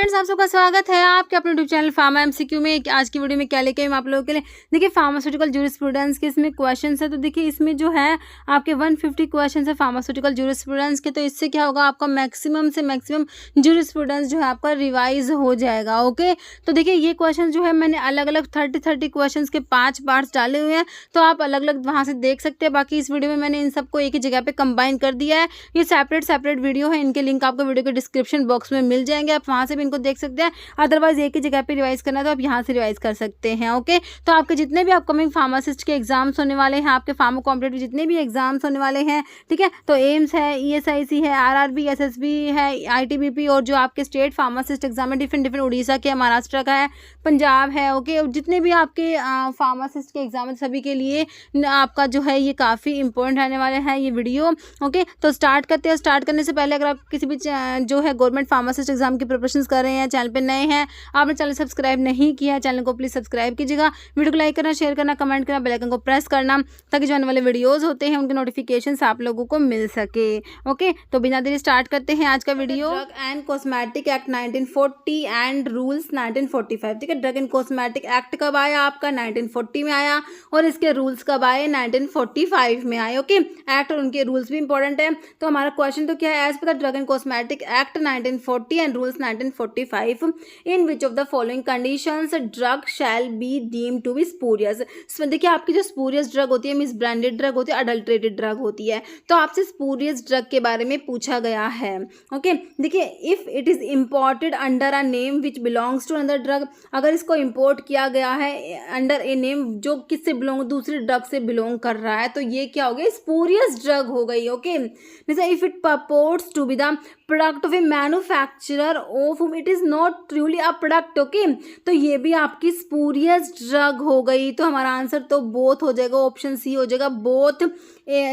Friends, आप सबका स्वागत है आपके अपने यूट्यूब चैनल फार्मा एमसीक्यू में। आज की वीडियो में क्या लेके हम आप लोगों के लिए देखिए फार्मास्यूटिकल जूरिस्प्रूडेंस के इसमें क्वेश्चंस है। तो देखिए इसमें जो है आपके 150 क्वेश्चंस है फार्मास्यूटिकल जूरिस्प्रूडेंस के। तो इससे क्या होगा, आपका मैक्सिमम से मैक्सिमम जूरिस्प्रूडेंस जो है आपका रिवाइज हो जाएगा। ओके, तो देखिए ये क्वेश्चन जो है मैंने अलग अलग 30 क्वेश्चन के 5 पार्ट्स डाले हुए हैं, तो आप अलग अलग वहाँ से देख सकते हैं। बाकी इस वीडियो में मैंने इन सबको एक ही जगह पे कंबाइन कर दिया है। ये सेपरेट वीडियो है, इनके लिंक आपको वीडियो के डिस्क्रिप्शन बॉक्स में मिल जाएंगे, आप वहाँ से भी इनको देख सकते हैं। अदरवाइज एक ही जगह पे रिवाइज करना है तो आप यहाँ से रिवाइज कर सकते हैं। ओके, तो आपके जितने भी अपकमिंग फार्मासिस्ट के एग्जाम्स होने वाले हैं, आपके फार्मा कॉम्पिटेटिव जितने भी एग्जाम्स होने वाले हैं, ठीक है, तो एम्स है, ESIC है, RRB, SSB है, ITBP, और जो आपके स्टेट फार्मासिस्ट एग्जाम है डिफरेंट उड़ीसा के, महाराष्ट्र का है, पंजाब है। ओके, जितने भी आपके फार्मासिस्ट के एग्जाम है सभी के लिए आपका जो है ये काफ़ी इंपॉर्टेंट रहने वाले हैं ये वीडियो। ओके, तो स्टार्ट करते हैं। स्टार्ट करने से पहले अगर आप किसी भी जो है गवर्नमेंट फार्मासिस्ट एग्जाम की प्रिपरेशन कर रहे हैं, चैनल पे नए हैं, आपने चैनल सब्सक्राइब नहीं किया है, चैनल को प्लीज सब्सक्राइब कीजिएगा। वीडियो को लाइक करना, शेयर करना, कमेंट करना, बेल आइकन को प्रेस करना, ताकि जो आने वाले वीडियोस होते हैं उनके नोटिफिकेशंस आप लोगों को मिल सके। ओके, तो बिना देरी स्टार्ट करते हैं आज का video. Drug and cosmetic act 1940 and rules 1945। ठीक है, ड्रग एंड कॉस्मेटिक एक्ट कब आया आपका? 1940 में आया, और इसके रूल्स कब आए? 1945 में आए। ओके, एक्ट और उनके रूल्स भी इंपॉर्टेंट है। तो हमारा क्वेश्चन तो क्या है, as per the drug and cosmetic act 1940 and rules 1945, in which of the following conditions drug shall be deemed to be spurious. इसमें देखिए आपकी जो स्पूरियस ड्रग होती है, मिस ब्रांडेड ड्रग होती है, अडल्ट्रेटेड ड्रग होती है, तो आपसे स्पूरियस ड्रग के बारे में पूछा गया है। ओके, देखिए if it is imported under a name which belongs to another drug, अगर इसको इम्पोर्ट किया गया है अंडर ए नेम जो किससे बिलोंग, दूसरी ड्रग से बिलोंग कर रहा है, तो ये क्या हो गया? स्पूरियस ड्रग हो गई। ओके, जैसे if it purports to be the product of A manufacturer of whom it is not truly a product। Okay, तो ये भी आपकी स्पूरियस ड्रग हो गई। तो हमारा आंसर तो बोथ हो जाएगा, ऑप्शन सी हो जाएगा। बोथ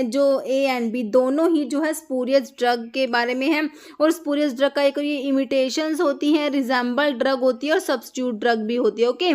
जो A एंड B दोनों ही जो है स्पूरियस ड्रग के बारे में है। और स्पूरियस ड्रग का एक ये इमिटेशंस होती हैं, रिजेंबल ड्रग होती है, और सब्स्टिट्यूट ड्रग भी होती है। ओके,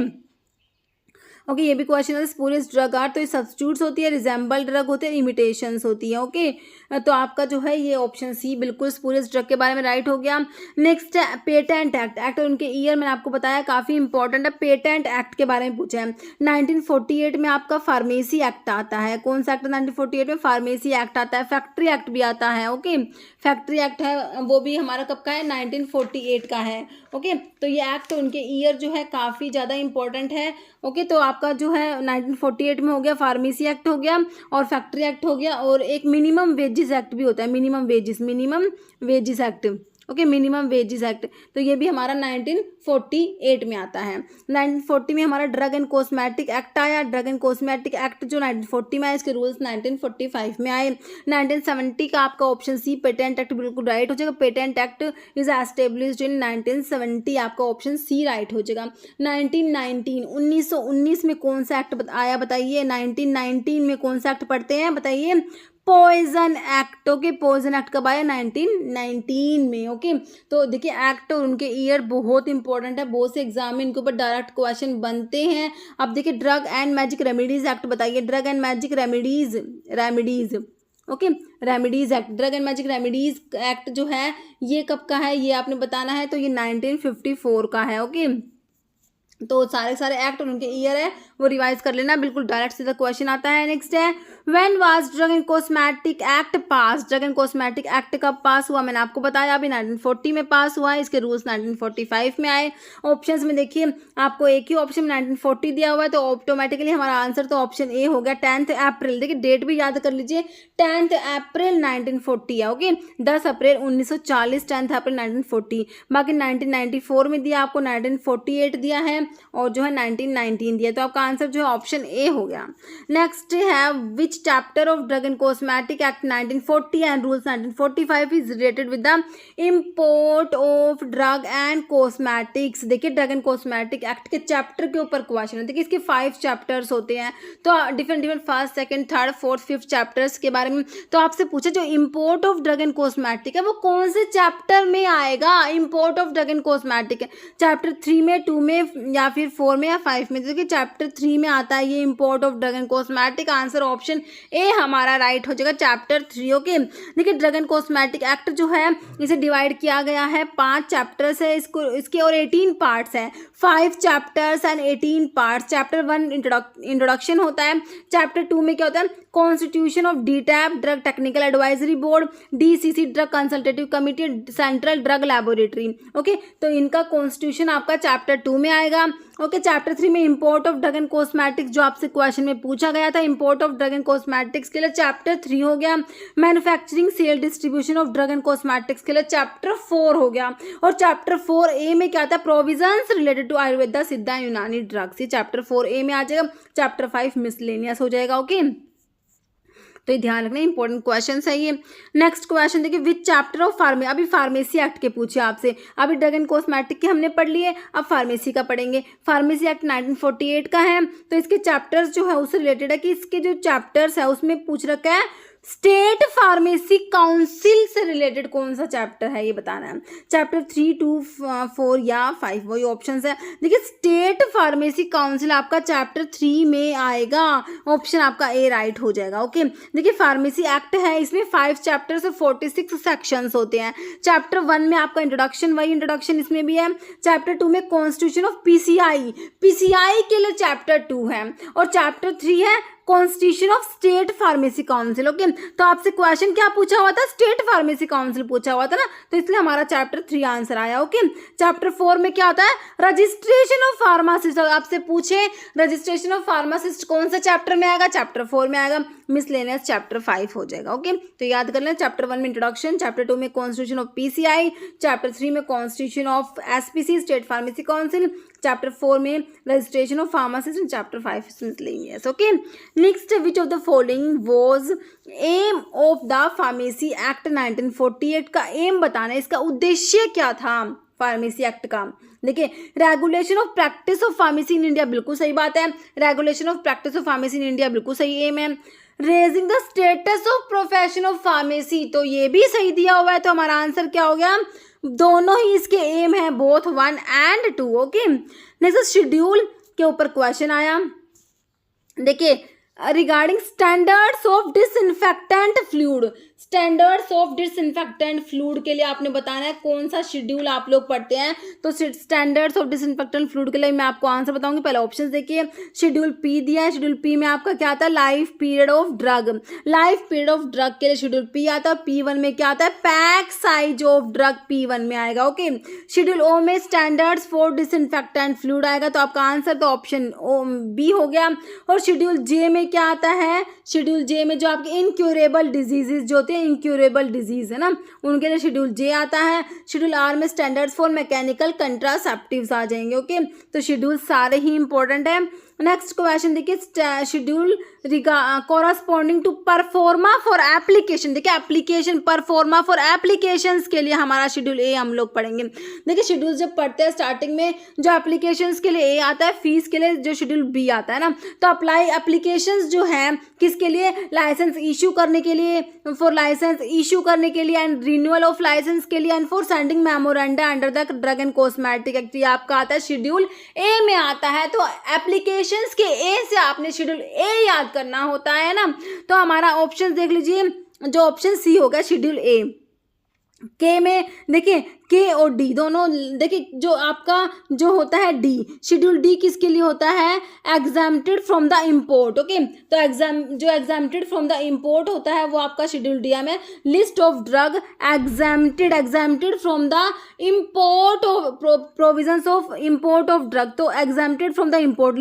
ओके, ये भी क्वेश्चन है। स्पूरियस ड्रग आर तो ये सब्स्टिट्यूट्स होती है, रिजेंबल ड्रग होते हैं, इमिटेशंस होती है। ओके, तो आपका जो है ये ऑप्शन सी बिल्कुल स्पूरियस ड्रग के बारे में राइट हो गया। नेक्स्ट है पेटेंट एक्ट। एक्ट और उनके ईयर मैंने आपको बताया काफ़ी इंपॉर्टेंट है। पेटेंट एक्ट के बारे में पूछा है। 1948 में आपका फार्मेसी एक्ट आता है। कौन सा एक्ट? 1948 में फार्मेसी एक्ट आता है। फैक्ट्री एक्ट भी आता है। ओके, फैक्ट्री एक्ट है वो भी हमारा कब का है? 1948 का है। ओके, तो ये एक्ट उनके ईयर जो है काफ़ी ज़्यादा इंपॉर्टेंट है। ओके, तो आपका जो है 1948 में हो गया, फार्मेसी एक्ट हो गया, और फैक्ट्री एक्ट हो गया, और एक मिनिमम वेजेस एक्ट भी होता है, minimum wages act. Okay, minimum wages act, तो ये भी हमारा 1948 में आता है। 1940 में हमारा ड्रग एंड कॉस्मेटिक एक्ट आया। ड्रग एंड कॉस्मेटिक एक्ट जो 1940 में आया, इसके रूल्स 1945 में आए। 1970 का आपका ऑप्शन सी पेटेंट एक्ट बिल्कुल राइट हो जाएगा। Patent act is established in 1970, आपका ऑप्शन सी राइट हो जाएगा। 1919 में कौन सा एक्ट आया बताइए? 1919 में कौन सा एक्ट पढ़ते हैं बताइए? Poison act. Okay, poison act कब आया? 1919 में। ओके, तो देखिए एक्ट और उनके ईयर बहुत इंपॉर्टेंट है, बहुत से एग्जाम में इनके ऊपर डायरेक्ट क्वेश्चन बनते हैं। अब देखिए drug and magic remedies act बताइए। Drug and magic remedies okay, remedies act, drug and magic remedies act जो है ये कब का है, ये आपने बताना है। तो ये 1954 का है। ओके, तो सारे एक्ट और उनके ईयर है वो रिवाइज कर लेना, बिल्कुल डायरेक्ट सीधा क्वेश्चन आता है। नेक्स्ट है when was drug and cosmetic act pass. Drug and cosmetic act कब पास हुआ? मैंने आपको बताया अभी 1940 में पास हुआ है। इसके रूल्स 1945 में आए। ऑप्शंस में देखिए आपको एक ही ऑप्शन 1940 दिया हुआ है, तो ऑटोमेटिकली हमारा आंसर तो ऑप्शन ए हो गया, 10 अप्रैल। देखिए डेट भी याद कर लीजिए, 10 अप्रैल 1940 है। ओके, 10 अप्रैल 1940, 10 अप्रैल 1940। बाकी 1994 में दिया आपको, 1948 दिया है, और जो है 1919 दिया, तो आपका आंसर जो है ऑप्शन ए हो गया। नेक्स्ट है विच chapter of drug and cosmetic act 1940 and rules 1945 is related with the import of drug and cosmetics. देखिए ड्रग एंड कॉस्मेटिक एक्ट के चैप्टर के ऊपर क्वेश्चन है। देखिए इसके 5 चैप्टर्स होते हैं, तो different first, second, third, fourth, fifth chapters के बारे में। तो आपसे पूछे जो import of drug and cosmetic है वो कौन से चैप्टर में आएगा? Import of drug and cosmetic chapter 3 में, 2 में, या फिर 4 में या 5 में? देखिए चैप्टर 3 में आता है ये import of drug and cosmetic. Answer option A हमारा राइट हो जाएगा, चैप्टर 3। ओके, देखिए ड्रग एंड कॉस्मेटिक एक्ट जो है इसे डिवाइड किया गया है, 5 चैप्टर्स है इसके और 18 पार्ट्स हैं, 5 chapters and 18 parts. Chapter 1 introduction होता है, चैप्टर 2 में क्या होता है, constitution of DTAB drug technical advisory board, DCC drug consultative committee, central drug laboratory. Okay, तो इनका कॉन्स्टिट्यूशन आपका चैप्टर 2 में आएगा। ओके, चैप्टर 3 में import of drug and cosmetics जो आपसे क्वेश्चन में पूछा गया था, import of drug and cosmetics के लिए चैप्टर 3 हो गया। Manufacturing sale distribution of drug and cosmetics के लिए चैप्टर 4 हो गया। और चैप्टर 4A में क्या था, प्रोविजंस रिलेटेड टू आयुर्वेदा, सिद्धा, यूनानी ड्रग्स, ये चैप्टर 4A में आ जाएगा। चैप्टर 5 मिसलेनियस हो जाएगा। ओके, तो ये ध्यान रखना, इंपॉर्टेंट क्वेश्चन है ये। नेक्स्ट क्वेश्चन देखिए, विच चैप्टर ऑफ फार्मेसी, अभी फार्मेसी एक्ट के पूछे आपसे, अभी ड्रग एंड कॉस्मेटिक के हमने पढ़ लिए, अब फार्मेसी का पढ़ेंगे। फार्मेसी एक्ट 1948 का है, तो इसके चैप्टर्स जो है उससे रिलेटेड है कि इसके जो चैप्टर्स है उसमें पूछ रखा है स्टेट फार्मेसी काउंसिल से रिलेटेड कौन सा चैप्टर है ये बताना है। चैप्टर 3, 2, 4 या 5 वही ऑप्शन है। देखिए स्टेट फार्मेसी काउंसिल आपका चैप्टर 3 में आएगा, ऑप्शन आपका ए राइट हो जाएगा। ओके, देखिए फार्मेसी एक्ट है, इसमें 5 चैप्टर्स और 46 सेक्शंस होते हैं। चैप्टर 1 में आपका इंट्रोडक्शन, वही इंट्रोडक्शन इसमें भी है। चैप्टर 2 में कॉन्स्टिट्यूशन ऑफ PCI के लिए चैप्टर 2 है, और चैप्टर 3 है constitution of state pharmacy council. Okay, तो आपसे क्वेश्चन क्या पूछा हुआ था, स्टेट फार्मेसी काउंसिल पूछा हुआ था ना, तो इसलिए हमारा चैप्टर 3 आंसर आया। ओके, चैप्टर 4 में क्या होता है, रजिस्ट्रेशन ऑफ फार्मासिस्ट। आपसे पूछे रजिस्ट्रेशन ऑफ फार्मासिस्ट कौन सा चैप्टर में आएगा, चैप्टर 4 में आएगा। मिसलेनियस चैप्टर 5 हो जाएगा। ओके, तो याद कर लें, चैप्टर 1 में इंट्रोडक्शन, चैप्टर 2 में कॉन्स्टिट्यूशन ऑफ PCI, चैप्टर 3 में constitution of SPC state pharmacy council, chapter 4 में registration of pharmacist, and chapter 5 miscellaneous. Okay, next, which of the following was aim of the pharmacy act 1948? का M बताना है, इसका उद्देश्य क्या था फार्मेसी एक्ट का। देखिए regulation of practice of pharmacy in India, बिल्कुल सही बात है, regulation of practice of pharmacy in India बिल्कुल सही एम है। Raising the status of profession of pharmacy, तो ये भी सही दिया हुआ है, तो हमारा आंसर क्या हो गया, दोनों ही इसके एम है, both 1 and 2। Okay, next schedule के ऊपर क्वेश्चन आया, देखिए regarding standards of disinfectant fluid, standards of disinfectant fluid के लिए आपने बताना है कौन सा शेड्यूल आप लोग पढ़ते हैं। तो स्टैंडर्ड्स ऑफ डिसइंफेक्टेंट फ्लूइड के लिए मैं आपको आंसर बताऊंगी। पहले ऑप्शन देखिए, शेड्यूल P दिया है, शेड्यूल P में आपका क्या आता है, life period of drug, life period of drug के लिए शेड्यूल P आता है। P1 में क्या आता है, pack size of drug P1 में आएगा। ओके, शेड्यूल O में स्टैंडर्ड्स फॉर डिसइंफेक्टेंट फ्लूइड आएगा, तो आपका आंसर तो ऑप्शन B हो गया। और शेड्यूल J में क्या आता है, शेड्यूल J में जो आपके इनक्यूरेबल डिजीजेज जो होते हैं, इनक्यूरेबल डिजीज है ना, उनके लिए शेड्यूल J आता है। शेड्यूल R में स्टैंडर्ड्स फॉर मैकेनिकल कंट्रासेप्टिव्स आ जाएंगे। ओके, तो शेड्यूल सारे ही इंपॉर्टेंट है। नेक्स्ट क्वेश्चन देखिए, schedule corresponding to proforma for application, देखिए एप्लीकेशन परफॉर्मा फॉर एप्लीकेशंस के लिए हमारा शेड्यूल A हम लोग पढ़ेंगे। देखिए शेड्यूल जब पढ़ते हैं स्टार्टिंग में, जो एप्लीकेशंस के लिए A आता है, फीस के लिए जो शेड्यूल B आता है ना, तो अप्लाई एप्लीकेशंस जो है किसके लिए, लाइसेंस इशू करने के लिए, फॉर लाइसेंस इशू करने के लिए, एंड रिन्यूअल ऑफ लाइसेंस के लिए, and for sending memoranda under the drug and cosmetic act, आपका आता है शेड्यूल A में आता है। तो एप्लीकेशंस के A से आपने शेड्यूल A याद करना होता है ना, तो हमारा ऑप्शन देख लीजिए, जो ऑप्शन C होगा शेड्यूल A। के में देखिए के और डी दोनों, देखिए जो आपका जो होता है डी, शेड्यूल डी किसके लिए होता है, exempted from the import. Okay, तो एग्जाम्प्टेड फ्रॉम द इम्पोर्ट होता है वो आपका शेड्यूल डी में, list of drug exempted from the import of provisions of import of drug, तो exempted from the import,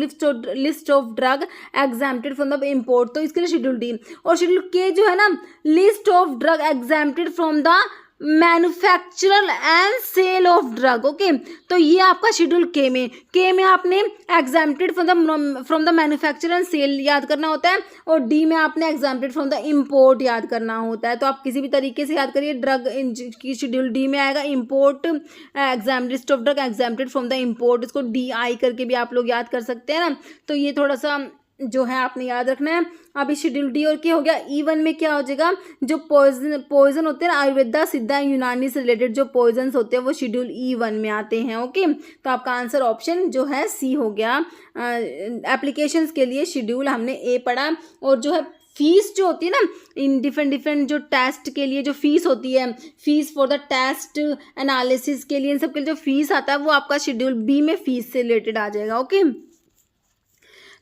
list of drug exempted from the import, तो इसके लिए शेड्यूल डी। और शेड्यूल के जो है ना, list of drug exempted from the manufacturer and sale of drug. Okay, तो ये आपका शेड्यूल के में आपने exempted from the manufacturer and sale याद करना होता है, और डी में आपने एग्जाम्प्टेड फ्रॉम द इम्पोर्ट याद करना होता है। तो आप किसी भी तरीके से याद करिए, ड्रग की शेड्यूल डी में आएगा import, list of drug exempted from the import, इसको DI करके भी आप लोग याद कर सकते हैं ना। तो ये थोड़ा सा जो है आपने याद रखना है। अभी शेड्यूल डी और क्या हो गया, E1 में क्या हो जाएगा, जो पॉइजन होते हैं ना, आयुर्वेदा सिद्धा यूनानी से रिलेटेड जो पॉइजन होते हैं वो शेड्यूल E1 में आते हैं। ओके, तो आपका आंसर ऑप्शन जो है सी हो गया। एप्लीकेशंस के लिए शेड्यूल हमने ए पढ़ा। और जो है फीस जो होती है ना, इन डिफरेंट जो टेस्ट के लिए जो फीस होती है, fees for the test analysis के लिए, इन सब के लिए जो फीस आता है वो आपका शेड्यूल बी में फीस से रिलेटेड आ जाएगा। Okay,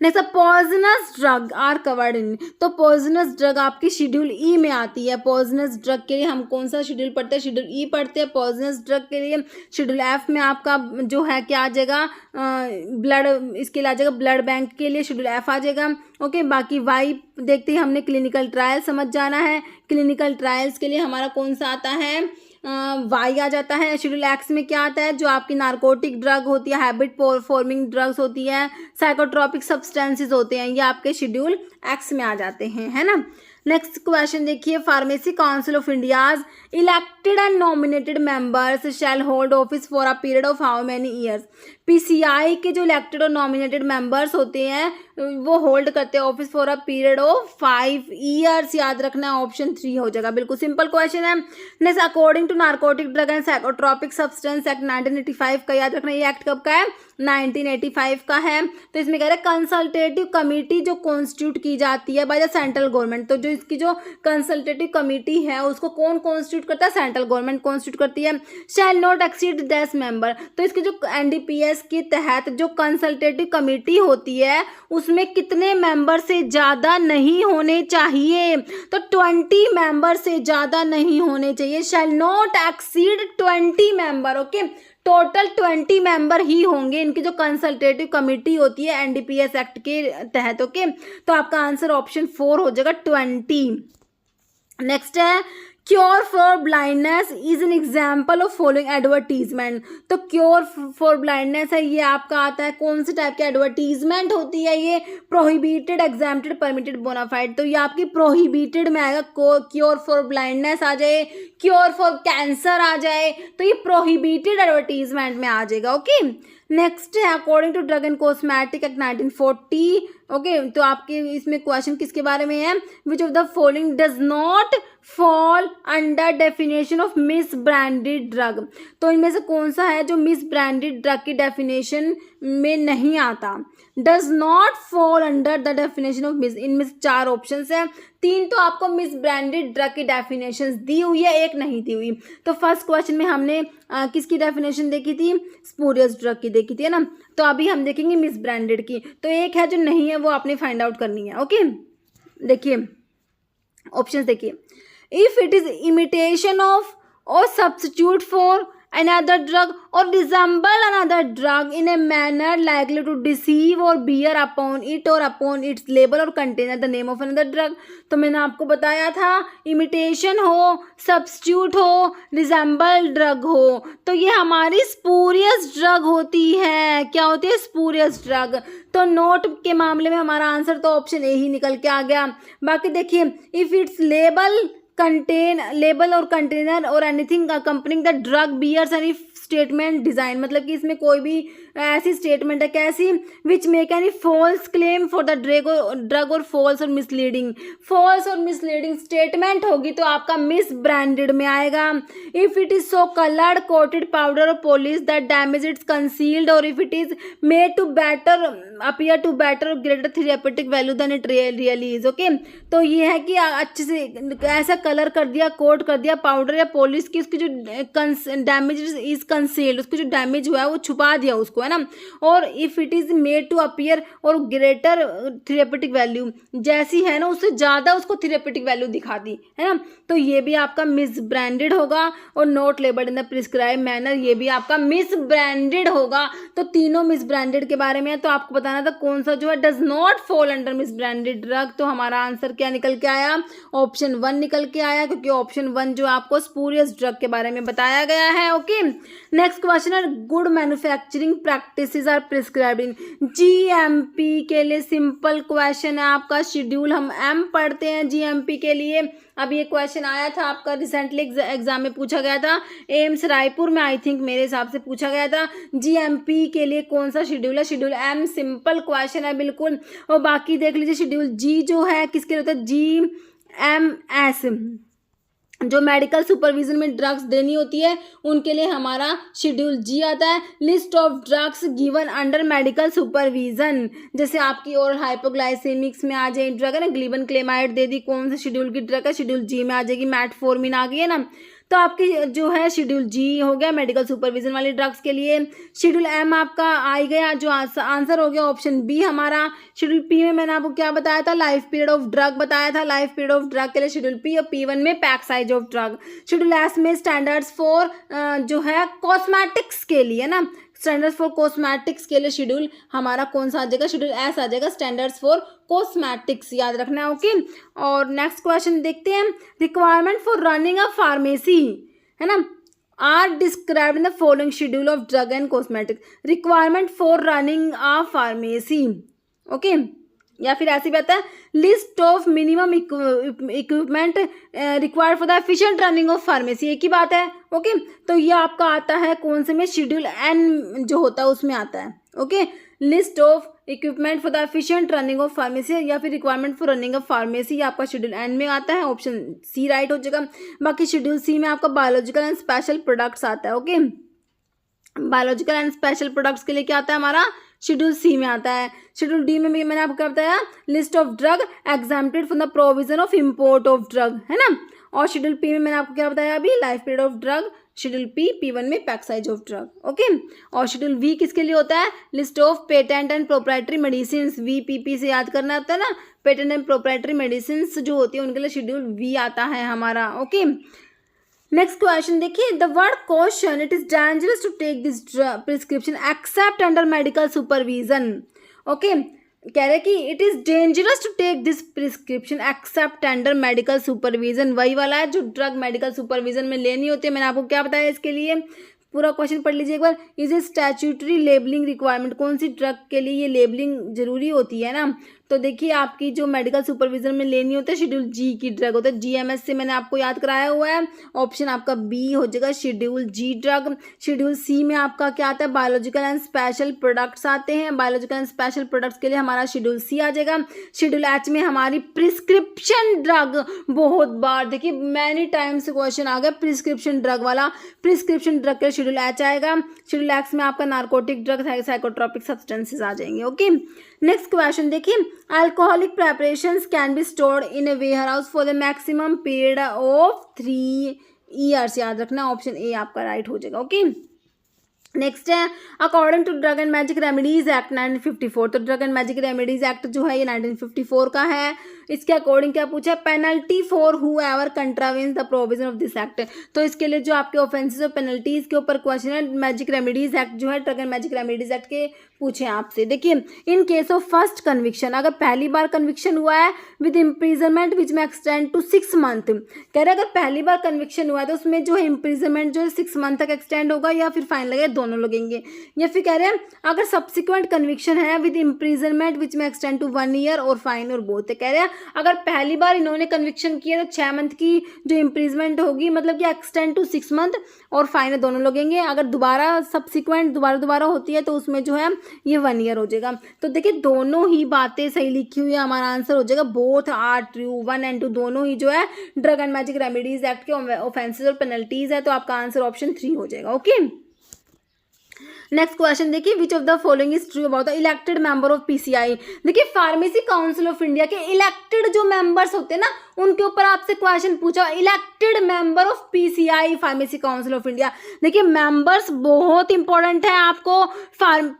next poisonous drug are covered in, तो पॉइजनस ड्रग आपकी शेड्यूल ई में आती है। पॉइजनस ड्रग के लिए हम कौन सा शेड्यूल पढ़ते हैं, शेड्यूल ई पढ़ते हैं। पॉइजनस ड्रग के लिए शेड्यूल एफ में आपका जो है क्या आ जाएगा, ब्लड, इसके लिए आ जाएगा ब्लड बैंक के लिए शेड्यूल एफ आ जाएगा। ओके, बाकी वाई देखते ही हमने क्लिनिकल ट्रायल समझ जाना है। क्लिनिकल ट्रायल्स के लिए हमारा कौन सा आता है, वाई आ जाता है। शेड्यूल एक्स में क्या आता है, जो आपकी नार्कोटिक ड्रग होती है, हैबिट फॉर्मिंग ड्रग्स होती है, साइकोट्रोपिक सब्सटेंसेस होते हैं, ये आपके शेड्यूल एक्स में आ जाते हैं, है ना। नेक्स्ट क्वेश्चन देखिए, pharmacy council of India's elected and nominated members shell hold office for a period of how many years. PCI के जो इलेक्टेड और नॉमिनेटेड मेंबर्स होते हैं वो होल्ड करते हैं office for a period of 5 years. याद रखना है, ऑप्शन 3 हो जाएगा, बिल्कुल सिंपल क्वेश्चन है। Next, according to narcotic drug and psychotropic substance act 1985 का, याद रखना ये एक्ट कब का है, 1985 का है। तो इसमें कह रहे हैं कंसल्टेटिव कमेटी जो कॉन्स्टिट्यूट की जाती है बाय द सेंट्रल गवर्नमेंट, तो जो इसकी जो कंसल्टेटिव कमेटी है उसको कौन कॉन्स्टिट्यूट करता है, सेंट्रल गवर्नमेंट कॉन्स्टिट्यूट करती है। शैल नॉट एक्सीड 10 मेंबर, तो इसके जो एनडीपीएस के तहत जो कंसल्टेटिव कमेटी होती है उसमें कितने मेंबर से ज़्यादा नहीं होने चाहिए, तो 20 मेंबर से ज़्यादा नहीं होने चाहिए। Shall not exceed 20 member. Okay, total 20 member ही होंगे इनकी जो कंसल्टेटिव कमेटी होती है एनडीपीएस एक्ट के तहत। ओके, तो आपका आंसर ऑप्शन 4 हो जाएगा 20। नेक्स्ट है, cure for blindness is an example of following advertisement. तो क्योर फॉर ब्लाइंडनेस है, ये आपका आता है कौन से टाइप की एडवर्टीजमेंट होती है, ये प्रोहिबिटेड, एग्जाम्प्टेड, परमिटेड, बोनाफाइड। तो ये आपकी प्रोहिबिटेड में आएगा, क्योर फॉर ब्लाइंडनेस आ जाए, क्योर फॉर कैंसर आ जाए, तो ये प्रोहिबिटेड एडवर्टीजमेंट में आ जाएगा। ओके, नेक्स्ट है, according to drug and cosmetic act 1940। Okay, तो आपके इसमें क्वेश्चन किसके बारे में है, which of the following does not fall under definition of misbranded drug. तो इनमें से कौन सा है जो मिस ब्रांडेड ड्रग की डेफिनेशन में नहीं आता, does not fall under the definition of miss. इनमें से 4 ऑप्शंस है, 3 तो आपको मिस ब्रांडेड ड्रग की डेफिनेशंस दी हुई है, 1 नहीं दी हुई। तो फर्स्ट क्वेश्चन में हमने किसकी डेफिनेशन देखी थी, स्पूरियस ड्रग की देखी थी, है ना। तो अभी हम देखेंगे मिस ब्रांडेड की, तो एक है जो नहीं है वो आपने फाइंड आउट करनी है। ओके, देखिए ऑप्शंस देखिए, if it is imitation of or substitute for another drug or resemble another drug in a manner likely to deceive or bear upon it or upon its label or contain the name of another drug। तो मैंने आपको बताया था imitation हो, substitute हो, resemble drug हो, तो ये हमारी spurious drug होती है। क्या होती है, spurious drug। तो नोट के मामले में हमारा आंसर तो ऑप्शन ए ही निकल के आ गया। बाकी देखिए, if its label or container or anything accompanying the drug bears any statement design, मतलब कि इसमें कोई भी ऐसी स्टेटमेंट है कैसी, which make any false claim for the drug or false or misleading statement होगी तो आपका मिस ब्रांडेड में आएगा। If it is so coloured coated powder or polish that damage its concealed, or if it is made to better appear to better greater therapeutic value than it really is. Okay, तो ये है कि अच्छे से ऐसा colour कर दिया, coat कर दिया पाउडर या पॉलिश की, उसकी जो डैमेज इज कंसील्ड, उसको जो डैमेज हुआ है वो छुपा दिया उसको, है ना। और if it is made to appear or greater therapeutic value, जैसी है ना उससे ज़्यादा उसको थेरेपेटिक वैल्यू दिखा दी, है ना, तो ये भी आपका मिस ब्रांडेड होगा। और not labelled in the prescribe manner, ये भी आपका मिस ब्रांडेड होगा। तो तीनों मिस ब्रांडेड के बारे में है, तो आपको बताना था कौन सा जो है does not fall under miss branded drug. तो हमारा आंसर क्या निकल के आया, ऑप्शन 1 निकल के आया, क्योंकि ऑप्शन 1 जो आपको स्पूरियस ड्रग के बारे में बताया गया है। ओके, नेक्स्ट क्वेश्चन है good manufacturing practices are prescribed in GMP के लिए सिंपल क्वेश्चन है आपका शेड्यूल हम एम पढ़ते हैं जीएमपी के लिए। अब ये क्वेश्चन आया था आपका रिसेंटली एग्जाम में पूछा गया था एम्स रायपुर में, आई थिंक मेरे हिसाब से पूछा गया था जीएमपी के लिए कौन सा शेड्यूल है, शेड्यूल एम सिंपल क्वेश्चन है बिल्कुल। और बाकी देख लीजिए शेड्यूल जी जो है किसके लिए होता है, GMS जो मेडिकल सुपरविजन में ड्रग्स देनी होती है उनके लिए हमारा शेड्यूल जी आता है। List of drugs given under medical supervision, जैसे आपकी और हाइपोग्लाइसेमिक्स में आ जाए ड्रग है ना, ग्लिबन क्लेमाइड दे दी, कौन सा शेड्यूल की ड्रग है, शेड्यूल जी में आ जाएगी। मैटफॉर्मिन आ गई है ना, तो आपकी जो है शेड्यूल जी हो गया मेडिकल सुपरविजन वाली ड्रग्स के लिए। शेड्यूल एम आपका आ गया, जो आंसर हो गया ऑप्शन बी हमारा। शेड्यूल पी में मैंने आपको क्या बताया था, लाइफ पीरियड ऑफ ड्रग बताया था, लाइफ पीरियड ऑफ ड्रग के लिए शेड्यूल पी, और P1 में pack size of drug. Schedule S में स्टैंडर्ड्स फॉर जो है कॉस्मेटिक्स के लिए ना, स्टैंडर्ड्स फॉर कॉस्मेटिक्स के लिए शेड्यूल हमारा कौन सा आ जाएगा, शेड्यूल एस आ जाएगा, स्टैंडर्ड्स फॉर कॉस्मेटिक्स, याद रखना है ओके। और नेक्स्ट क्वेश्चन देखते हैं, requirement for running a pharmacy है ना are described in the following schedule of drug and cosmetic. Requirement for running a pharmacy okay, या फिर ऐसी बात है list of minimum equipment required for the efficient running of pharmacy, एक ही बात है ओके। तो ये आपका आता है कौन से में, शेड्यूल एन जो होता है उसमें आता है okay. List of equipment for the efficient running of pharmacy या फिर requirement for running of pharmacy, ये आपका शेड्यूल एन में आता है, ऑप्शन सी राइट हो जाएगा। बाकी शेड्यूल सी में आपका बायोलॉजिकल एंड स्पेशल प्रोडक्ट्स आता है okay. Biological and special products के लिए क्या आता है हमारा, शेड्यूल सी में आता है। शेड्यूल डी में भी मैंने आपको क्या बताया, list of drug exempted from the provision of import of drug है ना। और शेड्यूल पी में मैंने आपको क्या बताया अभी, life period of drug, schedule P P1 में pack size of drug okay. और शेड्यूल वी किसके लिए होता है, list of patent and proprietary medicine, VPP से याद करना होता है ना, पेटेंट एंड प्रोप्राइटरी मेडिसिन जो होती है उनके लिए शेड्यूल वी आता है हमारा ओके। नेक्स्ट क्वेश्चन देखिए, the word caution it is dangerous to take this prescription except under medical supervision okay. कह रहे कि it is dangerous to take this prescription except under medical supervision, वही वाला है जो ड्रग मेडिकल सुपरविजन में लेनी होती है। मैंने आपको क्या बताया इसके लिए, पूरा क्वेश्चन पढ़ लीजिए एक बार। Is a statutory labelling requirement, कौन सी ड्रग के लिए ये लेबलिंग जरूरी होती है ना, तो देखिए आपकी जो मेडिकल सुपरविजन में लेनी होती है शेड्यूल जी की ड्रग होता है, GMS से मैंने आपको याद कराया हुआ है, ऑप्शन आपका बी हो जाएगा शेड्यूल जी ड्रग। शेड्यूल सी में आपका क्या आता है, बायोलॉजिकल एंड स्पेशल प्रोडक्ट्स आते हैं, बायोलॉजिकल एंड स्पेशल प्रोडक्ट्स के लिए हमारा शेड्यूल सी आ जाएगा। शेड्यूल एच में हमारी प्रिस्क्रिप्शन ड्रग, बहुत बार देखिए मैनी टाइम्स क्वेश्चन आ गया प्रिस्क्रिप्शन ड्रग वाला, प्रिस्क्रिप्शन ड्रग के शेड्यूल एच आएगा। शेड्यूल एक्स में आपका नार्कोटिक ड्रग, साइकोट्रोपिक सब्सटेंसेस आ जाएंगे ओके। नेक्स्ट क्वेश्चन देखिए, alcoholic preparations can be stored in A warehouse for the maximum period of 3 years, याद रखना ऑप्शन ए आपका राइट हो जाएगा ओके। नेक्स्ट है according to drug and magic remedies act 1954, तो drug and magic remedies act जो है ये 1954 का है। इसके अकॉर्डिंग क्या पूछा है, penalty for who ever contravenes the provision of this act, तो इसके लिए जो आपके ऑफेंसेस और पेनल्टीज के ऊपर क्वेश्चन है, मैजिक रेमेडीज एक्ट जो है drug and magic remedies act के पूछे आपसे। देखिए in case of first conviction, अगर पहली बार कन्विक्शन हुआ है विद इम्प्रीजनमेंट विच में एक्सटेंड टू 6 months, कह रहे अगर पहली बार कन्विक्शन हुआ है तो उसमें जो है इम्प्रीजनमेंट जो है 6 months तक एक्सटेंड होगा या फिर फाइन लगेगा, दोनों लगेंगे। या फिर कह रहे हैं अगर सब्सिक्वेंट कन्विक्शन है विद इम्प्रीजनमेंट विच में एक्सटेंड टू 1 year और फाइन और बोथ है। कह रहे हैं अगर पहली बार इन्होंने कन्विक्शन किया तो 6 month की जो इम्प्रीजमेंट होगी, मतलब कि एक्सटेंड टू 6 months और फाइन दोनों लगेंगे। अगर दोबारा सब्सिक्वेंट दोबारा होती है तो उसमें जो है ये 1 year हो जाएगा। तो देखिए दोनों ही बातें सही लिखी हुई है, हमारा आंसर हो जाएगा बोथ आर ट्रू, 1 and 2 दोनों ही जो है drug and magic remedies act के ऑफेंसेस और पेनल्टीज है, तो आपका आंसर ऑप्शन 3 हो जाएगा ओके। नेक्स्ट क्वेश्चन देखिए, विच of the following is true about the elected member of PCI। देखिए फार्मेसी काउंसिल ऑफ इंडिया के इलेक्टेड जो मेंबर्स होते हैं ना उनके ऊपर आपसे क्वेश्चन पूछा, elected member of PCI pharmacy council of India. देखिए मेंबर्स बहुत इंपॉर्टेंट है, आपको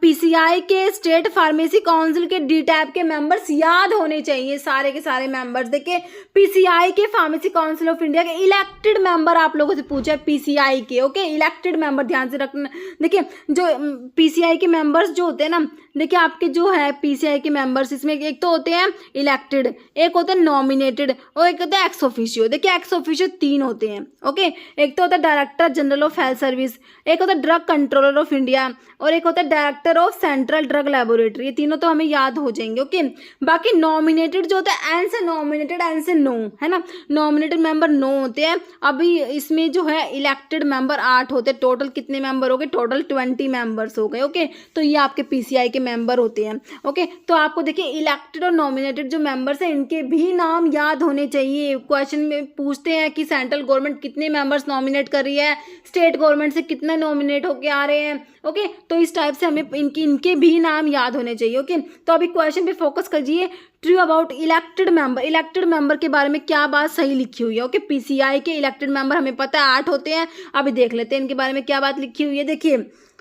PCI के स्टेट फार्मेसी काउंसिल के D टैब के मेंबर्स याद होने चाहिए, सारे के सारे मेंबर्स। देखिए PCI के फार्मेसी काउंसिल ऑफ इंडिया के इलेक्टेड मेंबर आप लोगों से पूछा है PCI के ओके, इलेक्टेड मेंबर ध्यान से रखना। देखिए जो PCI के मेंबर्स जो होते हैं ना, देखिए आपके जो है PCI के मेंबर्स इसमें एक तो होते हैं इलेक्टेड, एक होते हैं नॉमिनेटेड, और और एक होता है एक्स ऑफिशियो। देखिए एक्स ऑफिशियो 3 होते हैं, ओके। एक तो होता है director general of health service, एक होता है ड्रग कंट्रोलर ऑफ इंडिया, और एक होता है director of central drug laboratory. ये तीनों तो हमें याद हो जाएंगे, ओके। बाकी नॉमिनेटेड जो होता है एन से नॉमिनेटेड, एन से नो, है ना। नॉमिनेटेड मेंबर 9 होते हैं। अभी इसमें जो है इलेक्टेड मेंबर 8 होते हैं। टोटल कितने मेंबर हो गए? टोटल 20 मेंबर्स हो गए, ओके। तो ये आपके पीसीआई के मेंबर होते हैं, ओके। तो आपको देखिए इलेक्टेड और नॉमिनेटेड जो मेंबर्स हैं इनके भी नाम याद होने चाहिए। क्वेश्चन में पूछते हैं कि सेंट्रल गवर्नमेंट कितने मेंबर्स नॉमिनेट कर रही है, स्टेट गवर्नमेंट से कितने नॉमिनेट होके आ रहे हैं, ओके। तो इस टाइप से हमें इनके भी नाम याद होने चाहिए, ओके। तो अभी क्वेश्चन पे फोकस कीजिए। True about elected member. Elected member के बारे में क्या बात सही लिखी हुई है, ओके। पीसीआई के इलेक्टेड मेंबर हमें पता है 8 होते हैं। अभी देख लेते हैं इनके बारे में क्या बात लिखी हुई है। देखिए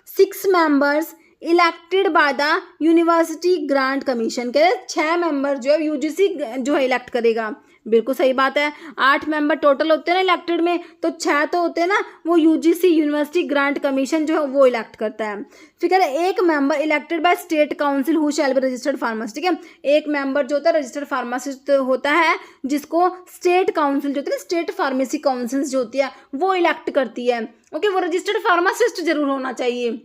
6 members elected by the university grant commission. कह रहे 6 मेंबर जो है यूजीसी जो है इलेक्ट करेगा। बिल्कुल सही बात है। 8 मेंबर टोटल होते हैं ना इलेक्टेड में, तो 6 तो होते हैं ना, वो यूजीसी यूनिवर्सिटी ग्रांट कमीशन जो है वो इलेक्ट करता है। फिर कह रहे 1 member elected by state council who shall be registered pharmacist. ठीक है, 1 मेंबर जो होता है रजिस्टर्ड फार्मासिस्ट होता है, जिसको स्टेट काउंसिल जो होती है, स्टेट फार्मेसी काउंसिल जो होती है वो इलेक्ट करती है, ओके। वो रजिस्टर्ड फार्मासिस्ट जरूर होना चाहिए,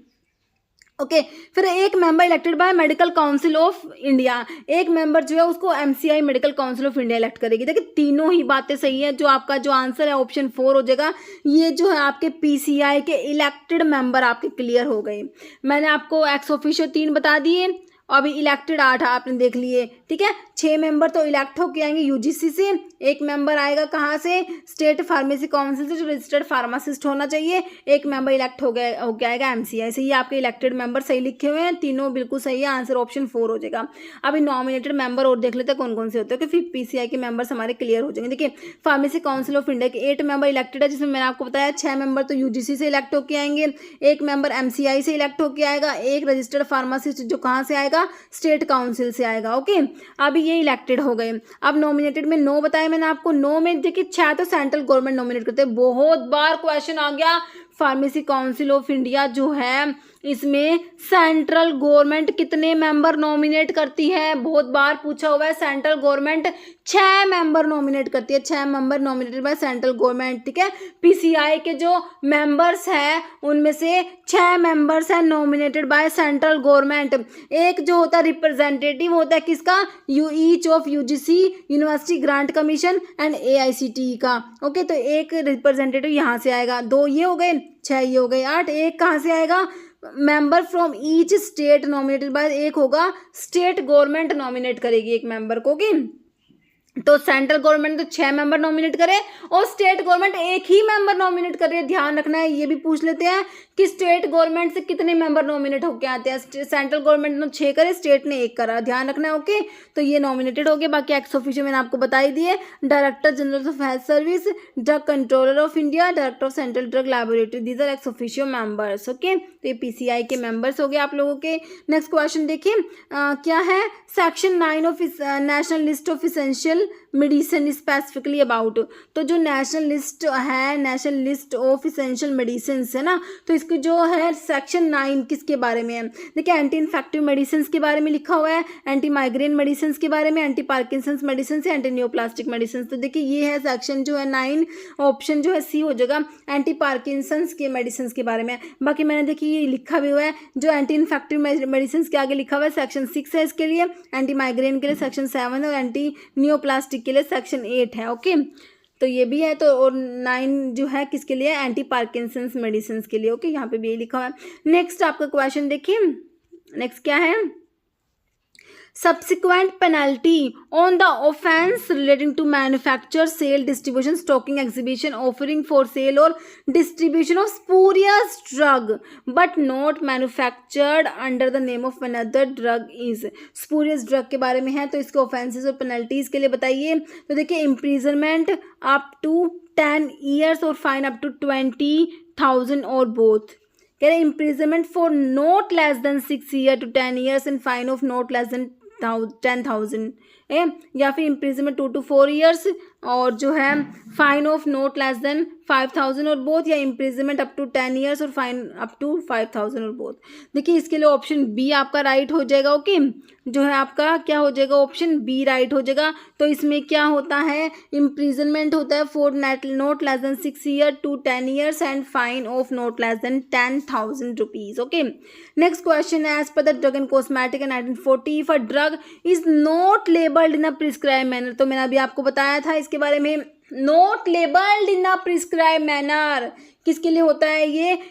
ओके। फिर 1 member elected by medical council of India. 1 member जो है उसको MCI medical council of India elect करेगी। देखिए तीनों ही बातें सही है। जो आपका जो आंसर है ऑप्शन 4 हो जाएगा। ये जो है आपके पीसीआई के इलेक्टेड मेंबर आपके क्लियर हो गए। मैंने आपको एक्स ऑफिशियो 3 बता दिए, अभी इलेक्टेड 8 आपने देख लिए, ठीक है। 6 मेंबर तो इलेक्ट होके आएंगे यूजीसी से, 1 मेंबर आएगा कहाँ से? स्टेट फार्मेसी काउंसिल से, जो रजिस्टर्ड फार्मासिस्ट होना चाहिए। 1 मेंबर इलेक्ट होके आएगा एमसीआई से। ये आपके इलेक्टेड मेंबर सही लिखे हुए हैं, तीनों बिल्कुल सही है। आंसर ऑप्शन 4 हो जाएगा। अभी नॉमिनेटेड मेंबर और देख लेते हैं कौन कौन से होते हैं, फिर पीसीआई के मेंबर्स हमारे क्लियर हो जाएंगे। देखिए फार्मेसी काउंसिल ऑफ इंडिया के 8 मेंबर इलेक्टेड है, जिसमें मैंने आपको बताया 6 मेंबर तो यूजीसी से इलेक्ट होके आएंगे, 1 मेंबर एमसीआई से इलेक्ट होके आएगा, 1 रजिस्टर्ड फार्मासिस्ट जो कहाँ से आएगा? स्टेट काउंसिल से आएगा, ओके। अभी ये इलेक्टेड हो गए। अब नॉमिनेटेड में 9 बताया मैंने आपको। 9 में देखिए 6 तो सेंट्रल गवर्नमेंट नॉमिनेट करते हैं। बहुत बार क्वेश्चन आ गया, फार्मेसी काउंसिल ऑफ इंडिया जो है इसमें सेंट्रल गवर्नमेंट कितने मेंबर नॉमिनेट करती है? बहुत बार पूछा हुआ है। सेंट्रल गवर्नमेंट 6 मेंबर नॉमिनेट करती है, 6 member nominated by central government, ठीक है। पीसीआई के जो मेंबर्स हैं उनमें से 6 मेंबर्स हैं नॉमिनेटेड बाय सेंट्रल गवर्नमेंट। एक जो होता है रिप्रेजेंटेटिव होता है किसका? Each of UGC university grant commission and AICTE का, ओके। तो एक रिप्रेजेंटेटिव यहाँ से आएगा, 2 ये हो गए, 6 ये हो गए, 8। एक कहाँ से आएगा? Member from each state nominated by, एक होगा स्टेट गवर्नमेंट नॉमिनेट करेगी एक मेंबर को, ओके। तो सेंट्रल गवर्नमेंट तो 6 मेंबर नॉमिनेट करे और स्टेट गवर्नमेंट एक ही मेंबर नॉमिनेट कर रही है। ध्यान रखना है, ये भी पूछ लेते हैं कि स्टेट गवर्नमेंट से कितने मेंबर नॉमिनेट होके आते हैं। सेंट्रल गवर्नमेंट ने 6 करे, स्टेट ने 1 करा, ध्यान रखना है, ओके। तो ये नॉमिनेटेड हो गए। बाकी एक्स ऑफिशियो मैंने आपको बता ही दिए। Director general of health service, drug controller of India, director of central drug laboratory, these are ex officio members, okay. तो ये पीसीआई के मेंबर्स हो गए आप लोगों के। नेक्स्ट क्वेश्चन देखिए क्या है? Section 9 of national list of essential medicine specifically about. तो जो नेशनल लिस्ट है, national list of essential medicine है ना, तो इसकी जो है सेक्शन 9 किसके बारे में है? देखिए एंटी इन्फेक्टिव मेडिसिन के बारे में लिखा हुआ है, एंटी माइग्रेन मेडिसिन के बारे में, एंटी पार्किंसंस मेडिसिन से, एंटी न्यूप्लास्टिक मेडिसिन। तो देखिए ये है सेक्शन जो है 9, ऑप्शन जो है सी हो जाएगा, एंटी पार्किंसंस के मेडिसिन के बारे में। बाकी मैंने देखिए ये लिखा भी हुआ है, जो एंटी इन्फेक्टिव मेडिसिन के आगे लिखा हुआ है सेक्शन 6 है इसके लिए, एंटी माइग्रेन के लिए सेक्शन 7 है, और एंटी न्यूप्लास्टिक के लिए सेक्शन 8 है, ओके। तो ये भी है। तो और 9 जो है किसके लिए? एंटी पार्किंसंस मेडिसिन के लिए, ओके। यहाँ पे भी ये लिखा हुआ है। नेक्स्ट आपका क्वेश्चन देखिए, नेक्स्ट क्या है? subsequent penalty on the offense relating to manufacture, sale, distribution, stocking, exhibition, offering for sale or distribution of spurious drug but not manufactured under the name of another drug is। spurious drug के बारे में है, तो इसके offenses और penalties के लिए बताइए। तो देखिए imprisonment up to 10 years और fine up to 20,000 और both। कह रहे imprisonment for not less than 6 years to 10 years and fine of not less than 10,000, या फिर इम्प्रिजनमेंट 2 to 4 years, और जो है fine of not less then 5,000 और बोथ, या इम्प्रिजनमेंट अप टू 10 years और फाइन अप टू 5,000 और बोथ। देखिए इसके लिए ऑप्शन बी आपका राइट हो जाएगा। ओके, जो है आपका क्या हो जाएगा, ऑप्शन बी राइट हो जाएगा। तो इसमें क्या होता है, इम्प्रिजनमेंट होता है for not less than 6 years to 10 years and fine of not less than 10,000 rupees। Okay, next question है, as per the drug and cosmetic in 1940 if a drug is not labelled in a prescribe manner. तो मैंने अभी आपको बताया था इसके बारे में, not labelled in a prescribe manner किसके लिए होता है,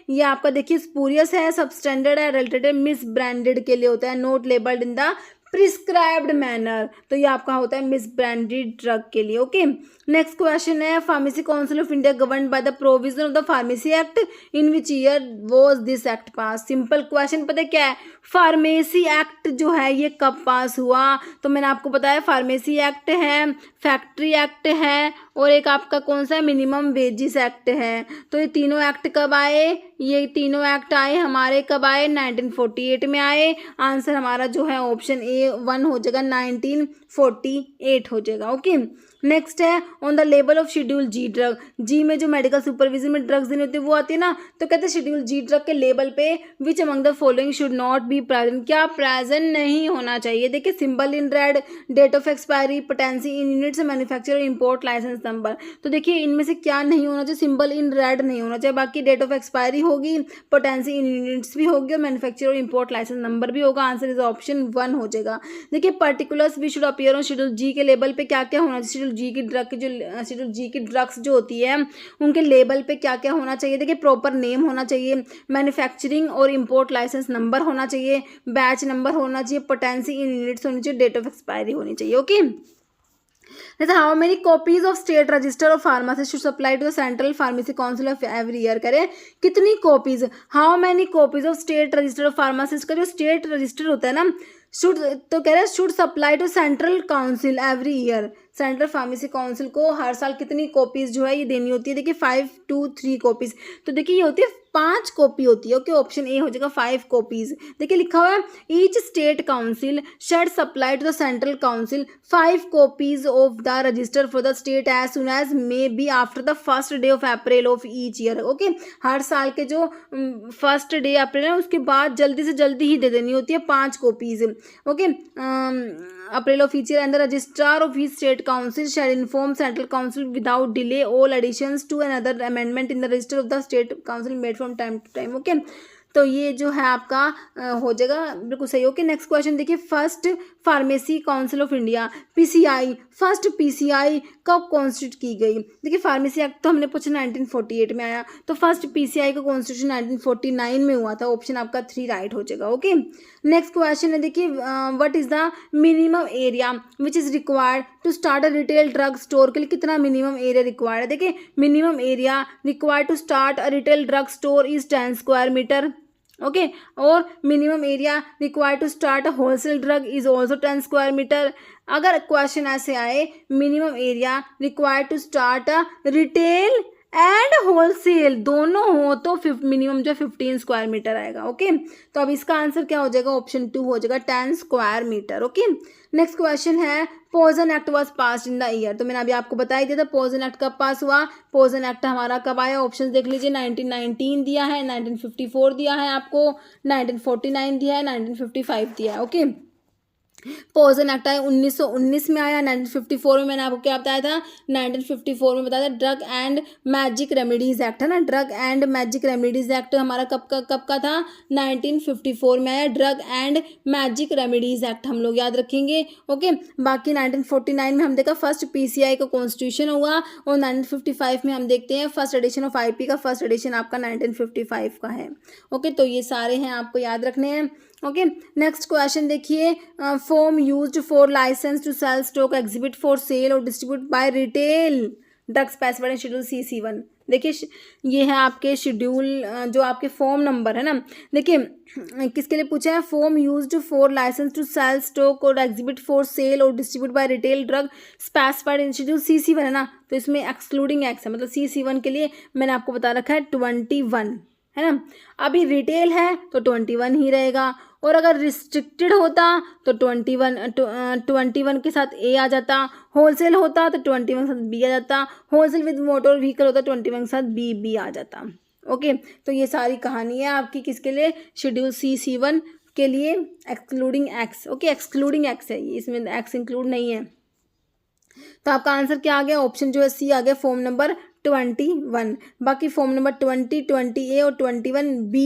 ये आपका देखिए स्पूरियस है, सबस्टैंडर्ड है, रिलेटेड मिस ब्रांडेड के लिए होता है, not labelled in the prescribed manner, तो ये आपका होता है मिस ब्रांडेड ड्रग के लिए। ओके, नेक्स्ट क्वेश्चन है, pharmacy council of India govern by the provision of the pharmacy act in which year was this act pass. Simple question, पता है क्या है, फार्मेसी एक्ट जो है ये कब पास हुआ, तो मैंने आपको बताया फार्मेसी एक्ट है, फैक्ट्री एक्ट है, और एक आपका कौन सा है, मिनिमम वेजेस एक्ट है। तो ये तीनों एक्ट कब आए, ये तीनों एक्ट आए हमारे कब आए, 1948 में आए। आंसर हमारा जो है ऑप्शन ए 1 हो जाएगा, 1948 हो जाएगा। ओके, नेक्स्ट है, on the label of schedule G drug, G में जो मेडिकल सुपरविजन में ड्रग्स देनी होती है वो आती है ना, तो कहते हैं शेड्यूल जी ड्रग के लेबल पे which among the following should not be present, क्या प्रेजेंट नहीं होना चाहिए। देखिए symbol in red, date of expiry, potency in units, manufacturer, import license number. तो देखिए इनमें से क्या नहीं होना चाहिए, सिंबल इन रेड नहीं होना चाहिए, बाकी डेट ऑफ एक्सपायरी होगी, पोटेंसी इन यूनिट्स भी होगी, और मैन्युफैक्चरर और इंपोर्ट लाइसेंस नंबर भी होगा। आंसर इज ऑप्शन 1 हो जाएगा। देखिए पर्टिकुलर्स भी शुड अपीयर ऑन शेड्यूल जी के लेबल पे, क्या क्या होना चाहिए, शेड्यूल जी की ड्रग की जो शेड्यूल जी की ड्रग्स जो होती है उनके लेबल पे क्या क्या होना चाहिए। देखिए प्रॉपर नेम होना चाहिए, मैन्युफैक्चरिंग और इंपोर्ट लाइसेंस नंबर होना चाहिए, बैच नंबर होना चाहिए, पोटेंसी इन यूनिट्स होनी चाहिए, डेट ऑफ एक्सपायरी होनी चाहिए। ओके, जैसे how many copies of state register of pharmacy should supply to the central pharmacy council of every year, करें कितनी copies, how many copies of state register of pharmacist का जो state register होता है ना, शुड, तो कह रहे हैं should supply to central council every year, central pharmacy council को हर साल कितनी कॉपीज जो है ये देनी होती है। देखिए 5 to 3 कॉपीज, तो देखिए ये होती है 5 कॉपी होती है। ओके, ऑप्शन ए हो जाएगा 5 कॉपीज। देखिए लिखा हुआ है each state council shall supply to the central council 5 copies of the register for the state as soon as may be after the first day of April of each year. Okay, हर साल के जो first day अप्रैल है उसके बाद जल्दी से जल्दी ही दे देनी होती है 5 copies. Okay, April of each year and the registrar of each state council shall inform central council without delay all additions to another amendment in the register of the state council made from time to time। Okay, तो ये जो है आपका हो जाएगा बिल्कुल सही। Okay, next question देखिए, first pharmacy council of India PCI, first PCI कब कॉन्स्टिट्यूट की गई। देखिए फार्मेसी एक्ट तो हमने पूछा 1948 में आया, तो फर्स्ट पीसीआई का कॉन्स्टिट्यूशन 1949 में हुआ था। ऑप्शन आपका 3 राइट हो जाएगा। ओके, नेक्स्ट क्वेश्चन है देखिए, what is the minimum area which is required to start a retail drug store, के लिए कितना मिनिमम एरिया रिक्वायर्ड है। देखिए minimum area required to start a retail drug store is 10 square metre. Okay, और minimum area required to start a wholesale drug is also 10 square metre. अगर question ऐसे आए minimum area required to start a retail and wholesale दोनों हो तो minimum जो 15 square metre आएगा। Okay, तो अब इसका आंसर क्या हो जाएगा, ऑप्शन 2 हो जाएगा 10 square metre. Okay, next question है, poison act was passed in the year, तो मैंने अभी आपको बता ही दिया था पॉइजन एक्ट कब पास हुआ। पॉइजन एक्ट हमारा कब आया, ऑप्शन देख लीजिए, 1919 दिया है, 1954 दिया है आपको, 1949 दिया है, 1955 दिया है। ओके, पॉइजन एक्ट आया 1919 में आया, 1954 में मैंने आपको क्या बताया था, 1954 में बताया था drug and magic remedies act है ना, drug and magic remedies act हमारा कब का था, 1954 में आया drug and magic remedies act, हम लोग याद रखेंगे। ओके, बाकी 1949 में हम देखा फर्स्ट पीसीआई का कॉन्स्टिट्यूशन हुआ, और 1955 में हम देखते हैं फर्स्ट एडिशन ऑफ आईपी का, फर्स्ट एडिशन आपका 1955 का है। ओके, तो ये सारे हैं आपको याद रखने हैं। ओके, नेक्स्ट क्वेश्चन देखिए, form used for licence to cell stock exhibit for sale और distribute by retail drug specified in schedule CC1। देखिए ये है आपके शेड्यूल जो आपके फॉर्म नंबर है ना, देखिए किसके लिए पूछा है, form used for licence to cell stock और एग्जिबिट फॉर सेल और distribute by retail drug specified in schedule CC1 है ना, तो इसमें एक्सक्लूडिंग एक्स है, मतलब CC1 के लिए मैंने आपको बता रखा है 21 है ना। अभी रिटेल है तो 21 ही रहेगा, और अगर रिस्ट्रिक्टेड होता तो 21 के साथ ए आ जाता, होलसेल होता तो 21 के साथ बी आ जाता, होलसेल विद मोटर व्हीकल होता 21 के साथ बी आ जाता। ओके, तो ये सारी कहानी है आपकी किसके लिए, शेड्यूल C1 के लिए, excluding x. Okay, excluding x है ये, इसमें एक्स इंक्लूड नहीं है। तो आपका आंसर क्या आ गया, ऑप्शन जो है सी आ गया, फॉर्म नंबर 21। बाकी फॉर्म नंबर 20, 20A और 21B,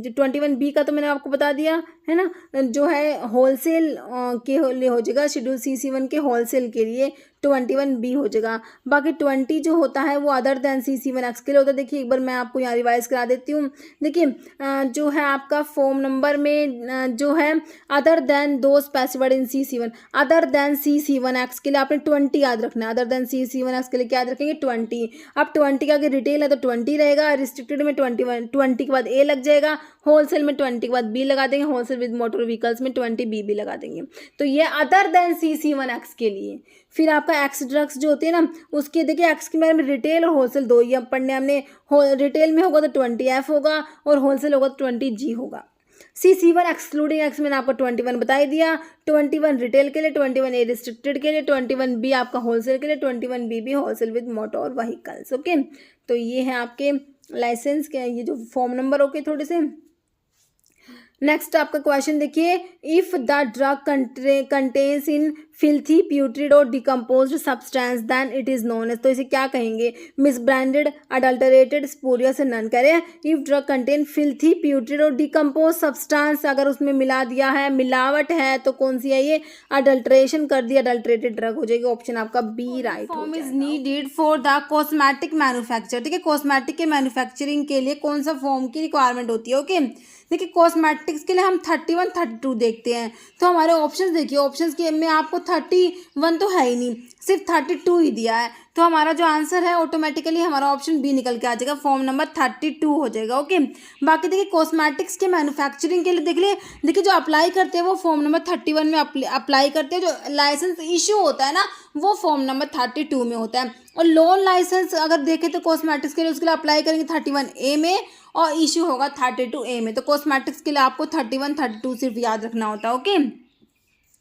21B का तो मैंने आपको बता दिया है ना, जो है होलसेल के लिए हो जाएगा, शेड्यूल C1 के होलसेल के लिए 21B हो जाएगा। बाकी 20 जो होता है वो अदर देन C1 एक्स के लिए होता है। देखिए एक बार मैं आपको यहाँ रिवाइज करा देती हूँ। देखिए जो है आपका फॉर्म नंबर में जो है other than those specified in C1, other than C1 x के लिए आपने 20 याद रखना है। अदर देन C1 एक्स के लिए क्या याद रखेंगे, 20। अब 20 का अगर रिटेल है तो 20 रहेगा, रिस्ट्रिक्टेड में 21, 20 के बाद ए लग जाएगा, होलसेल में 20 के बाद बी लगा देंगे, होलसेल विद मोटर व्हीकल्स में 20B भी लगा देंगे। तो ये अदर देन C1 एक्स के लिए। फिर आपका एक्स ड्रग्स जो होते हैं ना, उसके देखिए एक्स के बारे में रिटेल और होलसेल दो ही पढ़ने हमने। रिटेल में होगा तो 20F होगा और होलसेल होगा तो 20G होगा। C1 एक्सक्लूडिंग एक्स मैंने आपको 21 बता ही दिया। 21 रिटेल के लिए, 21A रिस्ट्रिक्टेड के लिए, 21B आपका होलसेल के लिए, 21B भी wholesale with motor vehicles. Okay, तो ये है आपके लाइसेंस के ये जो फॉर्म नंबर ओके थोड़े से। नेक्स्ट आपका क्वेश्चन देखिए, if the drug contains in filthy putrid और decomposed substance then it is known as, तो इसे क्या कहेंगे, मिसब्रांडेड, अडल्टरेटेड, स्पूरियस, नन। कह रहे हैं if drug contain filthy putrid और डिकम्पोज सब्सटेंस, अगर उसमें मिला दिया है, मिलावट है, तो कौन सी है ये, अडल्ट्रेशन कर दी, अडल्टरेटेड ड्रग हो जाएगी। ऑप्शन आपका B right. Form is needed for the cosmetic manufacture. ठीक है, कॉस्मेटिक के मैन्युफैक्चरिंग के लिए कौन सा फॉर्म की रिक्वायरमेंट होती है। ओके, देखिए कॉस्मेटिक्स के लिए हम 31, 32 देखते हैं, तो हमारे ऑप्शंस देखिए, ऑप्शंस के में आपको 31 तो है ही नहीं, सिर्फ 32 ही दिया है, तो हमारा जो आंसर है ऑटोमेटिकली हमारा ऑप्शन बी निकल के आ जाएगा, फॉर्म नंबर 32 हो जाएगा। ओके, बाकी देखिए कॉस्मेटिक्स के मैन्युफैक्चरिंग के लिए देखिए जो अप्लाई करते हैं वो फॉर्म नंबर 31 में अप्लाई करते हैं, जो लाइसेंस इशू होता है ना वो फॉर्म नंबर 32 में होता है, और लोन लाइसेंस अगर देखें तो कॉस्मेटिक्स के लिए उसके लिए अप्लाई करेंगे 31A में और इशू होगा 32A में। तो कॉस्मेटिक्स के लिए आपको 31, 32 सिर्फ याद रखना होता है। ओके,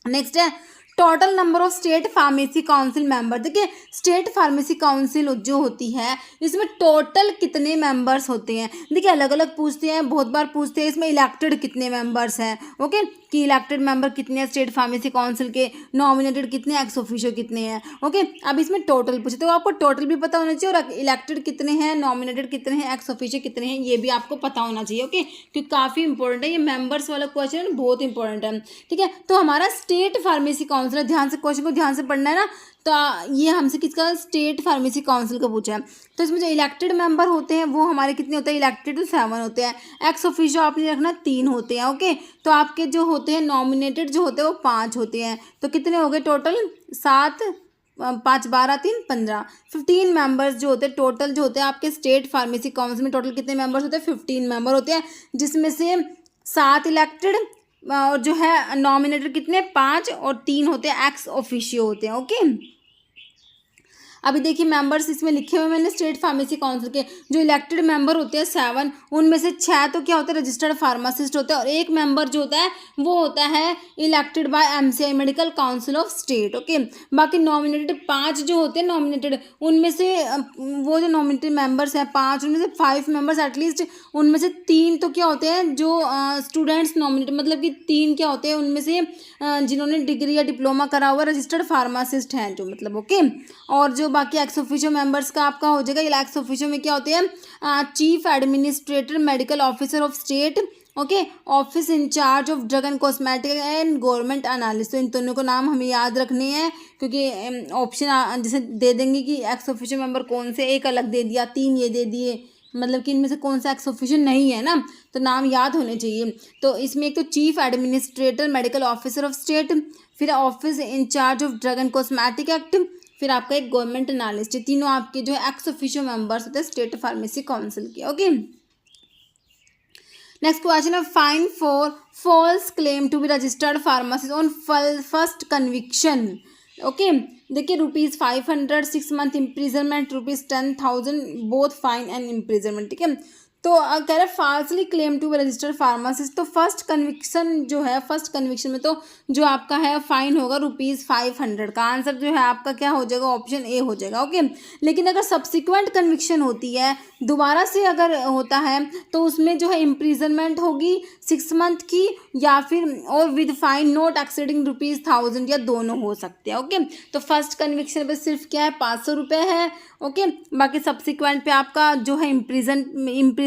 नेक्स्ट है total number of state pharmacy council member. देखिए स्टेट फार्मेसी काउंसिल जो होती है इसमें टोटल कितने मेंबर्स होते हैं, देखिए अलग अलग पूछते हैं, बहुत बार पूछते हैं इसमें इलेक्टेड कितने मेंबर्स हैं। ओके, कि इलेक्टेड मेंबर कितने हैं स्टेट फार्मेसी काउंसिल के, नॉमिनेटेड कितने, एक्स ऑफिशियो कितने हैं। ओके, अब इसमें टोटल पूछे तो आपको टोटल भी पता होना चाहिए और इलेक्टेड कितने हैं, नॉमिनेटेड कितने हैं, एक्स ऑफिशियो कितने हैं, ये भी आपको पता होना चाहिए। ओके, क्योंकि काफ़ी इंपॉर्टेंट है ये मेंबर्स वाला क्वेश्चन, बहुत इंपॉर्टेंट है। ठीक है, तो हमारा स्टेट फार्मेसी काउंसिल, ध्यान से क्वेश्चन को ध्यान से पढ़ना है ना, तो ये हमसे किसका, स्टेट फार्मेसी काउंसिल का पूछा है। तो इसमें जो इलेक्टेड मेंबर होते हैं वो हमारे कितने होते हैं, इलेक्टेड तो 7 होते हैं, एक्स ऑफिशियो आपने रखना 3 होते हैं। ओके, तो आपके जो होते हैं नॉमिनेटेड जो होते हैं वो 5 होते हैं, तो कितने हो गए टोटल, 7, 5, 12, 3, 15, 15 मेंबर्स जो होते हैं टोटल, जो होते हैं आपके स्टेट फार्मेसी काउंसिल में टोटल कितने मेंबर्स होते हैं, 15 मेंबर होते हैं, जिसमें से 7 इलेक्टेड और जो है नॉमिनेटेड कितने, 5 और 3 होते हैं एक्स ऑफिशियो होते हैं। ओके, अभी देखिए मेंबर्स इसमें लिखे हुए मैंने स्टेट फार्मेसी काउंसिल के, जो इलेक्टेड मेंबर होते हैं 7, उनमें से 6 तो क्या होते हैं, रजिस्टर्ड फार्मासिस्ट होते हैं, और एक मेंबर जो होता है वो होता है elected by MCI medical council of state. Okay, बाकी नॉमिनेटेड 5 जो होते हैं नॉमिनेटेड, उनमें से वो जो नॉमिनेटेड मेंबर्स हैं 5, उनमें से 5 मेंबर्स एटलीस्ट, उनमें से 3 तो क्या होते हैं जो स्टूडेंट्स नॉमिनेटेड, मतलब कि 3 क्या होते हैं उनमें से जिन्होंने डिग्री या डिप्लोमा करा हुआ रजिस्टर्ड फार्मासिस्ट हैं जो, मतलब ओके, और जो बाकी एक्स ऑफिशियो मेंबर्स का आपका हो जाएगा, एक्स ऑफिशियो में क्या होते हैं, chief administrator medical officer of state, okay, office in charge of drug and cosmetic and government analyst. तो इन दोनों को नाम हमें याद रखने हैं, क्योंकि ऑप्शन जैसे दे देंगे कि एक्स ऑफिशियो मेंबर कौन से, एक अलग दे दिया, 3 ये दे दिए, मतलब कि इनमें से कौन सा एक्स ऑफिशियो नहीं है ना, तो नाम याद होने चाहिए। तो इसमें एक तो chief administrator medical officer of state, फिर office in charge of drug and cosmetic act, फिर आपका एक गवर्नमेंट एनालिस्ट, ये तीनों आपके जो है एक्स ऑफिशियो मेंबर्स होते हैं स्टेट फार्मेसी काउंसिल के। ओके, नेक्स्ट क्वेश्चन है fine for false claim to be registered pharmacist on first conviction. Okay, देखिए ₹500, 6 month imprisonment, ₹10,000 both fine and imprisonment. ठीक है, तो कह रहा है falsely claim to registered pharmacist. तो फर्स्ट कन्विक्शन जो है, फर्स्ट कन्विक्शन में तो जो आपका है फाइन होगा ₹500 का। आंसर जो है आपका क्या हो जाएगा, ऑप्शन ए हो जाएगा। ओके, लेकिन अगर सब्सिक्वेंट कन्विक्शन होती है, दोबारा से अगर होता है, तो उसमें जो है इम्प्रिजनमेंट होगी 6 मंथ की, या फिर और विद फाइन नॉट एक्सीडिंग ₹1000, या दोनों हो सकते हैं। ओके, तो फर्स्ट कन्विक्शन पे सिर्फ क्या है, 500 रुपये है। ओके, बाकी सब्सिक्वेंट पे आपका जो है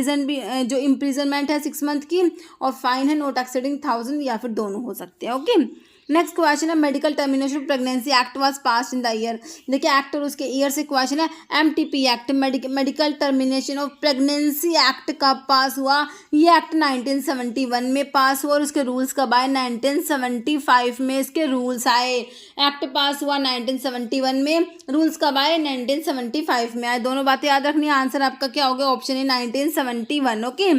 जो इम्प्रिजनमेंट है 6 मंथ की, और फाइन है नॉट एक्सीडिंग 1000, या फिर दोनों हो सकते हैं। ओके, नेक्स्ट क्वेश्चन है medical termination of pregnancy act was passed in the year. देखिए एक्ट और उसके ईयर से क्वेश्चन है। MTP act, medical termination of pregnancy act कब पास हुआ? ये एक्ट 1971 में पास हुआ, और उसके रूल्स कब आए? 1975 में इसके रूल्स आए। एक्ट पास हुआ 1971 में, रूल्स कब आए? 1975 में आए। दोनों बातें याद रखनी है। आंसर आपका क्या हो गया, ऑप्शन है 1971। Okay,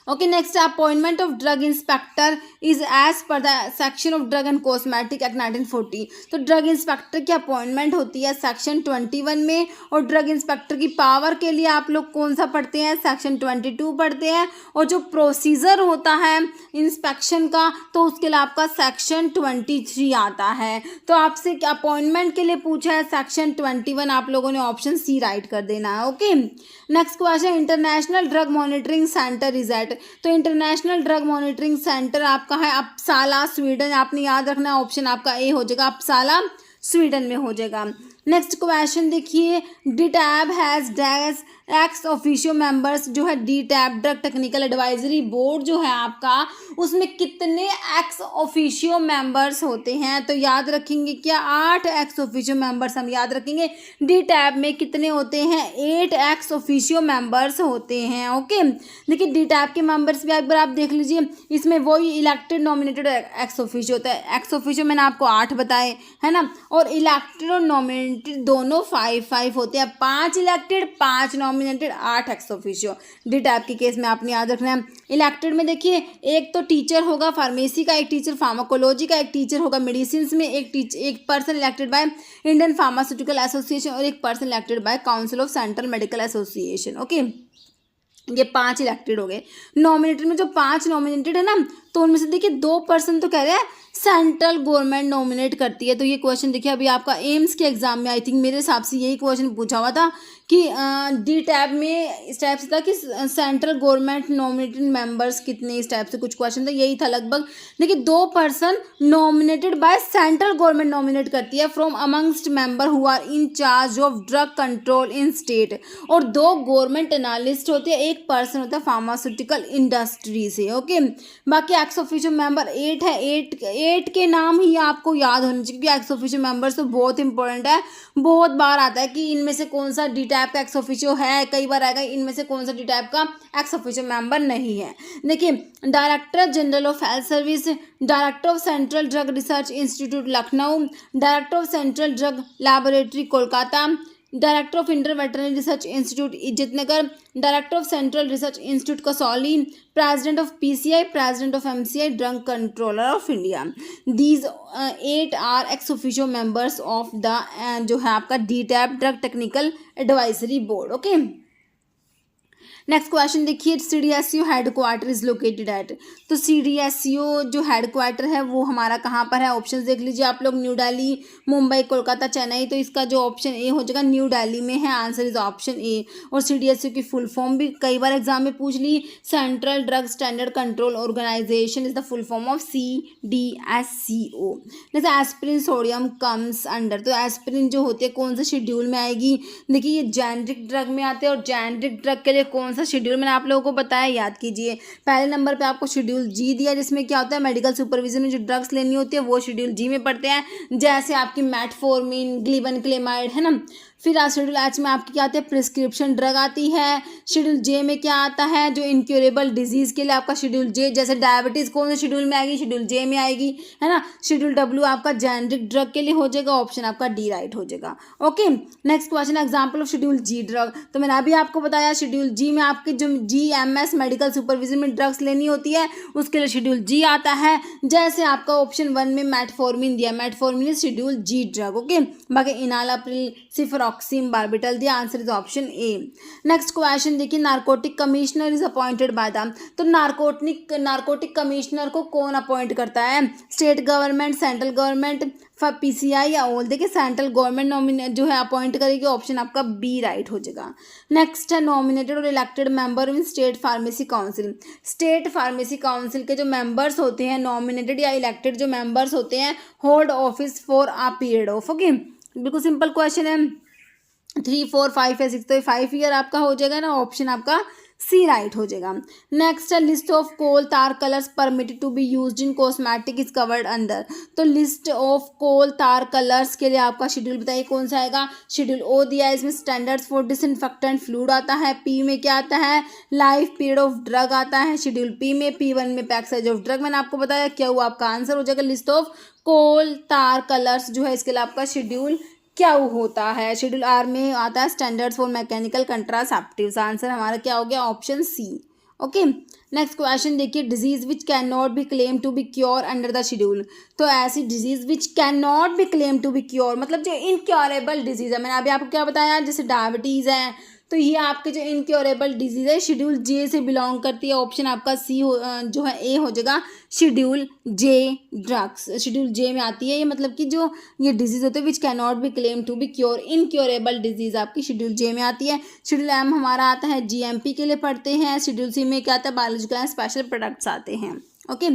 okay, next appointment of drug inspector is as per the section of drug and cosmetic act 1940। तो ड्रग इंस्पेक्टर की अपॉइंटमेंट होती है सेक्शन 21 में, और ड्रग इंस्पेक्टर की पावर के लिए आप लोग कौन सा पढ़ते हैं? सेक्शन 22 पढ़ते हैं। और जो प्रोसीजर होता है इंस्पेक्शन का, तो उसके लिए आपका सेक्शन 23 आता है। तो आपसे अपॉइंटमेंट के लिए पूछा है सेक्शन 21, आप लोगों ने ऑप्शन सी राइट कर देना है। Okay, next question, international drug monitoring centre is at. तो इंटरनेशनल ड्रग मॉनिटरिंग सेंटर आपका है अपसाला, स्वीडन। आपने याद रखना है, ऑप्शन आपका ए हो जाएगा, अपसाला स्वीडन में हो जाएगा। नेक्स्ट क्वेश्चन देखिए, DTAB has dash ex officio members. जो है DTAB drug technical advisory board जो है आपका, उसमें कितने एक्स ऑफिशियो मेंबर्स होते हैं? तो याद रखेंगे क्या, 8 एक्स ऑफिशियो मेंबर्स हम याद रखेंगे। डीटैब में कितने होते हैं? 8 एक्स ऑफिशियो मेंबर्स होते हैं। ओके, देखिए डीटैब के मेंबर्स भी एक बार आप देख लीजिए, इसमें वही इलेक्टेड नॉमिनेटेड एक्स ऑफिशियो होता है। एक्स ऑफिशियो मैंने आपको 8 बताए है ना, और इलेक्टेड और नॉमिनेटेड दोनों 5 होते हैं। 5 इलेक्टेड, 5 नॉमिनेटेड, 8 एक्स ऑफिशियो। डीटैब के केस में आपने याद रखना है। इलेक्टेड में देखिए, एक तो टीचर होगा फार्मेसी का, एक टीचर फार्माकोलॉजी का, एक टीचर होगा मेडिसिन में, एक person elected by Indian pharmaceutical association, और एक person elected bye council of central medical association. Okay, ये 5 इलेक्टेड हो गए। नॉमिनेटेड में जो 5 नॉमिनेटेड है ना, तो उनमें से देखिए 2 पर्सन तो कह रहे हैं सेंट्रल गवर्नमेंट नॉमिनेट करती है। तो ये क्वेश्चन देखिए अभी आपका एम्स के एग्जाम में आई थिंक मेरे हिसाब से यही क्वेश्चन पूछा हुआ था कि डी टैब में इस टाइप से था कि सेंट्रल गवर्नमेंट नॉमिनेटेड मेंबर्स कितने, इस टाइप से कुछ क्वेश्चन था, यही था लगभग। देखिए 2 person nominated by central government nominate करती है from amongst member who are in charge of drug control in state, और 2 गवर्नमेंट एनालिस्ट होते हैं, 1 पर्सन होता है फार्मास्यूटिकल इंडस्ट्री से। ओके, बाकी एक्स ऑफिशियो मेंबर 8 है। 8 के नाम ही आपको याद होने चाहिए, क्योंकि एक्स ऑफिशियो मेंबर्स तो बहुत इंपॉर्टेंट है। बहुत बार आता है कि इनमें से कौन सा डी टैब का एक्स ऑफिशियो है, कई बार आएगा इनमें से कौन सा डी टैब का एक्स ऑफिशियो मेंबर नहीं है। देखिए director general of health service, director of central drug research institute Lucknow, director of central drug laboratory Kolkata, director of inter veterinary research institute Izzatnagar, director of central research institute Kasauli, president of PCI, president of MCI, drug controller of India. These 8 are ex officio members of the जो है आपका D tab drug technical advisory board. Okay, next question देखिए, CDSU headquarter is located at. तो CDSU जो headquarter है वो हमारा कहाँ पर है? ऑप्शन देख लीजिए आप लोग, न्यू दिल्ली, मुंबई, कोलकाता, चेन्नई। तो इसका जो ऑप्शन ए हो जाएगा न्यू दिल्ली में है। आंसर इज ऑप्शन ए। और CDSU की फुल फॉर्म भी कई बार एग्जाम में पूछ ली, central drug standard control organisation is the full form of CDSCO। जैसे एस्पिरिन सोडियम कम्स अंडर, तो एस्पिरिन जो होती है कौन से शेड्यूल में आएगी? देखिए ये जेनरिक ड्रग में आते हैं, और जेनरिक ड्रग के लिए कौन सा शेड्यूल मैंने आप लोगों को बताया, याद कीजिए। पहले नंबर पे आपको शेड्यूल जी दिया, जिसमें क्या होता है मेडिकल सुपरविजन में जो ड्रग्स लेनी होती है वो शेड्यूल जी में पढ़ते हैं, जैसे आपकी मेटफॉर्मिन, ग्लिबनक्लेमाइड है ना। फिर शेड्यूल एच में आपकी क्या आती है? प्रिस्क्रिप्शन ड्रग आती है। शेड्यूल जे में क्या आता है? जो इनक्योरेबल डिजीज के लिए आपका शेड्यूल जे, जैसे डायबिटीज कौन से शेड्यूल में आएगी? शेड्यूल जे में आएगी, है ना। शेड्यूल डब्ल्यू आपका जेनरिक ड्रग के लिए हो जाएगा, ऑप्शन आपका डी राइट हो जाएगा। Okay, next question, example of schedule G drug. तो मैंने अभी आपको बताया शेड्यूल जी में आपके जो GMS मेडिकल सुपरविजन में ड्रग्स लेनी होती है उसके लिए शेड्यूल जी आता है। जैसे आपका ऑप्शन 1 में मेटफॉर्मिन दिया, metformin is schedule G drug, okay. बाकी इनालाप्रिल, सिफरॉक्सिम, बार्बिटल दिया, answer is option A. Next question देखिए, narcotic commissioner is appointed by the, तो नारकोटिक कमिश्नर को कौन अपॉइंट करता है? State government, central government, PCI या ऑल? देखिए सेंट्रल गवर्नमेंट नॉमिनेट जो है अपॉइंट करेगी, ऑप्शन आपका बी राइट हो जाएगा। नेक्स्ट है नॉमिनेटेड और elected member in state pharmacy council. State pharmacy council के जो मेंबर्स होते हैं, नॉमिनेटेड या इलेक्टेड जो मेंबर्स होते हैं, hold office for a period of, okay. बिल्कुल सिंपल क्वेश्चन है, 3, 4, 5 या 6, तो 5 ईयर आपका हो जाएगा ना, ऑप्शन आपका सी राइट हो जाएगा। नेक्स्ट है list of coal tar colours permitted to be used in cosmetic is covered under, तो list of coal tar colours के लिए आपका शेड्यूल बताइए कौन सा आएगा? शेड्यूल ओ दिया है, इसमें स्टैंडर्ड्स फॉर डिसइंफेक्टेंट फ्लूइड आता है, पी में क्या आता है? लाइफ पीरियड ऑफ ड्रग आता है शेड्यूल पी में, P1 में पैक साइज ऑफ ड्रग मैंने आपको बताया, क्या हुआ आपका आंसर हो जाएगा list of coal tar colours जो है इसके लिए आपका शेड्यूल क्या होता है? शेड्यूल आर में आता है standards for mechanical contraceptives, answer हमारा क्या हो गया? Option C, okay. Next question देखिए, disease which can not be claim to be cure under the schedule, तो ऐसी disease which can not be claim to be cure मतलब जो incurable disease है, मैंने अभी आपको क्या बताया, जैसे डायबिटीज़ है, तो ये आपके जो इनक्योरेबल डिजीज है शेड्यूल जे से बिलोंग करती है, ऑप्शन आपका सी जो है ए हो जाएगा, शेड्यूल जे ड्रग्स शेड्यूल जे में आती है। ये मतलब कि जो ये डिजीज होते हैं which can not be claim to be cure, incurable disease आपकी शेड्यूल जे में आती है। शेड्यूल एम हमारा आता है GMP के लिए पढ़ते हैं, शेड्यूल सी में क्या आता है? बायोलॉजिकल एंड स्पेशल प्रोडक्ट्स आते हैं, ओके।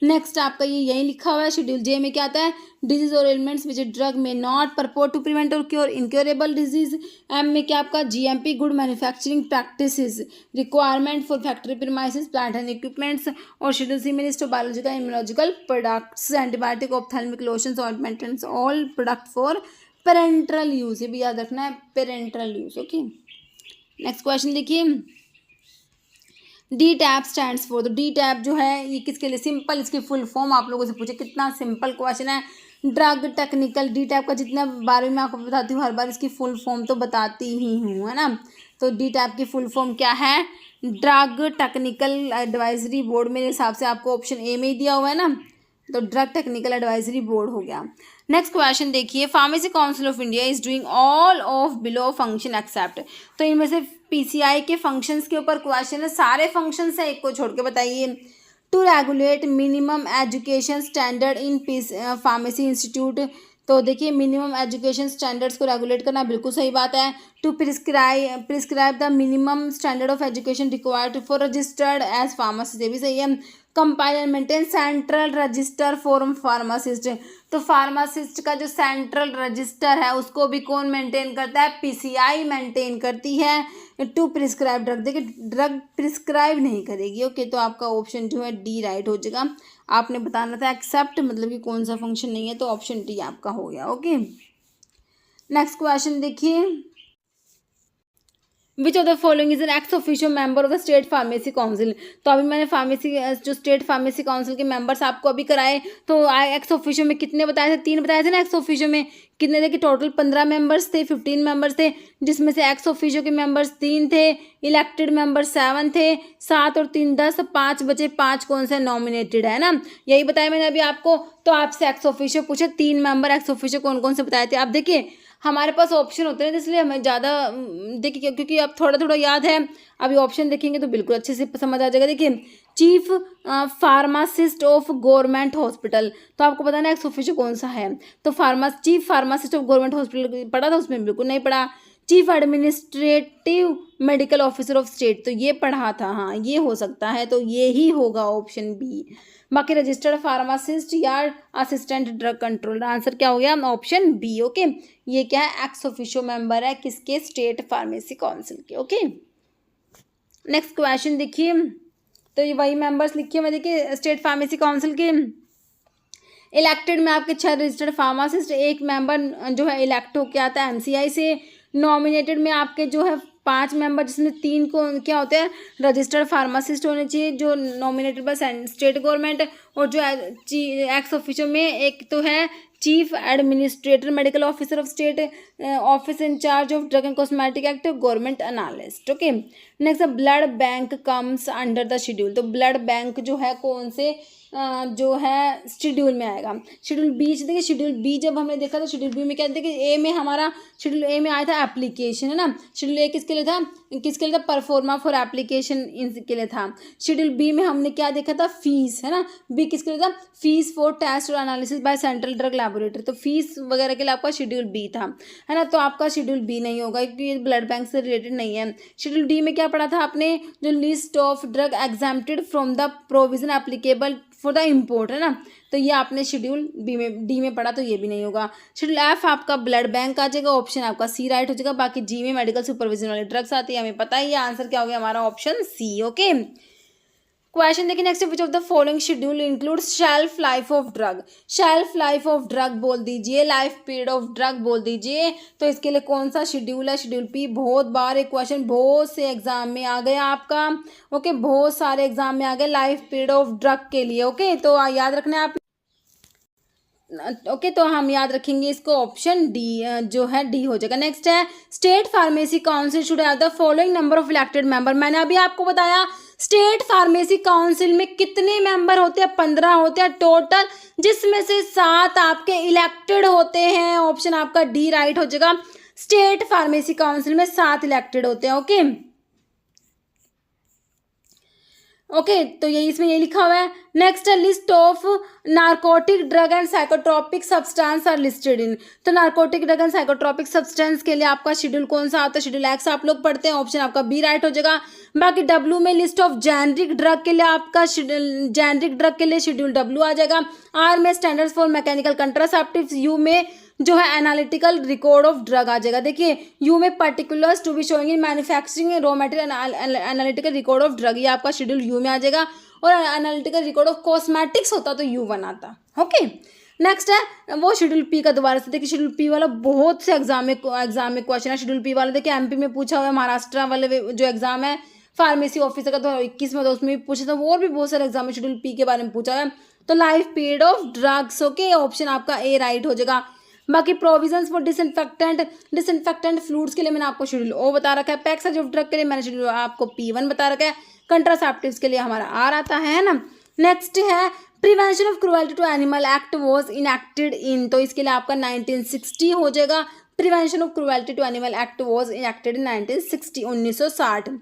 नेक्स्ट आपका ये यही लिखा हुआ है, शेड्यूल जे में क्या आता है? डिजीज और एलिमेंट्स विच ड्रग में नॉट परपोर्ट टू प्रिवेंट और क्योर इनक्योरेबल डिजीज। एम में क्या आपका? GMP good manufacturing practices, requirement for factory premises, plant and equipments, और शेड्यूल सी में list of biological immunological products, antibiotic, ophthalmic lotions, ointments, all product for parental use, ये भी याद रखना है, parental use, okay. Next question देखिए, DTAP stands for, तो DTAP जो है ये किसके लिए? सिंपल, इसकी फुल फॉर्म आप लोगों से पूछे, कितना सिंपल क्वेश्चन है। ड्रग टेक्निकल, DTAP का जितना बारे में आपको बताती हूँ हर बार इसकी फुल फॉर्म तो बताती ही हूँ, है ना। तो DTAP की फुल फॉर्म क्या है? ड्रग टेक्निकल एडवाइजरी बोर्ड, मेरे हिसाब से आपको ऑप्शन ए में ही दिया हुआ है ना, तो ड्रग टेक्निकल एडवाइजरी बोर्ड हो गया। नेक्स्ट क्वेश्चन देखिए, pharmacy council of India is doing all of below function except, तो इनमें से PCI के फंक्शंस के ऊपर क्वेश्चन है, सारे फंक्शंस है, एक को छोड़ के बताइए। To regulate minimum education standard in pharmacy institute, तो देखिए मिनिमम एजुकेशन स्टैंडर्ड्स को रेगुलेट करना बिल्कुल सही बात है। To prescribe the minimum standard of education required for registered as pharmacist, ये भी सही है। Compile and maintain central register for pharmacist, तो फार्मासिस्ट का जो सेंट्रल रजिस्टर है उसको भी कौन मेंटेन करता है? PCI मेंटेन करती है। टू प्रिस्क्राइब ड्रग, देखिए ड्रग प्रिस्क्राइब नहीं करेगी, ओके, तो आपका ऑप्शन जो है डी राइट हो जाएगा। आपने बताना था एक्सेप्ट मतलब कि कौन सा फंक्शन नहीं है, तो ऑप्शन डी आपका हो गया, ओके। नेक्स्ट क्वेश्चन देखिए, विच of the following is an x officio member of the state pharmacy council, तो अभी मैंने फार्मेसी जो स्टेट फार्मेसी काउंसिल के मेंबर्स आपको अभी कराए, तो एक्स ऑफिशियो में कितने बताए थे? 3 बताए थे ना एक्स ऑफिशियो में, कितने थे कि टोटल 15 मेंबर्स थे, 15 मेंबर्स थे, जिसमें से एक्स ऑफिशियो के मेंबर्स 3 थे, इलेक्टेड मेंबर्स 7 थे, 7 और 3 10, 5 बचे, 5 कौन से नॉमिनेटेड है ना, यही बताया मैंने अभी आपको। तो आपसे एक्स ऑफिशियो पूछे, 3 मेंबर एक्स ऑफिशियो कौन कौन से बताए थे। आप देखिए हमारे पास ऑप्शन होते हैं इसलिए हमें ज़्यादा देखिए, क्योंकि अब थोड़ा थोड़ा याद है, अभी ऑप्शन देखेंगे तो बिल्कुल अच्छे से समझ आ जाएगा। देखिए chief pharmacist of government hospital, तो आपको पता ना एक्स ऑफिशियो कौन सा है, तो chief pharmacist of government hospital पढ़ा था, उसमें बिल्कुल नहीं पढ़ा। Chief administrative medical officer of state, तो ये पढ़ा था, हाँ ये हो सकता है, तो ये ही होगा ऑप्शन बी। बाकी रजिस्टर्ड फार्मासिस्ट या असिस्टेंट ड्रग कंट्रोलर, आंसर क्या हो गया? Option B, okay. ये क्या है? एक्स ऑफिशियो मेंबर है किसके? स्टेट फार्मेसी काउंसिल के, ओके। नेक्स्ट क्वेश्चन देखिए, तो ये वही मेंबर्स लिखिए मैं, देखिए स्टेट फार्मेसी काउंसिल के इलेक्टेड में आपके 6 रजिस्टर्ड फार्मासिस्ट, 1 मेंबर जो है इलेक्ट होकर आता है MCI से। नॉमिनेटेड में आपके जो है 5 मेंबर, जिसमें 3 को क्या होते हैं, रजिस्टर्ड फार्मासिस्ट होने चाहिए जो नॉमिनेटेड बाय स्टेट गवर्नमेंट, और जो एक्स ऑफिशियो में एक तो है chief administrator medical officer of state office in charge of drug and cosmetic act, government analyst. Okay, next blood bank comes under the schedule. तो ब्लड बैंक जो है कौन से जो है शेड्यूल में आएगा, शेड्यूल बी। देखिए शेड्यूल बी जब हमने देखा तो शेड्यूल बी में क्या देखिए, ए में हमारा शेड्यूल ए में आया था एप्लीकेशन, है ना। शेड्यूल ए किसके लिए था, परफॉर्मा फॉर एप्लीकेशन इनके लिए था। शेड्यूल बी में हमने क्या देखा था, फीस, है ना। बी किसके लिए था, फीस फॉर टेस्ट और analysis by central drug laboratory. तो फीस वगैरह के लिए आपका शेड्यूल बी था, है ना। तो आपका शेड्यूल बी नहीं होगा क्योंकि ये ब्लड बैंक से रिलेटेड नहीं है। शेड्यूल डी में क्या पढ़ा था आपने, जो list of drug exempted from the provision applicable for the import, है ना। तो ये आपने शेड्यूल बी में डी में पढ़ा, तो ये भी नहीं होगा। शेड्यूल एफ आपका ब्लड बैंक आ जाएगा, ऑप्शन आपका सी राइट हो जाएगा। बाकी जी में मेडिकल सुपरविजन वाले ड्रग्स आती है, हमें पता ही है आंसर क्या हो गया हमारा, ऑप्शन सी। ओके, क्वेश्चन देखिए next, which of the following schedule include shelf life of drug. Shelf life of drug बोल दीजिए, लाइफ पीरियड ऑफ ड्रग बोल दीजिए। तो इसके लिए कौन सा शेड्यूल है, शेड्यूल पी। बहुत बार एक क्वेश्चन बहुत से एग्जाम में आ गया आपका। ओके, बहुत सारे एग्जाम में आ गए लाइफ पीरियड ऑफ ड्रग के लिए। ओके, तो याद रखना है आप। ओके, तो हम याद रखेंगे इसको, ऑप्शन डी जो है डी हो जाएगा। नेक्स्ट है, state pharmacy council should have the following number of elected member. मैंने अभी आपको बताया स्टेट फार्मेसी काउंसिल में कितने मेंबर होते हैं, 15 होते हैं टोटल, जिसमें से 7 आपके इलेक्टेड होते हैं। ऑप्शन आपका डी राइट हो जाएगा। स्टेट फार्मेसी काउंसिल में 7 इलेक्टेड होते हैं। ओके ओके, तो ये इसमें ये लिखा हुआ है। नेक्स्ट है, list of narcotic drug and psychotropic substance are listed in. तो narcotic drug and psychotropic substance के लिए आपका शेड्यूल कौन सा आता है, शेड्यूल एक्स आप लोग पढ़ते हैं, ऑप्शन आपका बी राइट हो जाएगा। बाकी डब्ल्यू में लिस्ट ऑफ जेनरिक ड्रग के लिए आपका जेनरिक ड्रग के लिए शेड्यूल डब्ल्यू आ जाएगा। आर में standards for mechanical contraceptives, U में जो है एनालिटिकल रिकॉर्ड ऑफ ड्रग आ जाएगा। देखिए यू में particulars to be showing in manufacturing raw material analytical record of drug, ये आपका शेड्यूल यू में आ जाएगा। और एनालिटिकल रिकॉर्ड ऑफ कॉस्मेटिक्स होता तो U1 आता। ओके, नेक्स्ट है वो शेड्यूल पी का। दोबारा से देखिए शेड्यूल पी वाला बहुत से एग्जाम में क्वेश्चन है। शेड्यूल पी वाला देखिए MP में पूछा हुआ है, महाराष्ट्र वाले जो एग्जाम है फार्मेसी ऑफिसर का 2021 में, तो उसमें भी पूछा था। और भी बहुत सारे एग्जाम में शेड्यूल पी के बारे में पूछा है। तो life period of drugs. Okay, option आपका ए राइट हो जाएगा। बाकी प्रोविजंस फॉर डिसइंफेक्टेंट फ्लूइड्स के लिए मैंने आपको शेड्यूल ओ बता रखा है। पैक्सेज ऑफ ड्रग के लिए मैंने शेड्यूल आपको P1 बता रखा है। कंट्रासेप्टिव्स के लिए हमारा आर आता है ना। नेक्स्ट है, prevention of cruelty to animal act was enacted in. तो इसके लिए आपका 1960 हो जाएगा। Prevention of cruelty to animal act was enacted in 1960, 1960।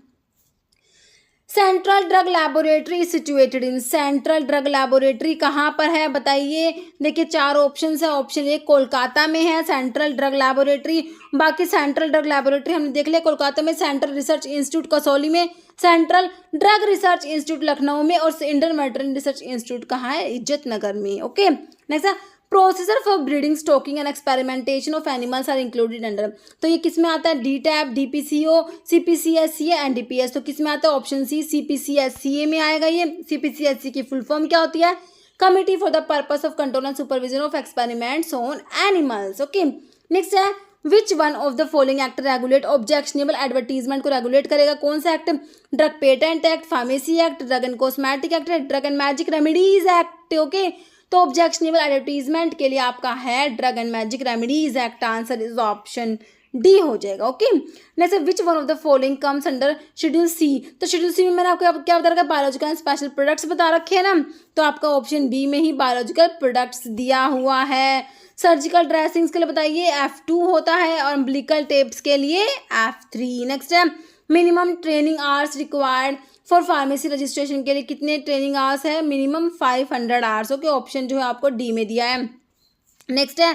Central drug laboratory situated in. Central drug laboratory कहाँ पर है बताइए। देखिए 4 ऑप्शन है। ऑप्शन ए कोलकाता में है सेंट्रल ड्रग लैबोरेटरी। बाकी सेंट्रल ड्रग लैबोरेटरी हमने देख लिया कोलकाता में, सेंट्रल रिसर्च इंस्टीट्यूट कसौली में, central drug research institute Lucknow में, और इंडियन वेटरनरी रिसर्च इंस्टीट्यूट कहाँ है, इज्जत नगर में। ओके, नेक्स्ट है, procedure for breeding stocking and experimentation of animals are included under. तो ये किस में आता है, DTAP, DPCO, CPCSCA, NDPS। तो किस में आता है, ऑप्शन सी CPCSCA में आएगा। ये CPCSCA की फुल फॉर्म क्या होती है, committee for the purpose of control and supervision of experiments on animals. Okay, next है, which one of the following act regulate objectionable advertisement को रेगुलेट करेगा। कौन सा act, drug patent act, pharmacy act, drug and cosmetic act, drug and magic remedies act. Okay, तो objectionable advertisement के लिए आपका है drug and magic remedies act. Answer is option D हो जाएगा। Okay, next, which one of the following comes under schedule C. तो schedule सी में मैंने आपको क्या बता रखा है, बायोलॉजिकल एंड स्पेशल प्रोडक्ट्स बता रखे हैं ना। तो आपका ऑप्शन बी में ही बायोलॉजिकल प्रोडक्ट्स दिया हुआ है। सर्जिकल ड्रेसिंग्स के लिए बताइए F2 होता है, और अम्बिलिकल टेप्स के लिए F3। नेक्स्ट है, minimum training hours required for pharmacy registration के लिए कितने ट्रेनिंग आवर्स है, मिनिमम 500 आवर्स। ओके, ऑप्शन जो है आपको डी में दिया है। नेक्स्ट है,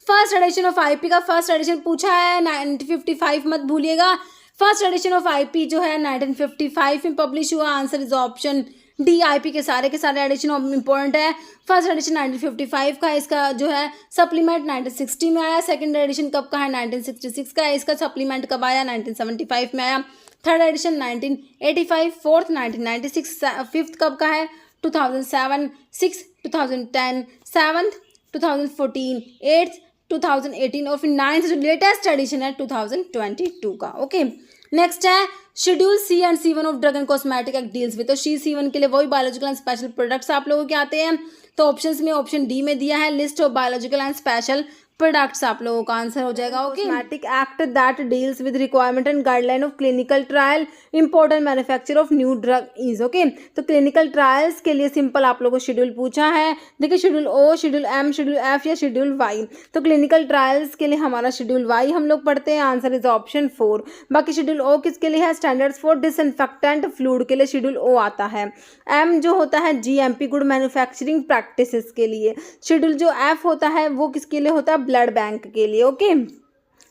फर्स्ट एडिशन ऑफ IP का फर्स्ट एडिशन पूछा है 1955, मत भूलिएगा। फर्स्ट एडिशन ऑफ IP जो है 1955 में पब्लिश हुआ। Answer is option D. IP के सारे एडिशन इंपॉर्टेंट है। फर्स्ट एडिशन 1955 का है, इसका जो है सप्लीमेंट 1960 में आया। सेकंड एडिशन कब का है, 1966 का है। इसका सप्लीमेंट कब आया, 1975 में आया। थर्ड एडिशन 1985, फोर्थ 1996, फिफ्थ कब का है, 2007, सिक्स 2010, सेवन्थ 2014, एट्थ 2018, और फिर नाइन्थ जो लेटेस्ट एडिशन है 2022 का। ओके, नेक्स्ट है schedule C and C1 of drug and cosmetic act deals with. तो C1 के लिए वही बायोलॉजिकल एंड स्पेशल प्रोडक्ट्स आप लोगों के आते हैं। तो ऑप्शंस में ऑप्शन डी में दिया है list of biological and special products, आप लोगों का आंसर हो जाएगा। Okay, cosmetic act that deals with requirement and guideline of clinical trial important manufacture of new drug is. Okay, तो क्लिनिकल ट्रायल्स के लिए सिंपल आप लोगों को शेड्यूल पूछा है। देखिए शेड्यूल ओ, शेड्यूल एम, शेड्यूल एफ या शेड्यूल वाई। तो क्लिनिकल ट्रायल्स के लिए हमारा शेड्यूल वाई हम लोग पढ़ते हैं, आंसर इज ऑप्शन 4। बाकी शेड्यूल ओ किसके लिए है, स्टैंडर्ड्स फॉर डिसइंफेक्टेंट फ्लूइड के लिए शेड्यूल ओ आता है। एम जो होता है GMP गुड मैन्युफैक्चरिंग प्रैक्टिसेस के लिए। शेड्यूल जो एफ होता है वो किसके लिए होता है, ब्लड बैंक के लिए। ओके,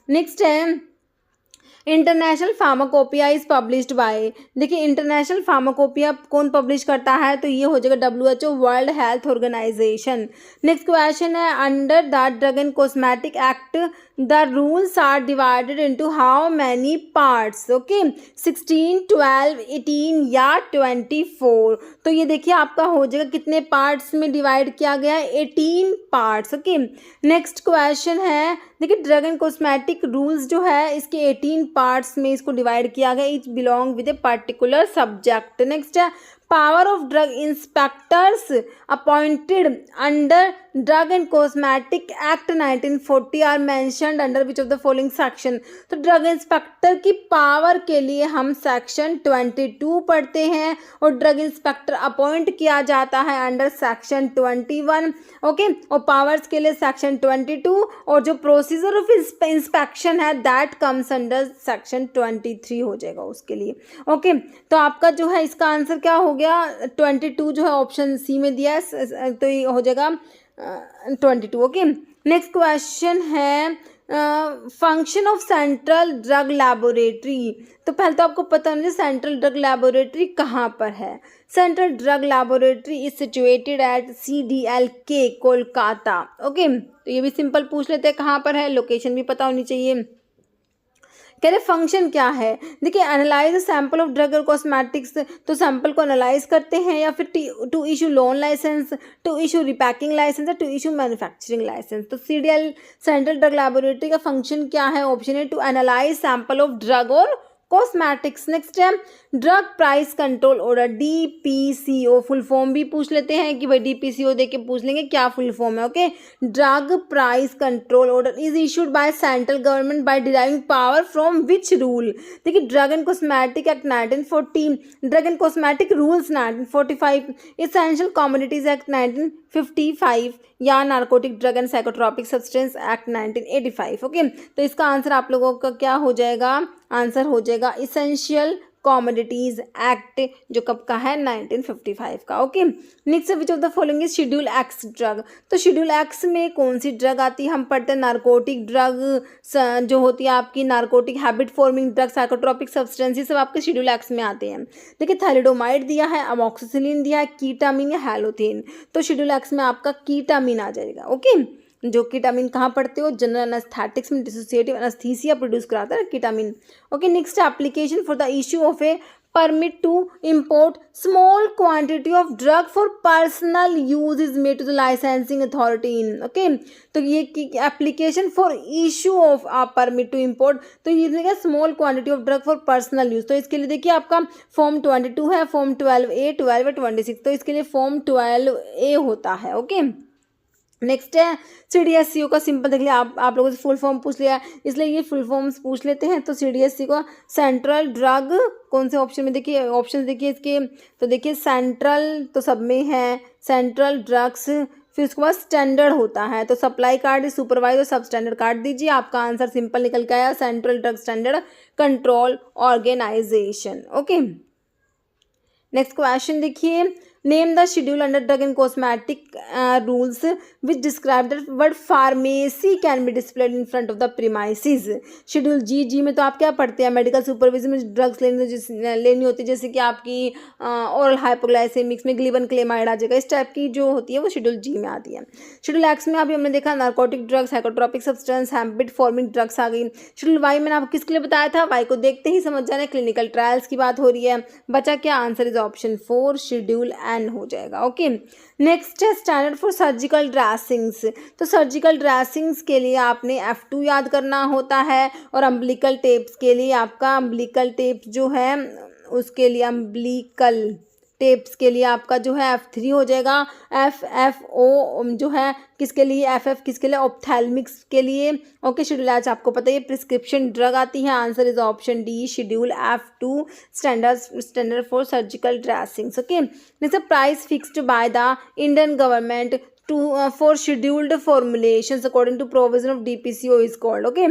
नेक्स्ट है international pharmacopoeia is published by. देखिए इंटरनेशनल फार्माकोपिया कौन पब्लिश करता है, तो ये हो जाएगा WHO, world health organisation. Next question है under the drug and cosmetic act the rules are divided into how many parts. Okay, 16, 12, 18 या 24। तो ये देखिए आपका हो जाएगा कितने पार्ट्स में डिवाइड किया गया है, 18 पार्ट्स। ओके, नेक्स्ट क्वेश्चन है देखिए ड्रग एंड कॉस्मेटिक रूल्स जो है इसके 18 पार्ट्स में इसको डिवाइड किया गया, each belong with a particular subject. Next है power of drug inspectors appointed under drug and cosmetic act 1940 are mentioned under which of the following section. तो drug inspector की पावर के लिए हम सेक्शन 22 पढ़ते हैं और ड्रग इंस्पेक्टर अपॉइंट किया जाता है अंडर सेक्शन 21। ओके, और पावर्स के लिए सेक्शन 22 और जो प्रोसीजर ऑफ इंस्पेक्शन है दैट कम्स अंडर सेक्शन 23 हो जाएगा उसके लिए। ओके, तो आपका जो है इसका आंसर क्या हो गया, 22 जो है ऑप्शन सी में दिया है, तो ये हो जाएगा 22। ओके, नेक्स्ट क्वेश्चन है function of central drug laboratory. तो पहले तो आपको पता होना चाहिए सेंट्रल ड्रग लैबोरेटरी कहाँ पर है। Central drug laboratory is situated at CDLK Kolkata. Okay, तो ये भी सिंपल पूछ लेते हैं कहाँ पर है, लोकेशन भी पता होनी चाहिए। कह रहे फंक्शन क्या है, देखिए एनालाइज सैंपल ऑफ ड्रग और कॉस्मेटिक्स। तो सैंपल को एनालाइज करते हैं या फिर to issue loan licence, to issue repacking licence या टू इशू मैन्युफैक्चरिंग लाइसेंस। तो CDL सेंट्रल ड्रग लैबोरेटरी का फंक्शन क्या है, ऑप्शन है to analyse sample of drug और कॉस्मेटिक्स। नेक्स्ट है drug price control order DPCO, full form भी पूछ लेते हैं कि भाई DPCO दे के पूछ लेंगे क्या फुल फॉर्म है। Okay, drug price control order is issued by central government by deriving power from which rule. देखिए drug and cosmetic act 1940, drug and cosmetic rules 1945, essential commodities act 1955 या narcotic drug and psychotropic substance act 1985। Okay, तो इसका answer आप लोगों का क्या हो जाएगा, आंसर हो जाएगा इसेंशियल कॉमोडिटीज एक्ट जो कब का है, 1955 का। Okay, next which of the following is schedule x drug. तो शेड्यूल एक्स में कौन सी ड्रग आती है, हम पढ़ते हैं नार्कोटिक ड्रग जो होती है आपकी, narcotic habit forming drug, psychotropic substance, ये सब आपके शेड्यूल एक्स में आते हैं। देखिए थैलिडोमाइड दिया है, अमोक्सिसिलिन दिया है, कीटामिन या हैलोथिन। तो शेड्यूल एक्स में आपका कीटामिन आ जाएगा। ओके, जो कीटामिन कहाँ पढ़ते हो, जनरल एनेस्थेटिक्स में डिसोसिएटिव एनेस्थीसिया प्रोड्यूस कराता है ketamine. Okay, next application for the issue of a permit to import small quantity of drug for personal use is made to the licensing authority in. Okay, तो ये application for issue of permit to import, तो ये देखिए small quantity of drug for personal use. तो इसके लिए देखिए आपका फॉर्म 22 है, फॉर्म 12A, 12 26, तो इसके लिए फॉर्म 12A होता है। ओके, नेक्स्ट है CDSCO का सिंपल देख लिया, आप लोगों से फुल फॉर्म पूछ लिया इसलिए ये फुल फॉर्म्स पूछ लेते हैं। तो CDSCO का सेंट्रल ड्रग कौन से ऑप्शन में, देखिए ऑप्शन देखिए इसके, तो देखिए सेंट्रल तो सब में है, सेंट्रल ड्रग्स, फिर उसके बाद स्टैंडर्ड होता है, तो सप्लाई कार्ड, सुपरवाइज और सब स्टैंडर्ड कार्ड दीजिए, आपका आंसर सिंपल निकल के आया, central drug standard control organisation. Okay, next question देखिए, name the schedule under drug and cosmetic rules which describe that word pharmacy can be displayed in front of the premises. Schedule G में तो आप क्या पढ़ते हैं, medical supervision में drugs लेनी होती है, जैसे कि आपकी ओरल हाइपोग्लाइसेमिक्स में ग्लिबन-क्लेमाइड आ जाएगा, इस टाइप की जो होती है वो शेड्यूल जी में आती है। शेड्यूल एक्स में अभी हमने देखा narcotic drugs, psychotropic substance, habit forming drugs आ गई। शेड्यूल वाई मैंने आपको किसके लिए बताया था, वाई को देखते ही समझ जाना क्लिनिकल ट्रायल्स की बात हो रही है। बचा क्या, answer is option 4 schedule N हो जाएगा। ओके, नेक्स्ट है स्टैंडर्ड फॉर सर्जिकल ड्रेसिंग्स, तो सर्जिकल ड्रेसिंग्स के लिए आपने F2 याद करना होता है, और अम्बिलिकल टेप्स के लिए आपका अम्बिलिकल टेप्स जो है उसके लिए अम्बिलिकल टेप्स के लिए आपका जो है F3 हो जाएगा। FFO जो है किसके लिए, FF किसके लिए, ऑप्थेल्मिक्स के लिए। ओके, शेड्यूल एच आपको पता है प्रिस्क्रिप्शन ड्रग आती है, answer is option D schedule F2 standard for surgical dressings. Okay, next price fixed by the Indian government to for scheduled formulations according to provision of DPCO is called. Okay,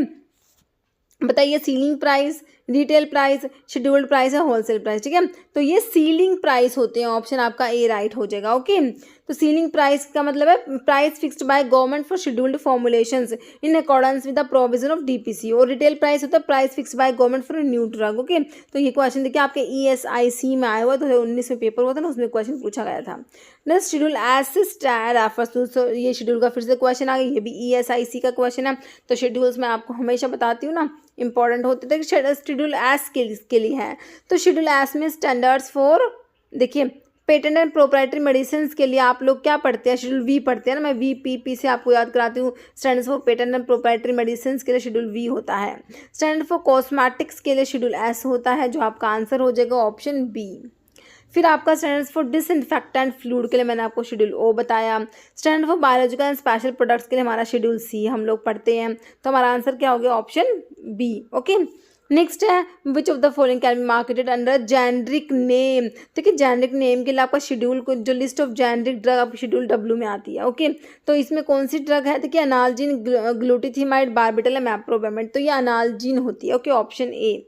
बताइए ceiling price, retail price, scheduled price है, wholesale price. ठीक है, तो ये ceiling price होते हैं, option आपका ए right हो जाएगा। ओके, तो सीलिंग प्राइस का मतलब है price fixed by government for scheduled formulations in accordance with the provision of DPCO, और रिटेल प्राइस होता है price fixed by government for new drug. Okay, तो ये क्वेश्चन देखिए आपके ESIC में आया हुआ 2019 में पेपर हुआ था ना, उसमें क्वेश्चन पूछा गया था। Next schedule S refers to, ये शेड्यूल का फिर से क्वेश्चन आ गया, ये भी ESIC का क्वेश्चन है। तो शेड्यूल्स मैं आपको हमेशा बताती हूँ ना, इंपॉर्टेंट होते थे। शेड्यूल एस के लिए है, तो शेड्यूल एस में स्टैंडर्ड्स फॉर, देखिए पेटेंट एंड प्रोप्राइटरी मेडिसिन के लिए आप लोग क्या पढ़ते हैं, शेड्यूल वी पढ़ते हैं ना, मैं VPP से आपको याद कराती हूँ। Standards for patent and proprietary medicine के लिए शेड्यूल वी होता है। स्टैंडर्ड फॉर कॉस्मेटिक्स के लिए शेड्यूल एस होता है, जो आपका आंसर हो जाएगा ऑप्शन बी। फिर आपका स्टैंडर्ड्स फॉर डिसइंफेक्टेंट फ्लूइड के लिए मैंने आपको शेड्यूल ओ बताया। Standard for biological and special products के लिए हमारा शेड्यूल सी हम लोग पढ़ते हैं, तो हमारा आंसर क्या हो गया, ऑप्शन बी। ओके, नेक्स्ट है which of the following can be marketed under generic name. देखिए जेनरिक नेम के लिए आपका शेड्यूल को, जो लिस्ट ऑफ जेनरिक ड्रग आपकी शेड्यूल W में आती है। ओके, तो इसमें कौन सी ड्रग है, देखिए अनालजीन, ग्लूटाथियोनाइड, बार्बिटल, मैप्रोबेमेंट, तो ये अनालजीन होती है। Okay, option A.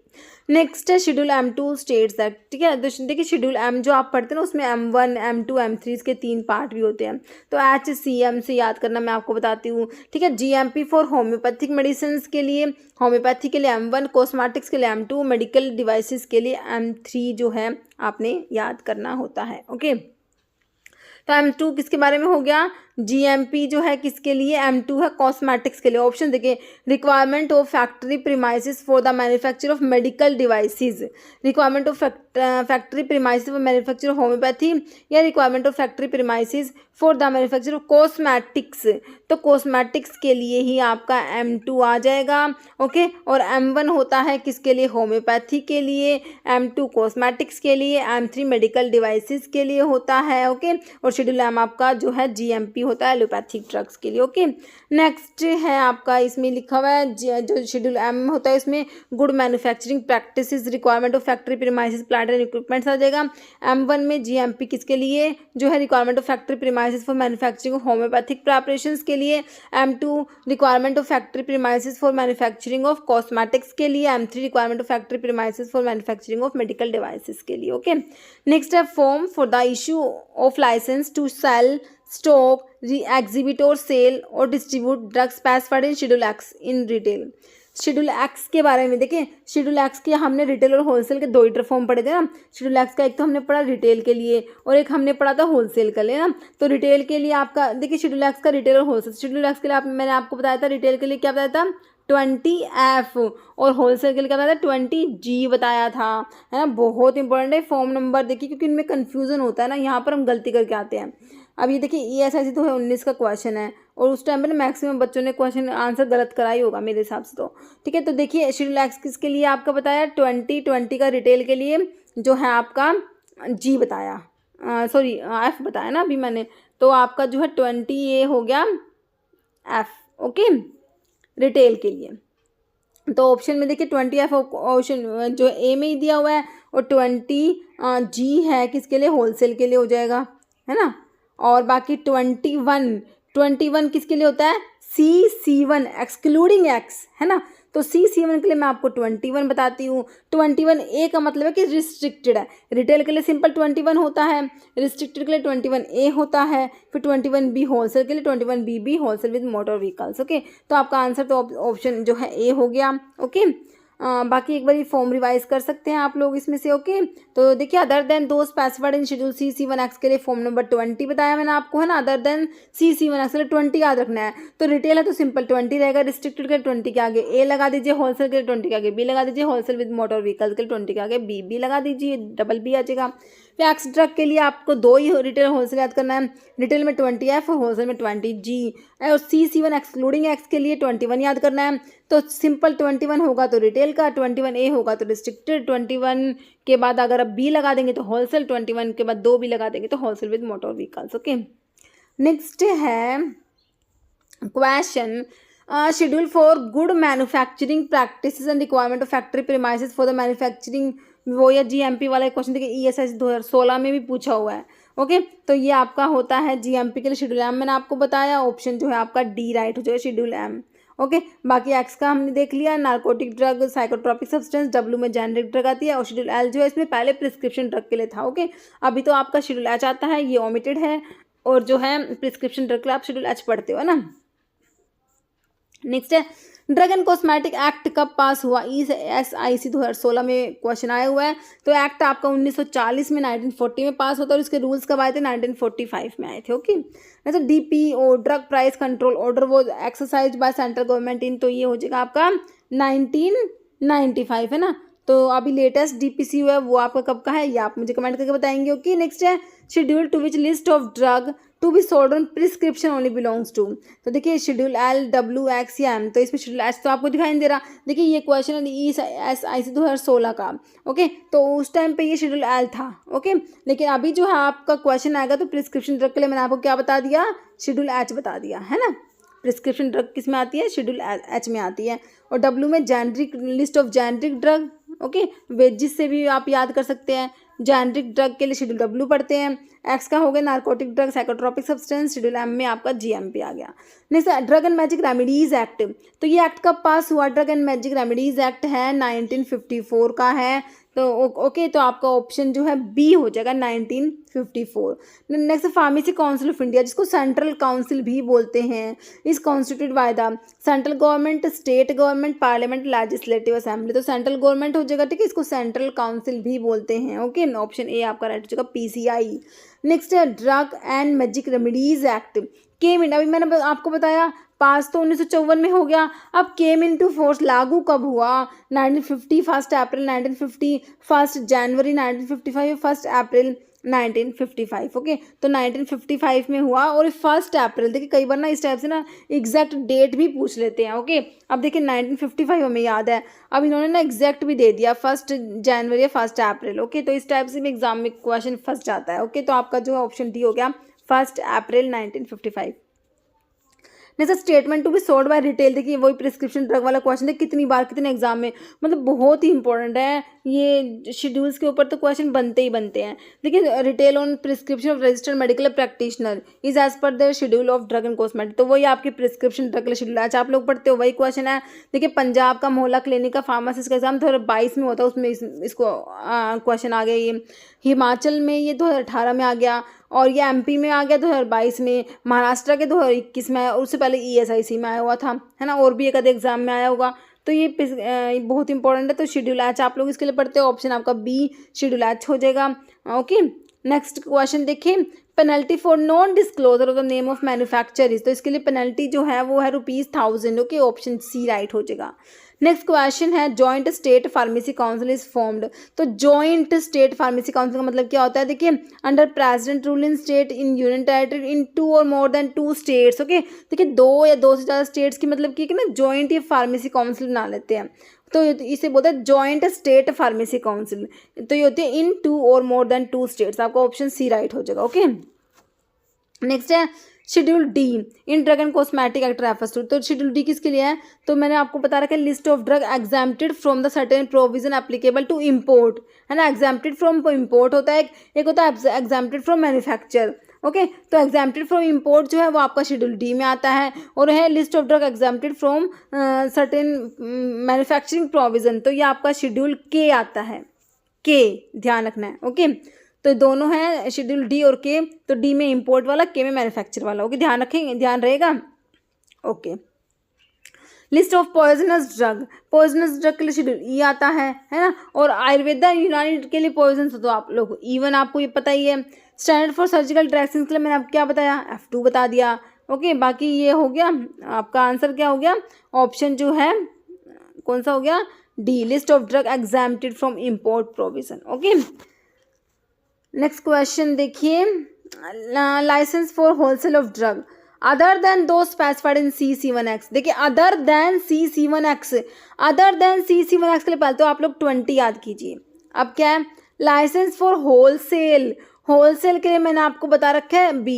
नेक्स्ट है शेड्यूल M2 स्टेट्स दैट, ठीक है, तो देखिए शेड्यूल M जो आप पढ़ते हैं ना, उसमें M1, M2, M3 इसके 3 पार्ट भी होते हैं, तो HCM से याद करना मैं आपको बताती हूँ। ठीक है, GMP फॉर होम्योपैथिक मेडिसिन के लिए, होम्योपैथी के लिए M1, कॉस्मेटिक्स के लिए M2, मेडिकल डिवाइसेस के लिए M3 जो है आपने याद करना होता है। ओके, तो M2 किसके बारे में हो गया, GMP जो है किसके लिए, M2 है कॉस्मेटिक्स के लिए। ऑप्शन देखिए, requirement of factory premises for the manufacture of medical devices, requirement of factory premises for manufacture of homoeopathy, या requirement of factory premises for the manufacture of cosmetics, तो कॉस्मेटिक्स के लिए ही आपका M2 आ जाएगा। Okay, और M1 होता है किसके लिए, होम्योपैथी के लिए, M2 कॉस्मेटिक्स के लिए, M3 मेडिकल डिवाइसेस के लिए होता है। ओके, और शेड्यूल M आपका जो है GMP होता है एलोपैथिक ड्रग्स के लिए। ओके, नेक्स्ट है आपका, इसमें लिखा हुआ है जो शेड्यूल M होता है इसमें good manufacturing practices, requirement of factory premises plant and equipments आ जाएगा। M1 में GMP किसके लिए जो है, requirement of factory premises for manufacturing of homoeopathic preparations के लिए, M2 requirement of factory premises for manufacturing of cosmetics के लिए, M3 requirement of factory premises for manufacturing of medical devices के लिए। ओके, नेक्स्ट है form for the issue of licence to cell, stock, exhibit और cell और distribute drugs specified in schedule x in retail. Schedule X के बारे में देखिए, schedule X के हमने रिटेल और होलसेल के 2 ही फॉर्म पढ़े थे ना। शेड्यूल एक्स का एक तो हमने पढ़ा रिटेल के लिए और एक हमने पढ़ा था होलसेल के लिए ना। तो रिटेल के लिए आपका देखिए शेड्यूल एक्स का रिटेल और होलसेल, शेड्यूल एक्स के लिए मैंने आपको बताया था, रिटेल के लिए क्या बताया था 20F, और होलसेल के लिए क्या बताया था 20G बताया था, है ना। बहुत इंपॉर्टेंट है फॉर्म नंबर देखिए, क्योंकि इनमें कन्फ्यूजन होता है ना, यहाँ पर हम गलती करके आते हैं। अब ये देखिए ESIC 2019 का क्वेश्चन है, और उस टाइम पर ना मैक्सिमम बच्चों ने क्वेश्चन आंसर गलत करा ही होगा मेरे हिसाब से तो। ठीक है, तो देखिए शेड्यूल एक्स किसके लिए आपका बताया 2020 का, रिटेल के लिए जो है आपका G बताया, सॉरी F बताया ना अभी मैंने, तो आपका जो है 20 ये हो गया F। ओके, रिटेल के लिए तो ऑप्शन में देखिए 20F ऑप्शन जो A में ही दिया हुआ है, और 20G है किसके लिए, होलसेल के लिए हो जाएगा, है ना। और बाकी 21 किसके लिए होता है, CC1 एक्सक्लूडिंग X, है ना। तो CC1 के लिए मैं आपको 21 बताती हूँ। 21A का मतलब है कि रिस्ट्रिक्टेड है, रिटेल के लिए सिंपल 21 होता है, रिस्ट्रिक्टेड के लिए 21A होता है, फिर 21B होलसेल के लिए 21BB wholesale with motor vehicles. Okay, तो आपका आंसर तो ऑप्शन जो है A हो गया। ओके, बाकी एक बार फॉर्म रिवाइज कर सकते हैं आप लोग इसमें से। ओके, तो देखिए other than those specified in schedule CC1X के लिए फॉर्म नंबर 20 बताया मैंने आपको, है ना। अदर देन CC1X के लिए 20 याद रखना है। तो रिटेल है तो सिंपल 20 रहेगा, रिस्ट्रिक्टेड के लिए 20 के आगे A लगा दीजिए, होलसेल के लिए 20 के आगे B लगा दीजिए, होलसेल विद मोटर व्हीकल के लिए 20 के आगे BB लगा दीजिए, डबल B आ जाएगा। तो एक्स ड्रग के लिए आपको 2 ही रिटेल होलसेल याद करना है, रिटेल में 20F और होलसेल में 20G, और C1 एक्सक्लूडिंग एक्स के लिए 21 याद करना है। तो सिंपल 21 होगा तो रिटेल का, 21A होगा तो रिस्ट्रिक्टेड, 21 के बाद अगर आप B लगा देंगे तो होलसेल, 21 के बाद 2 B लगा देंगे तो wholesale with motor vehicles. Okay, next है question, schedule for good manufacturing practices and requirement of factory premises for the manufacturing, वो या GMP वाला क्वेश्चन देखिए ESS 2016 में भी पूछा हुआ है। ओके, तो ये आपका होता है GMP के लिए शेड्यूल M, मैंने आपको बताया ऑप्शन जो है आपका D राइट हो जाएगा, शेड्यूल M। ओके, बाकी एक्स का हमने देख लिया, narcotic drug, psychotropic substance, W में जेनरिक ड्रग आती है, और शेड्यूल L जो है इसमें पहले प्रिस्क्रिप्शन ड्रग के लिए था। ओके, अभी तो आपका शेड्यूल H आता है, ये ओमिटेड है, और जो है प्रिस्क्रिप्शन ड्रग के लिए आप शेड्यूल H पढ़ते हो ना। नेक्स्ट है ड्रग एंड कॉस्मेटिक एक्ट कब पास हुआ, ESIC 2016 में क्वेश्चन आया हुआ है। तो एक्ट आपका 1940 में 1940 में पास होता है, और इसके रूल्स कब आए थे 1945 में आए थे। ओके, तो DPO drug price control order वो exercise by central government in, तो ये हो जाएगा आपका 1995 है ना। तो अभी लेटेस्ट DPC हुआ है वो आपका कब का है, ये आप मुझे कमेंट करके बताएंगे। ओके, नेक्स्ट है schedule to which list of drug to be sold on prescription only belongs to, तो देखिए शेड्यूल L, W, X या M, तो इसमें शेड्यूल H तो आपको दिखाई नहीं दे रहा। देखिए ये क्वेश्चन है ESIC 2016 का। ओके, तो उस टाइम पे ये शेड्यूल L था। ओके, लेकिन अभी जो है आपका क्वेश्चन आएगा तो प्रिस्क्रिप्शन ड्रग के लिए मैंने आपको क्या बता दिया, शेड्यूल H बता दिया है ना। प्रिस्क्रिप्शन ड्रग किस में आती है, शेड्यूल H में आती है, और W में generic, list of generic drug. Okay, वेजिस से भी आप याद कर सकते हैं, जेनरिक ड्रग के लिए शेड्यूल W पढ़ते हैं। एक्स का हो गया narcotic drug, psychotropic substance, schedule M में आपका GMP आ गया। Next drug and magic remedies act, तो ये एक्ट कब पास हुआ, drug and magic remedies act है 1954 का है। तो ओके, तो आपका ऑप्शन जो है B हो जाएगा 1954। Next pharmacy council of India, जिसको सेंट्रल काउंसिल भी बोलते हैं, is constituted by the central government, state government, parliament, legislative assembly, तो सेंट्रल गवर्नमेंट हो जाएगा। ठीक है, इसको सेंट्रल काउंसिल भी बोलते हैं। ओके, ऑप्शन A आपका राइट हो जाएगा, PCI। नेक्स्ट है drug and magic remedies act came in, अभी मैंने आपको बताया पास तो 1954 में हो गया, अब केम इन टू फोर्स लागू कब हुआ, 1950, 1 अप्रैल 1950, 1 जनवरी 1955, 1 अप्रैल 1955। ओके, तो 1955 में हुआ, और 1 अप्रैल, देखिए कई बार ना इस टाइप से ना एग्जैक्ट डेट भी पूछ लेते हैं। ओके, अब देखिए 1955 हमें याद है, अब इन्होंने ना एग्जैक्ट भी दे दिया 1 जनवरी या 1 अप्रैल। ओके, तो इस टाइप से भी एग्जाम में क्वेश्चन फंस जाता है। ओके, तो आपका जो है ऑप्शन D हो गया 1 April 1955। Next statement to be sold by retail, देखिए वही प्रिस्क्रिप्शन ड्रग वाला क्वेश्चन है, कितनी बार कितने एग्जाम में, मतलब बहुत ही इंपॉर्टेंट है ये शेड्यूल्स के ऊपर, तो क्वेश्चन बनते ही बनते हैं। देखिए retail on prescription of registered medical practitioner is as per the schedule of drug and cosmetic, तो वही आपकी प्रिस्क्रिप्शन ड्रग का शेड्यूल आज आप लोग पढ़ते हो वही क्वेश्चन है। देखिए पंजाब का मोहल्ला क्लिनिक का फार्मासिस्ट का एग्जाम 2022 में होता है, उसमें इसको क्वेश्चन आ गया। ये हिमाचल में ये 2018 में आ गया, और ये MP में आ गया 2022 में, महाराष्ट्र के 2021 में आया, और उससे पहले ESIC में आया हुआ था, है ना, और भी एक आधे एग्जाम में आया होगा। तो ये बहुत इंपॉर्टेंट है। तो शेड्यूल H आप लोग इसके लिए पढ़ते हो, ऑप्शन आपका B शेड्यूल H हो जाएगा। ओके, नेक्स्ट क्वेश्चन देखिए, penalty for non disclosure of the name of manufacture is, तो इसके लिए पेनल्टी जो है वो है ₹1000। ओके, ऑप्शन C राइट हो जाएगा। नेक्स्ट क्वेश्चन है joint state pharmacy council is formed, तो जॉइंट स्टेट फार्मेसी काउंसिल का मतलब क्या होता है, देखिए under president rule in state in union territory in 2 और मोर देन 2 स्टेट्स। ओके, देखिए 2 या 2 से ज़्यादा स्टेट्स की मतलब कि ना जॉइंट ये फार्मेसी काउंसिल बना लेते हैं, तो इसे बोलते हैं जॉइंट स्टेट फार्मेसी काउंसिल, तो ये होती है इन 2 और मोर देन 2 स्टेट्स, आपका ऑप्शन C राइट हो जाएगा। ओके, नेक्स्ट है schedule D in drug and cosmetic act refers to, तो शेड्यूल D किसके लिए है, तो मैंने आपको बता रखा है list of drug exempted from the certain provision applicable to import, है ना, एग्जाम्प्टेड फ्रॉम इम्पोर्ट होता है, एक होता है एग्जाम्प्टेड फ्रॉम मैन्युफैक्चर। ओके, तो एग्जाम्प्टेड फ्रॉम इम्पोर्ट जो है वो आपका शेड्यूल D में आता है, और है list of drug exempted from certain manufacturing provision, तो ये आपका शेड्यूल K आता है, K ध्यान रखना है। ओके, तो दोनों हैं शेड्यूल D और K, तो D में इंपोर्ट वाला, K में मैन्युफैक्चर वाला। ओके, ध्यान रखेंगे, ध्यान रहेगा। Okay, list of poisonous drug, poisonous drug के लिए शेड्यूल E आता है ना, और आयुर्वेदा यूनानी के लिए पॉइजन, तो आप लोग E1 आपको ये पता ही है। स्टैंडर्ड फॉर सर्जिकल ड्रेसिंग के लिए मैंने आपको क्या बताया, F2 बता दिया। ओके, बाकी ये हो गया आपका आंसर, क्या हो गया, ऑप्शन जो है कौन सा हो गया, D list of drug exempted from import provision. Okay, next question देखिए, licence for wholesale of drug other than those specified in C7X। देखिए other than C7X, other than C7X के लिए पहले तो आप लोग 20 याद कीजिए। अब क्या है, लाइसेंस फॉर होलसेल, होलसेल के लिए मैंने आपको बता रखा है B,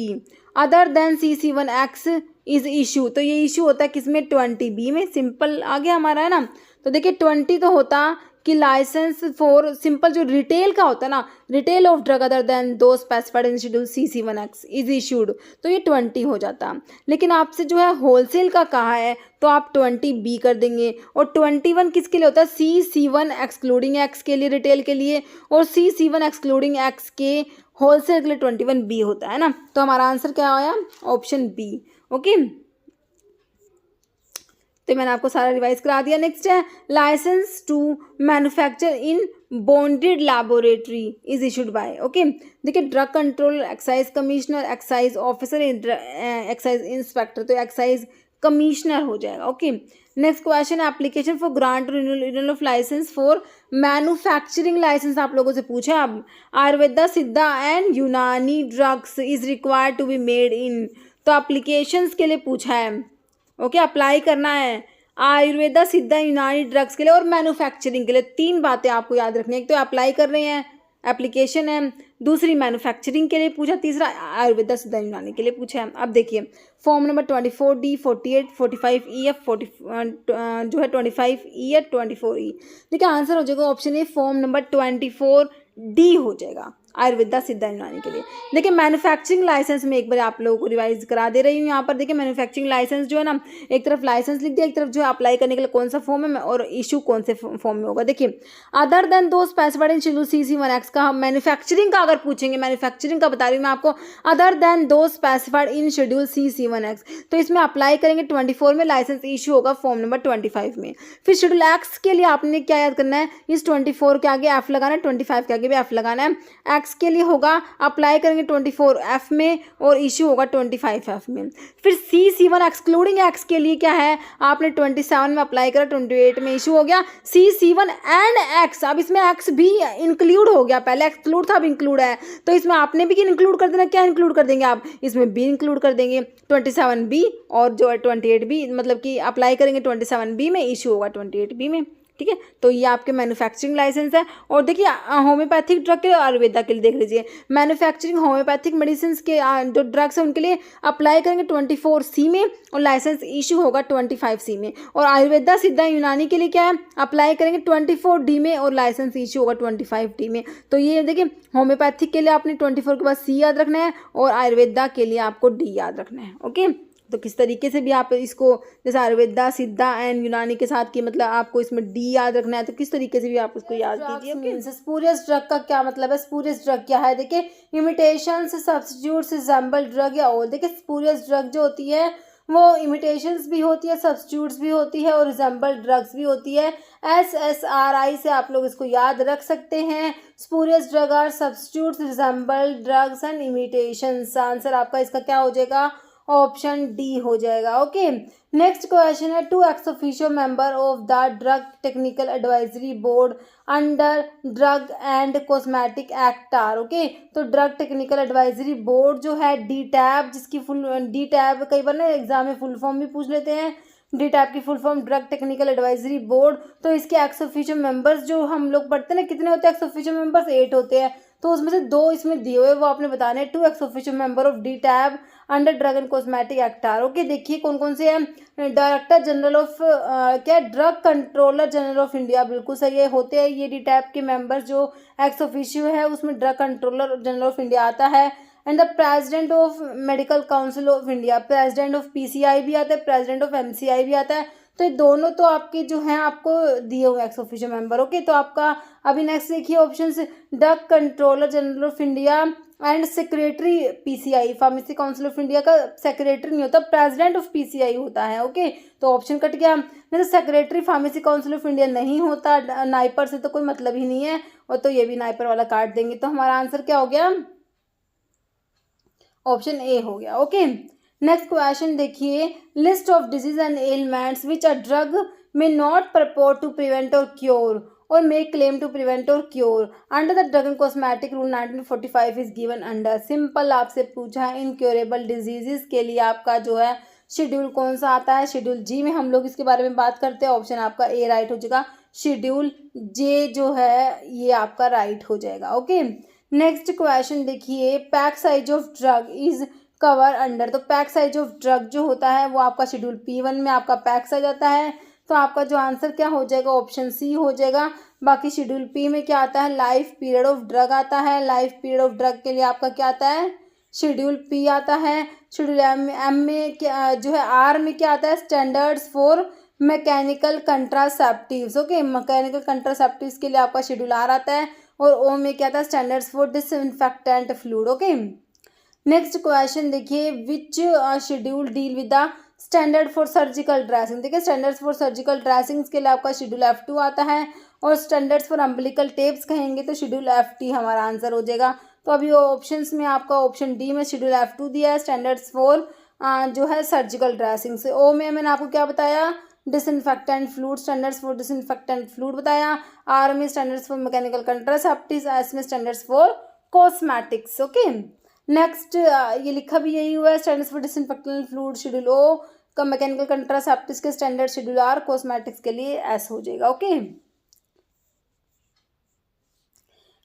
other than C7X is issue, तो ये इशू होता है किसमें, 20B में। सिंपल आ गया हमारा, है ना। तो देखिए 20 तो होता कि लाइसेंस फॉर सिंपल जो रिटेल का होता है ना, retail of drug other than those specified in schedule C7X is issued, तो ये 20 हो जाता। लेकिन आपसे जो है होलसेल का कहा है तो आप 20B कर देंगे। और 21 किसके लिए होता है, C7 एक्सक्लूडिंग X के लिए, रिटेल के लिए, और C7 एक्सक्लूडिंग X के होलसेल के लिए 21B होता है ना। तो हमारा आंसर क्या आया, ऑप्शन B। ओके, तो मैंने आपको सारा रिवाइज करा दिया। नेक्स्ट है, licence to manufacture in bonded laboratory is issued by. Okay, देखिए drug control, excise commissioner, excise officer, excise inspector, तो एक्साइज कमिश्नर हो जाएगा। Okay, next question, application for grant renewal of licence for manufacturing licence आप लोगों से पूछा। अब Ayurveda, Siddha and Unani drugs is required to be made in, तो एप्लीकेशंस के लिए पूछा है। ओके, अप्लाई करना है आयुर्वेदा, सिद्धा, यूनानी ड्रग्स के लिए और मैन्युफैक्चरिंग के लिए। 3 बातें आपको याद रखनी है, एक तो अप्लाई कर रहे हैं, एप्लीकेशन है, दूसरी मैन्युफैक्चरिंग के लिए पूछा, तीसरा आयुर्वेदा, सिद्धा, यूनानी के लिए पूछा है। अब देखिए फॉर्म नंबर 24D, 48, 45E, 40 जो है 25E या 24E। देखिए आंसर हो जाएगा option A, form number 24D हो जाएगा, आयुर्वेदा, सिद्धा, यूनानी के लिए। देखिए मैन्युफैक्चरिंग लाइसेंस में एक बार आप लोगों को रिवाइज करा दे रही हूँ। यहाँ पर देखिए मैन्युफैक्चरिंग लाइसेंस जो है ना, एक तरफ लाइसेंस लिख दिया, एक तरफ जो है अप्लाई करने के लिए कौन सा फॉर्म है और इशू कौन से फॉर्म में होगा। देखिए other than those specified in schedule C7X का, हम मैन्युफैक्चरिंग का अगर पूछेंगे, मैन्युफैक्चरिंग का बता रही हूँ मैं आपको, other than those specified in schedule C7X, तो इसमें अप्लाई करेंगे 24 में, लाइसेंस इशू होगा फॉर्म नंबर 25 में। फिर शेड्यूल X के लिए आपने क्या याद करना है, इस 24 के आगे F लगाना है, 25 के आगे भी F लगाना है। X के लिए होगा अप्लाई करेंगे 24F में और इशू होगा 25F में। फिर C7 एक्सक्लूडिंग X के लिए क्या है, आपने 27 में अप्लाई करा, 28 में इशू हो गया। C7 एंड X, अब इसमें X भी इंक्लूड हो गया, पहले एक्सक्लूड था अब इंक्लूड है, तो इसमें आपने भी इंक्लूड कर देना। क्या इंक्लूड कर देंगे आप, इसमें भी इंक्लूड कर देंगे 27B और जो है 28B, मतलब कि अप्लाई करेंगे 27B में, इशू होगा 28B में। ठीक है, तो ये आपके मैन्युफैक्चरिंग लाइसेंस है। और देखिए होम्योपैथिक ड्रग के लिए, आयुर्वेदा के लिए देख लीजिए, मैन्युफैक्चरिंग होम्योपैथिक मेडिसिन के जो ड्रग्स हैं उनके लिए अप्लाई करेंगे 24C में और लाइसेंस इशू होगा 25C में। और आयुर्वेदा, सिद्धा, यूनानी के लिए क्या है, अप्लाई करेंगे 24D में और लाइसेंस इशू होगा 25D में। तो ये देखिए होम्योपैथिक के लिए आपने 24 के बाद C याद रखना है और आयुर्वेदा के लिए आपको D याद रखना है। ओके, तो किस तरीके से भी आप इसको, जैसे आयुर्वेदा, सिद्धा एंड यूनानी के साथ की, मतलब आपको इसमें D याद रखना है, तो किस तरीके से भी आप उसको याद कीजिए। स्पूरियस ड्रग का क्या मतलब है, स्पूरियस ड्रग क्या है, देखिए इमिटेशंस, सब्स्टिट्यूट्स, रिजेंबल ड्रग या और। देखिए स्पूरियस ड्रग जो होती है वो इमिटेशंस भी होती है, सब्स्टिट्यूट्स भी होती है और रिजेंबल ड्रग्स भी होती है। SSRI से आप लोग इसको याद रख सकते हैं। Spurious drug are substitutes, resemble drugs and imitations. Answer आपका इसका क्या हो जाएगा, ऑप्शन डी हो जाएगा। ओके, नेक्स्ट क्वेश्चन है, 2 ex officio member of the drug technical advisory board under drug and cosmetic act are. Okay, तो ड्रग टेक्निकल एडवाइजरी बोर्ड जो है DTAB, जिसकी फुल DTAB कई बार ना एग्जाम में फुल फॉर्म भी पूछ लेते हैं, DTAB की full form drug technical advisory board. तो इसके एक्स ऑफिशियो मेंबर्स जो हम लोग पढ़ते हैं ना, कितने होते हैं एक्स ऑफिशियो मेंबर्स, 8 होते हैं। तो उसमें से 2 इसमें दिए हुए वो आपने बताने हैं। 2 ex officio member of DTAB under drug and cosmetic act are. Okay, देखिए कौन कौन से हैं, डायरेक्टर जनरल ऑफ क्या, drug controller general of India, बिल्कुल सही है, होते हैं ये DTAB के मेंबर्स। जो एक्स ऑफिशियो है उसमें drug controller general of India आता है। And the president of medical council of India, president of PCI भी आता है, प्रेसिडेंट ऑफ MCI भी आता है। तो ये दोनों तो आपके जो हैं आपको दिए हुए एक्स ऑफिशियो मेंबर। ओके, तो आपका अभी नेक्स्ट देखिए option, drug controller general of India and secretary PCI, pharmacy council of India का सेक्रेटरी नहीं होता, प्रेसिडेंट ऑफ PCI होता है। ओके, तो ऑप्शन कट गया। नहीं तो secretary pharmacy council of India नहीं होता, नाइपर से तो कोई मतलब ही नहीं है, और तो ये भी नाइपर वाला काट देंगे। तो हमारा आंसर क्या हो गया, ऑप्शन ए हो गया। ओके, नेक्स्ट क्वेश्चन देखिए, list of disease and elements which a drug में नॉट परपोर्ट टू प्रिवेंट और cure or make claim to prevent or cure under the drug and cosmetic rule 1945 is given under। Simple आपसे पूछा है incurable diseases के लिए आपका जो है शेड्यूल कौन सा आता है। शेड्यूल जी में हम लोग इसके बारे में बात करते हैं। ऑप्शन आपका ए राइट हो जाएगा। शेड्यूल जे जो है ये आपका राइट हो जाएगा। ओके, नेक्स्ट क्वेश्चन देखिए, pack size of drug is cover under. तो पैक साइज ऑफ ड्रग जो होता है वो आपका शेड्यूल P1 में आपका पैक साइज आता है। तो आपका जो आंसर क्या हो जाएगा, ऑप्शन सी हो जाएगा। बाकी शेड्यूल पी में क्या आता है, लाइफ पीरियड ऑफ ड्रग आता है। लाइफ पीरियड ऑफ ड्रग के लिए आपका क्या आता है, शेड्यूल पी आता है। शेड्यूल एम में क्या जो है, आर में क्या आता है, standards for mechanical contraceptives. Okay, mechanical contraceptives के लिए आपका शेड्यूल आर आता है। और ओ में क्या आता है, standards for disinfectant fluid. Okay, next question देखिए, which schedule deal with the standard for surgical dressing. देखिए, स्टैंडर्ड्स फॉर सर्जिकल ड्रेसिंग्स के लिए आपका शेड्यूल F2 आता है। और स्टैंडर्ड्स फॉर अम्बिलिकल टेप्स कहेंगे तो शेड्यूल FT हमारा आंसर हो जाएगा। तो अभी ऑप्शंस में आपका ऑप्शन डी में शेड्यूल F2 दिया है, स्टैंडर्ड्स फॉर जो है सर्जिकल ड्रेसिंग से। ओ में मैंने आपको क्या बताया, disinfectant fluid, standards for disinfectant fluid बताया। आर में standards for mechanical contraceptives, S में standards for cosmetics. Okay, next ये लिखा भी यही हुआ है, standards for disinfectant fluid schedule O का, मैकेनिकल कंट्रासेप्टिव्स के स्टैंडर्ड शेड्यूल आर, कॉस्मेटिक्स के लिए एस हो जाएगा। ओके,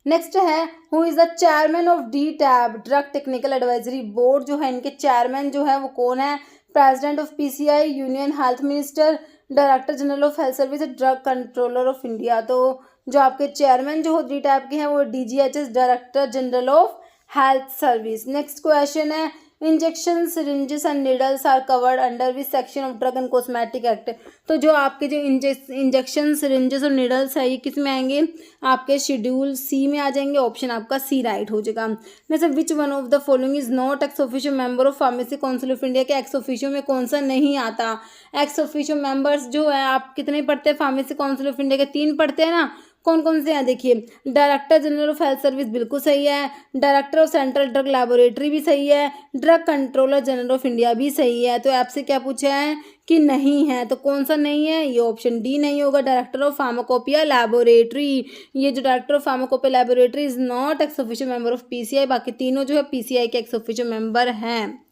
नेक्स्ट है, who is the chairman of DTAB drug technical advisory board. जो है इनके चेयरमैन जो है वो कौन है, president of PCI, union health minister, director general of health service, drug controller of India. तो जो आपके चेयरमैन जो हो DTAB के हैं वो DGHS, director general of health service. Next question है, injection syringes and needles are covered under which section of drug and cosmetic act. तो जो आपके जो इंजेक्शन सिरिंजेस और नीडल्स है ये किस में आएंगे, आपके शेड्यूल सी में आ जाएंगे। ऑप्शन आपका सी राइट हो जाएगा। जैसे विच one of the following is not x officio member of pharmacy council of India. के एक्स ऑफिशियो में कौन सा नहीं आता। एक्स ऑफिशियो मेंबर्स जो है आप कितने पढ़ते हैं, फार्मेसी काउंसिल ऑफ इंडिया के 3 पढ़ते हैं ना। कौन कौन से हैं देखिए, director general of health service बिल्कुल सही है, director of central drug laboratory भी सही है, drug controller general of India भी सही है। तो आपसे क्या पूछा है कि नहीं है, तो कौन सा नहीं है, ये ऑप्शन डी नहीं होगा, डायरेक्टर ऑफ फार्माकोपिया लैबोरेटरी। ये जो director of pharmacopoeia laboratory is not x officio member of PCI। बाकी तीनों जो है PCI के एक्स ऑफिशियो मेंबर हैं।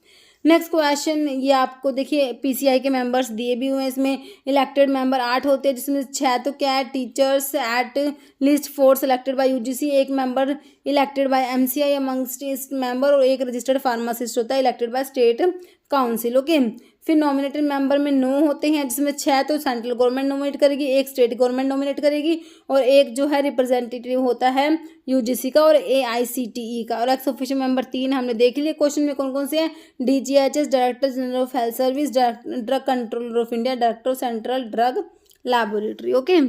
नेक्स्ट क्वेश्चन, ये आपको देखिए PCI के मेंबर्स दिए भी हुए हैं। इसमें इलेक्टेड मेंबर 8 होते हैं, जिसमें 6 तो क्या है, teachers at least 4 selected bye UGC, 1 member elected by MCI amongst member, और 1 रजिस्टर्ड फार्मासिस्ट होता है elected by state council. Okay, फिर नॉमिनेटेड मेंबर में 9 होते हैं, जिसमें 6 तो सेंट्रल गवर्नमेंट नॉमिनेट करेगी, 1 स्टेट गवर्नमेंट नॉमिनेट करेगी, और 1 जो है रिप्रेजेंटेटिव होता है UGC का और AICTE का। और एक्स ऑफिशियो मेंबर 3 हमने देख लिए। क्वेश्चन में कौन कौन से हैं, DGHS, director general of health service, drug controller of India, director of central drug laboratory. Okay,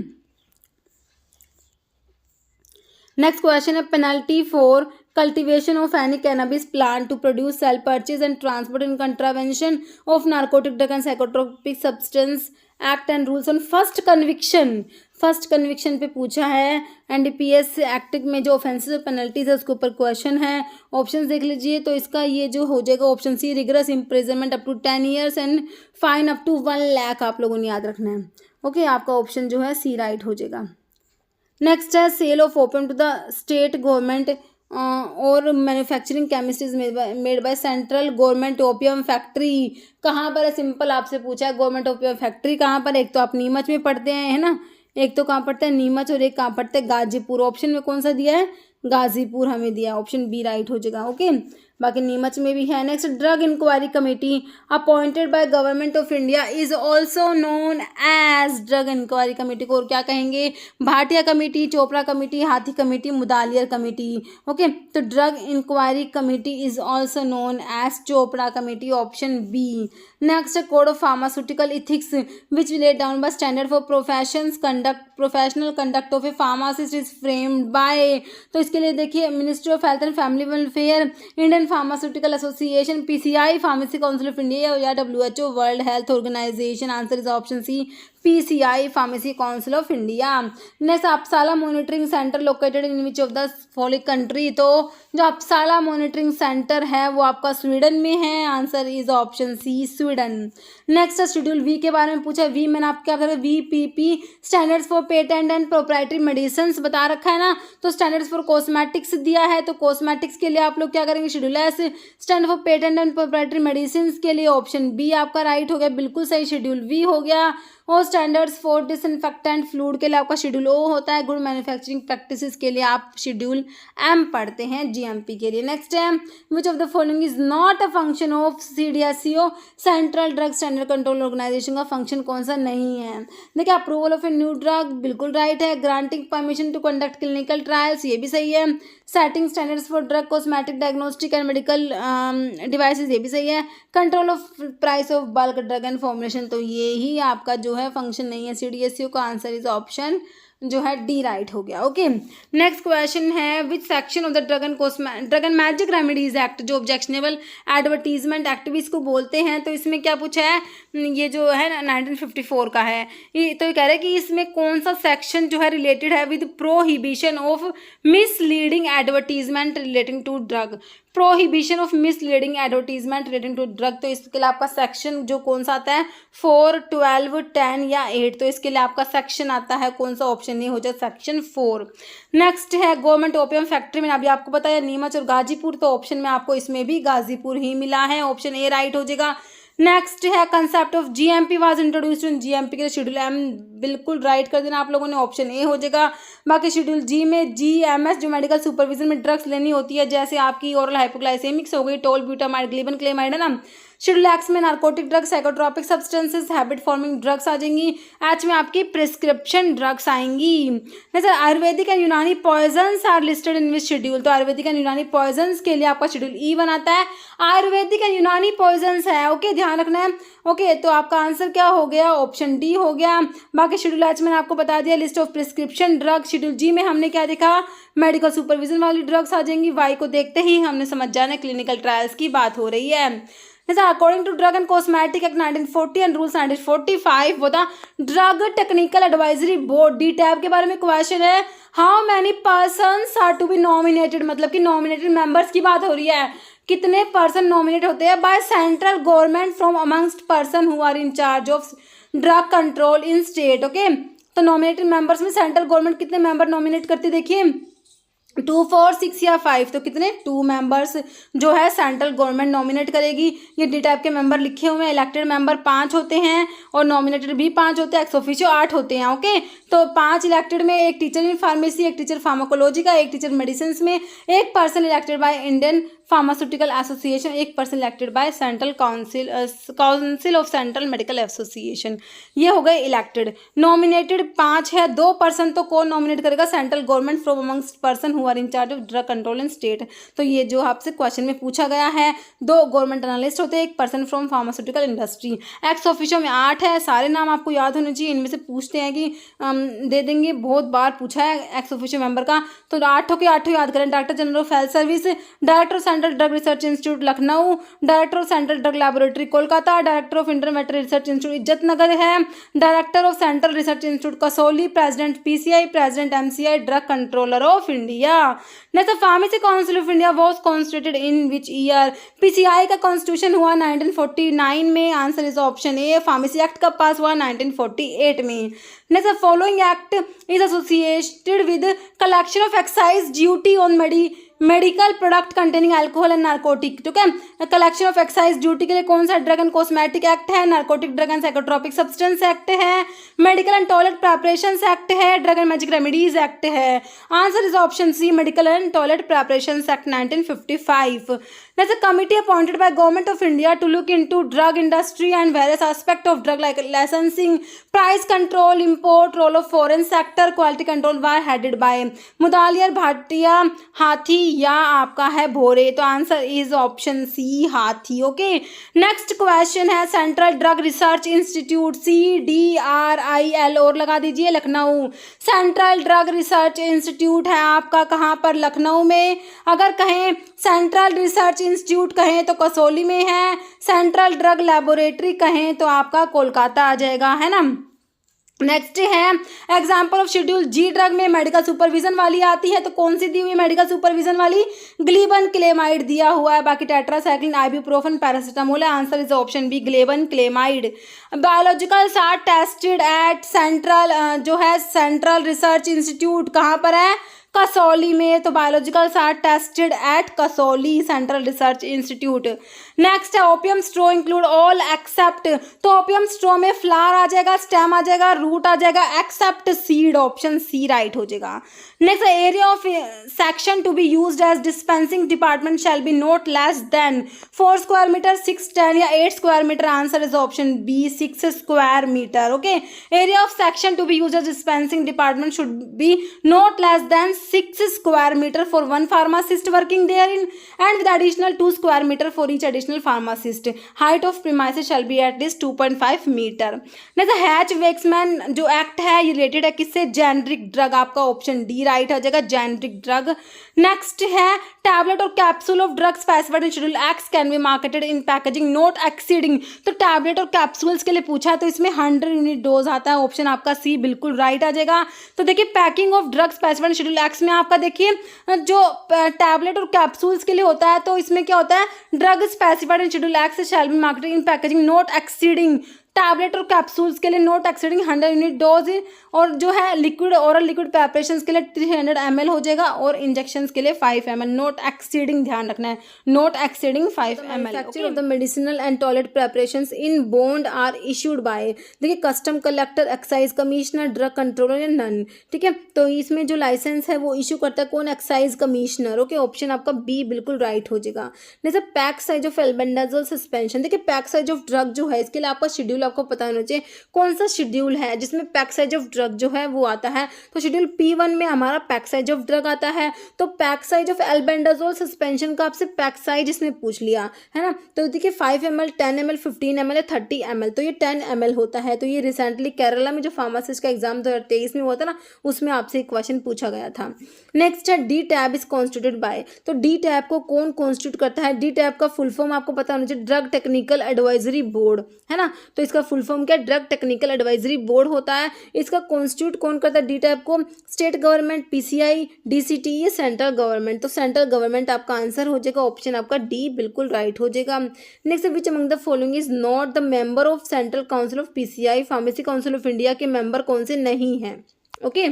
next question है, penalty for cultivation of any cannabis plant to produce, sell, purchase and transport in contravention of narcotic drug and psychotropic substance act and rules on first conviction पे पूछा है। NDPS act में जो offences और penalties है उसके ऊपर question है। ऑप्शंस देख लीजिए, तो इसका ये जो हो जाएगा option C, rigorous imprisonment up to 10 years and fine up to 1 lakh. आप लोगों ने याद रखना है। ओके, आपका ऑप्शन जो है सी राइट हो जाएगा। नेक्स्ट है, sale of opium to the state government और manufacturing chemistries made by central government opium factory. कहाँ पर है, सिंपल आपसे पूछा है गवर्नमेंट ओपियम फैक्ट्री कहाँ पर। एक तो आप नीमच में पढ़ते हैं, है ना, एक तो कहाँ पढ़ते हैं नीमच, और एक कहाँ पढ़ते हैं गाजीपुर। ऑप्शन में कौन सा दिया है, गाजीपुर हमें दिया है। ऑप्शन बी राइट हो जाएगा। ओके, बाकी नीमच में भी है। Next, drug inquiry committee appointed by government of India is also known as. Drug inquiry committee को और क्या कहेंगे, Bhatia committee, Chopra committee, Hathi committee, Mudaliar committee. Okay, तो drug inquiry committee is also known as Chopra committee. Option B. Next, code of pharmaceutical ethics which laid down by standard for professional conduct of a pharmacist is framed by. तो इसके लिए देखिए, ministry of health and family welfare, Indian pharmaceutical association, PCI, pharmacy council of India, या WHO, world health organisation. Answer is option C, PCI pharmacy council of India. Next Uppsala monitoring centre located in which of the following country, तो जो अप्साला monitoring centre है वो आपका Sweden में है। Answer is option C Sweden. Next schedule V के बारे में पूछा। वी मैंने आपको क्या बताया, VPP standards for patent and proprietary medicine बता रखा है ना, तो स्टैंडर्ड्स फॉर कॉस्मेटिक्स दिया है, तो कॉस्मेटिक्स के लिए आप लोग क्या करेंगे, schedule S. Standard for patent and proprietary medicine के लिए ऑप्शन बी आपका राइट हो गया, बिल्कुल सही, शेड्यूल वी हो गया। और स्टैंडर्ड्स फॉर डिसइंफेक्टेंट फ्लूइड के लिए आपका शेड्यूल ओ होता है। गुड मैन्युफैक्चरिंग प्रैक्टिसेस के लिए आप शेड्यूल एम पढ़ते हैं GMP के लिए। नेक्स्ट है which of the following is not a function of CDSCO, central drug standard control organisation का फंक्शन कौन सा नहीं है। देखिए approval of a new drug बिल्कुल राइट है। Granting permission to conduct clinical trials ये भी सही है। Setting standards for drug cosmetic diagnostic and medical devices ये भी सही है। Control of price of bulk drug and formulation, तो ये ही आपका जो है फंक्शन नहीं है CDSCO का। आंसर इज ऑप्शन जो है डी राइट हो गया। ओके, नेक्स्ट क्वेश्चन है विच section of the drug and magic remedies act, जो ऑब्जेक्शनेबल एडवर्टीजमेंट एक्टिविस्ट को बोलते हैं, तो इसमें क्या पूछा है, ये जो है 1954 का है। तो ये कह रहे हैं कि इसमें कौन सा सेक्शन जो है रिलेटेड है with prohibition of misleading advertisement relating to drug, prohibition of misleading advertisement relating to drug. तो इसके लिए आपका सेक्शन जो कौन सा आता है 4, 12, 10 या 8, तो इसके लिए आपका सेक्शन आता है कौन सा, ऑप्शन नहीं हो जाए सेक्शन 4। नेक्स्ट है गवर्नमेंट ओपियम फैक्ट्री में अभी आपको पता है नीमच और गाजीपुर, तो ऑप्शन में आपको इसमें भी गाजीपुर ही मिला है, ऑप्शन ए राइट हो जाएगा। नेक्स्ट है concept of GMP was introduced in GMP के शेड्यूल एम बिल्कुल राइट कर देना आप लोगों ने, ऑप्शन ए हो जाएगा। बाकी शेड्यूल जी में GMS जो मेडिकल सुपरविजन में ड्रग्स लेनी होती है, जैसे आपकी ओरल हाइपोग्लाइसेमिक्स हो गई, टोल ब्यूटामाइड ग्लिबन क्लेमाइड है ना। शेड्यूल एक्स में narcotic drugs, psychotropic substances, habit forming drugs आ जाएंगी। एच में आपकी प्रिस्क्रिप्शन ड्रग्स आएंगी। जैसे Ayurvedic and Unani poisons are listed in which schedule, तो आयुर्वेदिक एंड यूनानी पॉइजन्स के लिए आपका शेड्यूल ई बनाता है। आयुर्वेदिक एंड यूनानी पॉइजन्स है, ओके ध्यान रखना है। ओके, तो आपका आंसर क्या हो गया, ऑप्शन डी हो गया। बाकी शेड्यूल एच मैंने आपको बता दिया list of prescription drug. Schedule G में हमने क्या देखा, मेडिकल सुपरविजन वाली ड्रग्स आ जाएंगी। वाई को देखते ही हमने समझ जाना क्लिनिकल ट्रायल्स की बात हो रही है। जैसे according to drug and cosmetic act 1940 and rules 1945 वो था drug technical advisory board, D tab के बारे में क्वेश्चन है। How many persons are to be nominated, मतलब कि नॉमिनेटेड मेंबर्स की बात हो रही है, कितने पर्सन नॉमिनेट होते हैं by central government from amongst person who are in charge of drug control in state. Okay, तो नॉमिनेटेड मेंबर्स में सेंट्रल गवर्नमेंट कितने मेंबर नॉमिनेट करती, देखिए 2, 4, 6 या 5, तो कितने 2 मेंबर्स जो है सेंट्रल गवर्नमेंट नॉमिनेट करेगी। ये डी टाइप के मेंबर लिखे हुए हैं। इलेक्टेड मेंबर 5 होते हैं और नॉमिनेटेड भी 5 होते हैं, एक्स ऑफिशियो 8 होते हैं। ओके, तो 5 इलेक्टेड में एक टीचर इन फार्मेसी, एक टीचर फार्माकोलॉजी का, एक टीचर मेडिसिन में, एक person elected by Indian pharmaceutical association, एक person elected by central council of central medical association. ये हो गए इलेक्टेड। नॉमिनेटेड 5 है, 2 पर्सन तो कौन नॉमिनेट करेगा, central government from amongst person who are in charge of drug control in state. तो ये जो आपसे क्वेश्चन में पूछा गया है, 2 गवर्नमेंट एनालिस्ट होते हैं, एक person from pharmaceutical industry. Ex officio में 8 है, सारे नाम आपको याद होने चाहिए। इनमें से पूछते हैं कि दे देंगे, बहुत बार पूछा है एक्स ऑफिशियो मेंबर का, तो 8 के 8 याद करें। Director general of health service, director central drug research institute Lucknow, director of central drug laboratory Kolkata, director of Indian veterinary research institute Izzatnagar है, director of central research institute Kasauli, president PCI, president MCI, drug controller of India. Next, pharmacy council of India was constituted in which year, PCI का constitution हुआ 1949 में। Answer is option A. Pharmacy act कब pass हुआ, 1948 में। Next, following act is associated with collection of excise duty on medical product containing alcohol and narcotic. ठीक है, collection of excise duty के लिए कौन सा ड्रग एंड कॉस्मेटिक एक्ट है, narcotic drug and psychotropic substance act है, medical and toilet preparations act है, drug and magic remedies act है। Answer is option C, medical and toilet preparations act 1955। There's a committee appointed by Government of India to look into drug industry and various aspects of drug like licensing, price control, import, role of foreign sector, quality control were headed by Mudaliar, Bhatia, हाथी या आपका है भोरे। तो answer is option सी, हाथी। Okay, next question है central drug research institute, CDRIL और लगा दीजिए Lucknow. Central drug research institute है आपका कहाँ पर, लखनऊ में। अगर कहें सेंट्रल रिसर्च इंस्टीट्यूट कहें तो कसौली में है, सेंट्रल ड्रग लेबोरेटरी कहें तो आपका कोलकाता आ जाएगा, है ना। नेक्स्ट है example of schedule G drug में मेडिकल सुपरविजन वाली आती है, तो कौन सी दी हुई मेडिकल सुपरविजन वाली? ग्लीबन क्लेमाइड दिया हुआ है, बाकी टेट्रासाइक्लिन, आइबुप्रोफेन, पैरासिटामोल है। Answer is option B glibenclamide. Biologicals are tested at central जो है सेंट्रल रिसर्च इंस्टीट्यूट कहाँ पर है? कसौली में। तो biologicals are tested at Kasauli central research institute. Next है opium straw include all except, तो ओपियम स्ट्रो में फ्लावर आ जाएगा, स्टेम आ जाएगा, रूट आ जाएगा, except seed, option C right हो जाएगा। Next area of section to be used as dispensing department shall be not less than 4 square metre, 6, 10 या 8 square metre. Answer is option B 6 square metre. Okay, area of section to be used as dispensing department should be not less than 6 square meter for one pharmacist working therein and with additional 2 square meter for each additional pharmacist. Height of premises shall be at least 2.5 meter. Next हैच-वेक्समैन जो act है ये related है किससे? Generic drug, आपका option D right हो जाएगा, generic drug. Next है tablet और capsule of drug specified in schedule x can be marketed in packaging not exceeding, तो टैबलेट और कैप्सूल्स के लिए पूछा है तो इसमें 100 यूनिट डोज आता है, ऑप्शन आपका सी बिल्कुल राइट आ जाएगा। तो देखिए packing of drug specified in schedule X में आपका देखिए जो टैबलेट और कैप्सूल्स के लिए होता है तो इसमें क्या होता है? Drug specified in schedule x shall be marketed in packaging not exceeding, tablet और कैप्सूल्स के लिए नॉट एक्सीडिंग 100 यूनिट डोज, और जो है लिक्विड ओरल लिक्विड प्रेपरेशंस के लिए 300 ml हो जाएगा, और इंजेक्शंस के लिए 5 ml, नॉट एक्सीडिंग ध्यान रखना है, not exceeding 5 ml। Manufacture of the medicinal and toilet preparations in bond are issued by, देखिए custom collector, excise commissioner, drug controller या नन, ठीक है। तो इसमें जो लाइसेंस है वो इशू करता है कौन? Excise commissioner. ओके, ऑप्शन आपका बी बिल्कुल राइट हो जाएगा। जैसे pack size of albendazole suspension, देखिए पैक साइज ऑफ ड्रग जो है इसके लिए आपका शेड्यूल आपको पता होना चाहिए कौन सा शेड्यूल है जिसमें पैक साइज ऑफ ड्रग जो है वो आता है, तो शेड्यूल P1 में हमारा पैक साइज ऑफ ड्रग आता है। तो pack size of albendazole suspension का आपसे पैक साइज इसने पूछ लिया है ना, तो देखिए 5 ml, 10 ml, 15 ml या 30 ml, तो ये 10 ml होता है। तो ये रिसेंटली केरला में जो फार्मासिस्ट का एग्जाम 2023 में हुआ था ना उसमें आपसे एक क्वेश्चन पूछा गया था। नेक्स्ट है D tab is constituted by, तो डी टैब को कौन कॉन्स्टिट्यूट करता है? डी टैब का फुल फॉर्म आपको पता होना चाहिए, ड्रग टेक्निकल एडवाइजरी बोर्ड, है ना। तो इसका फुल फॉर्म क्या? ड्रग टेक्निकल एडवाइजरी बोर्ड होता है। इसका कॉन्स्टिट्यूट कौन करता है डी टैब को? स्टेट गवर्नमेंट, पीसीआई, डीसीटी या सेंट्रल गवर्नमेंट, तो सेंट्रल गवर्नमेंट आपका आंसर हो जाएगा, ऑप्शन आपका डी बिल्कुल राइट हो जाएगा। Next, which among the following is not the member of central council of PCI, pharmacy council of India के मेंबर कौन से नहीं है? ओके,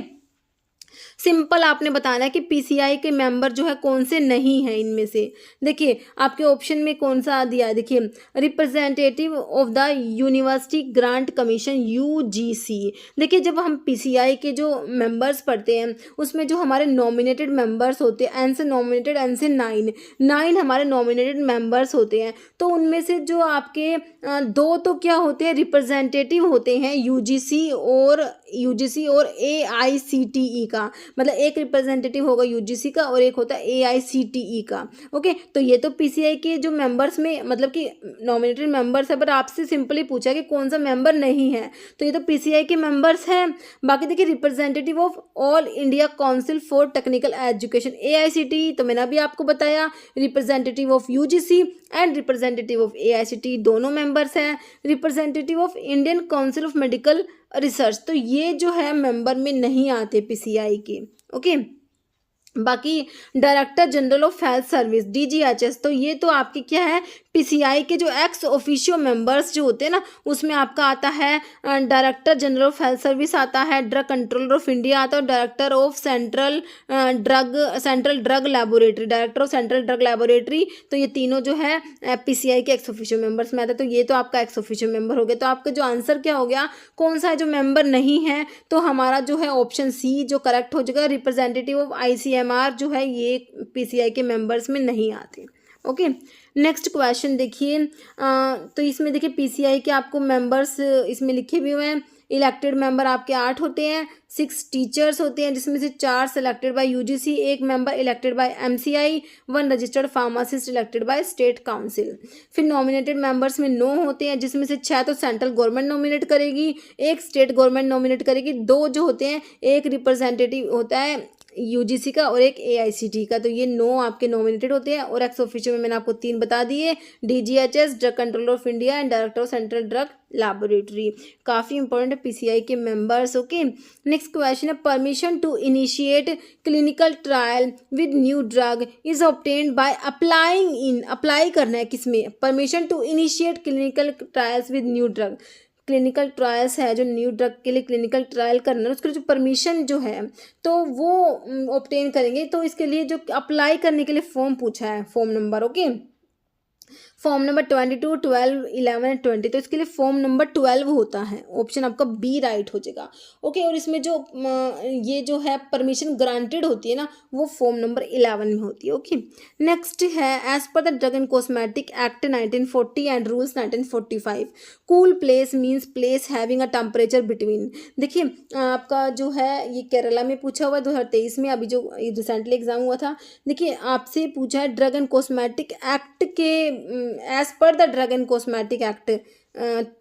सिंपल आपने बताना है कि पीसीआई के मेंबर जो है कौन से नहीं है इनमें से। देखिए आपके ऑप्शन में कौन सा दिया है, देखिए representative of the university grant commission UGC. देखिए जब हम पीसीआई के जो मेंबर्स पढ़ते हैं उसमें जो हमारे नॉमिनेटेड मेंबर्स होते हैं, एन से नॉमिनेटेड, एन से 9 हमारे नॉमिनेटेड मेंबर्स होते हैं, तो उनमें से जो आपके 2 तो क्या होते हैं? रिप्रेजेंटेटिव होते हैं यूजीसी और एआईसीटीई का, मतलब एक रिप्रेजेंटेटिव होगा यूजीसी का और एक होता है एआईसीटीई का। ओके, तो ये तो पीसीआई के जो मेंबर्स में मतलब कि नॉमिनेटेड मेंबर्स है, पर आपसे सिंपली पूछा कि कौन सा मेंबर नहीं है, तो ये तो पीसीआई के मेंबर्स हैं। बाकी देखिए representative of all India council for technical education AICTE, तो मैंने अभी आपको बताया, representative of UGC and representative of AICTE दोनों मेंबर्स हैं। Representative of Indian council of medical research, तो ये जो है मेंबर में नहीं आते पीसीआई के। ओके, बाकी director general of health service DGHS, तो ये तो आपकी क्या है? पीसीआई के जो एक्स ऑफिशियो मेंबर्स जो होते हैं ना उसमें आपका आता है director general of health service आता है, ड्रग कंट्रोलर ऑफ इंडिया आता है, director of central drug laboratory, director of central drug laboratory, तो ये तीनों जो है पीसीआई के एक्स ऑफिशियो मेंबर्स में आता है। तो ये तो आपका एक्स ऑफिशियो मेंबर हो गया। तो आपका जो आंसर क्या हो गया? कौन सा है जो मेंबर नहीं है? तो हमारा जो है ऑप्शन सी जो करेक्ट हो जाएगा, रिप्रेजेंटेटिव ऑफ आईसीएमआर जो है ये पीसीआई के मेंबर्स में नहीं आते। ओके, नेक्स्ट क्वेश्चन देखिए, तो इसमें देखिए पीसीआई के आपको मेंबर्स इसमें लिखे भी हुए हैं। इलेक्टेड मेंबर आपके 8 होते हैं, 6 टीचर्स होते हैं जिसमें से 4 selected by UGC, 1 member elected by MCI, 1 registered pharmacist elected by state council. फिर नॉमिनेटेड मेंबर्स में 9 होते हैं जिसमें से 6 तो सेंट्रल गवर्नमेंट नॉमिनेट करेगी, 1 स्टेट गवर्नमेंट नॉमिनेट करेगी, 2 जो होते हैं, एक रिप्रेजेंटेटिव होता है यूजीसी का और एक एआईसीटी का। तो ये 9 आपके नॉमिनेटेड होते हैं और एक्स ऑफिशियो में मैंने आपको 3 बता दिए, DGHS, drug controller of India and director of central drug laboratory. काफ़ी इंपॉर्टेंट है पीसीआई के मेंबर्स। ओके, नेक्स्ट क्वेश्चन है, permission to initiate clinical trial with new drug is obtained by apply करना है किसमें, permission to initiate clinical trials with new drug. Clinical trials है जो new drug के लिए क्लिनिकल ट्रायल करना है, उसके लिए जो परमिशन जो है तो वो ऑब्टेन करेंगे। तो इसके लिए जो अप्लाई करने के लिए फॉर्म पूछा है, form number, okay, form number 22, 12, 11 and 20। तो इसके लिए फॉर्म नंबर 12 होता है, ऑप्शन आपका बी राइट हो जाएगा। ओके, और इसमें जो ये जो है परमिशन ग्रांटेड होती है ना, वो फॉर्म नंबर 11 में होती है। ओके, नेक्स्ट है, as per the drug and cosmetic act 1940 and rules 1945, cool place means place having a temperature between. देखिए आपका जो है ये केरला में पूछा हुआ है 2023 में, अभी जो रिसेंटली एग्जाम हुआ था। देखिए आपसे पूछा है ड्रग एंड कॉस्मेटिक एक्ट के as per the drug and cosmetic act,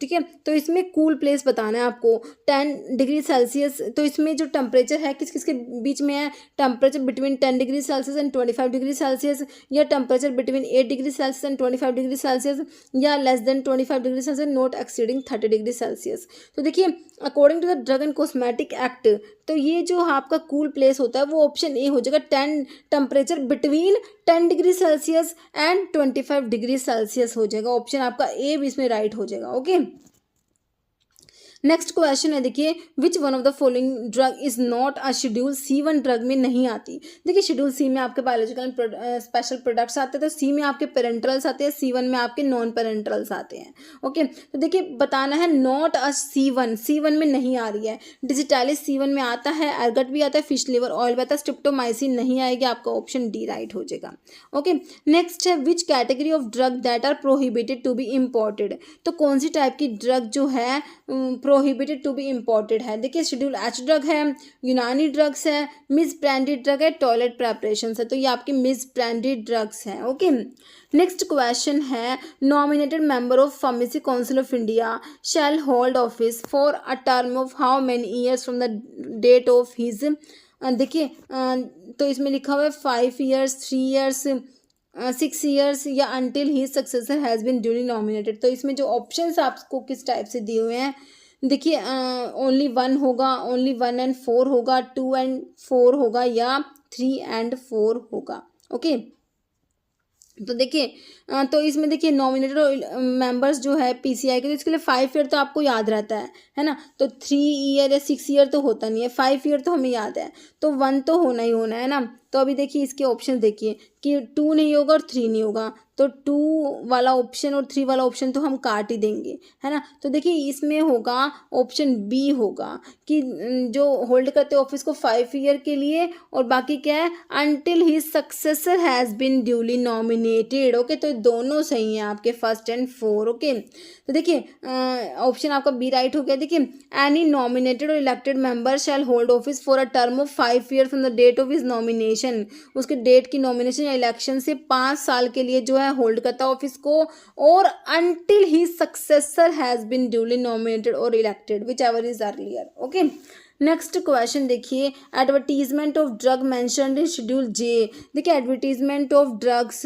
ठीक है, तो इसमें कूल प्लेस बताना है आपको 10 डिग्री सेल्सियस। तो इसमें जो टेम्परेचर है किस किस के बीच में है, temperature between 10 degree Celsius and 25 degree Celsius, या temperature between 8 degree Celsius and 25 degree Celsius, या less than 25 degree Celsius not exceeding 30 degree Celsius. तो देखिए according to the drug and cosmetic act, तो ये जो आपका कूल प्लेस होता है वो ऑप्शन ए हो जाएगा, 10 temperature between 10 degree Celsius and 25 degree Celsius हो जाएगा, ऑप्शन आपका ए भी इसमें राइट हो जाएगा। ओके, नेक्स्ट क्वेश्चन है, देखिए विच one of the following drug is not a schedule C1 drug में नहीं आती। देखिए शेड्यूल सी में आपके बायोलॉजिकल स्पेशल प्रोडक्ट्स आते हैं, तो सी में आपके पेरेंट्रल्स आते हैं, C1 में आपके नॉन पेरेंट्रल्स आते हैं। ओके, तो देखिए बताना है नॉट अ C1 में नहीं आ रही है, डिजिटालिस C1 में आता है, एर्गट भी आता है, फिश लिवर ऑयल भी आता है, स्ट्रिप्टोमाइसिन नहीं आएगी, आपका ऑप्शन डी राइट हो जाएगा। ओके, नेक्स्ट है, which category of drug that are prohibited to be imported. तो कौन सी टाइप की ड्रग जो है प्रोहिबिटेड टू बी इम्पोर्टेड है। देखिए शेड्यूल एच ड्रग है, यूनानी ड्रग्स है, मिस ब्रांडेड ड्रग है, टॉयलेट प्रेपरेशन है। तो ये आपकी मिस ब्रांडेड ड्रग्स हैं। ओके, नेक्स्ट क्वेश्चन है, nominated member of pharmacy council of India shall hold office for a term of how many years from the date of his. देखिए तो इसमें लिखा हुआ है 5 ईयर्स, 3 ईयर्स, 6 ईयर्स, या until he successor has been duly nominated. तो इसमें जो ऑप्शंस आपको किस टाइप से दिए हुए हैं, देखिए ओनली 1 होगा, ओनली 1 एंड 4 होगा, 2 एंड 4 होगा, या 3 एंड 4 होगा। ओके, तो देखिए तो इसमें देखिए नॉमिनेटेड मेंबर्स जो है पीसीआई के, तो इसके लिए 5 ईयर तो आपको याद रहता है ना, तो 3 ईयर या 6 ईयर तो होता नहीं है, 5 ईयर तो हमें याद है, तो 1 तो होना ही होना है ना। तो अभी देखिए इसके ऑप्शन देखिए कि 2 नहीं होगा और 3 नहीं होगा, तो 2 वाला ऑप्शन और 3 वाला ऑप्शन तो हम काट ही देंगे, है ना। तो देखिए इसमें होगा ऑप्शन बी होगा कि जो होल्ड करते ऑफिस को 5 ईयर के लिए, और बाकी क्या है, until he successor has been duly nominated. Okay, तो दोनों सही हैं आपके, फर्स्ट एंड 4। ओके, तो देखिए ऑप्शन आपका बी राइट हो गया। देखिए एनी नॉमिनेटेड और elected member shall hold office for a term of 5 year from the date of his nomination, उसके डेट की नॉमिनेशन या इलेक्शन से 5 साल के लिए जो है होल्ड करता है ऑफिस को, और until he successor has been duly nominated और elected which ever is earlier. Okay, next question देखिए, advertisement of drug mentioned in schedule J. देखिए एडवर्टीजमेंट ऑफ ड्रग्स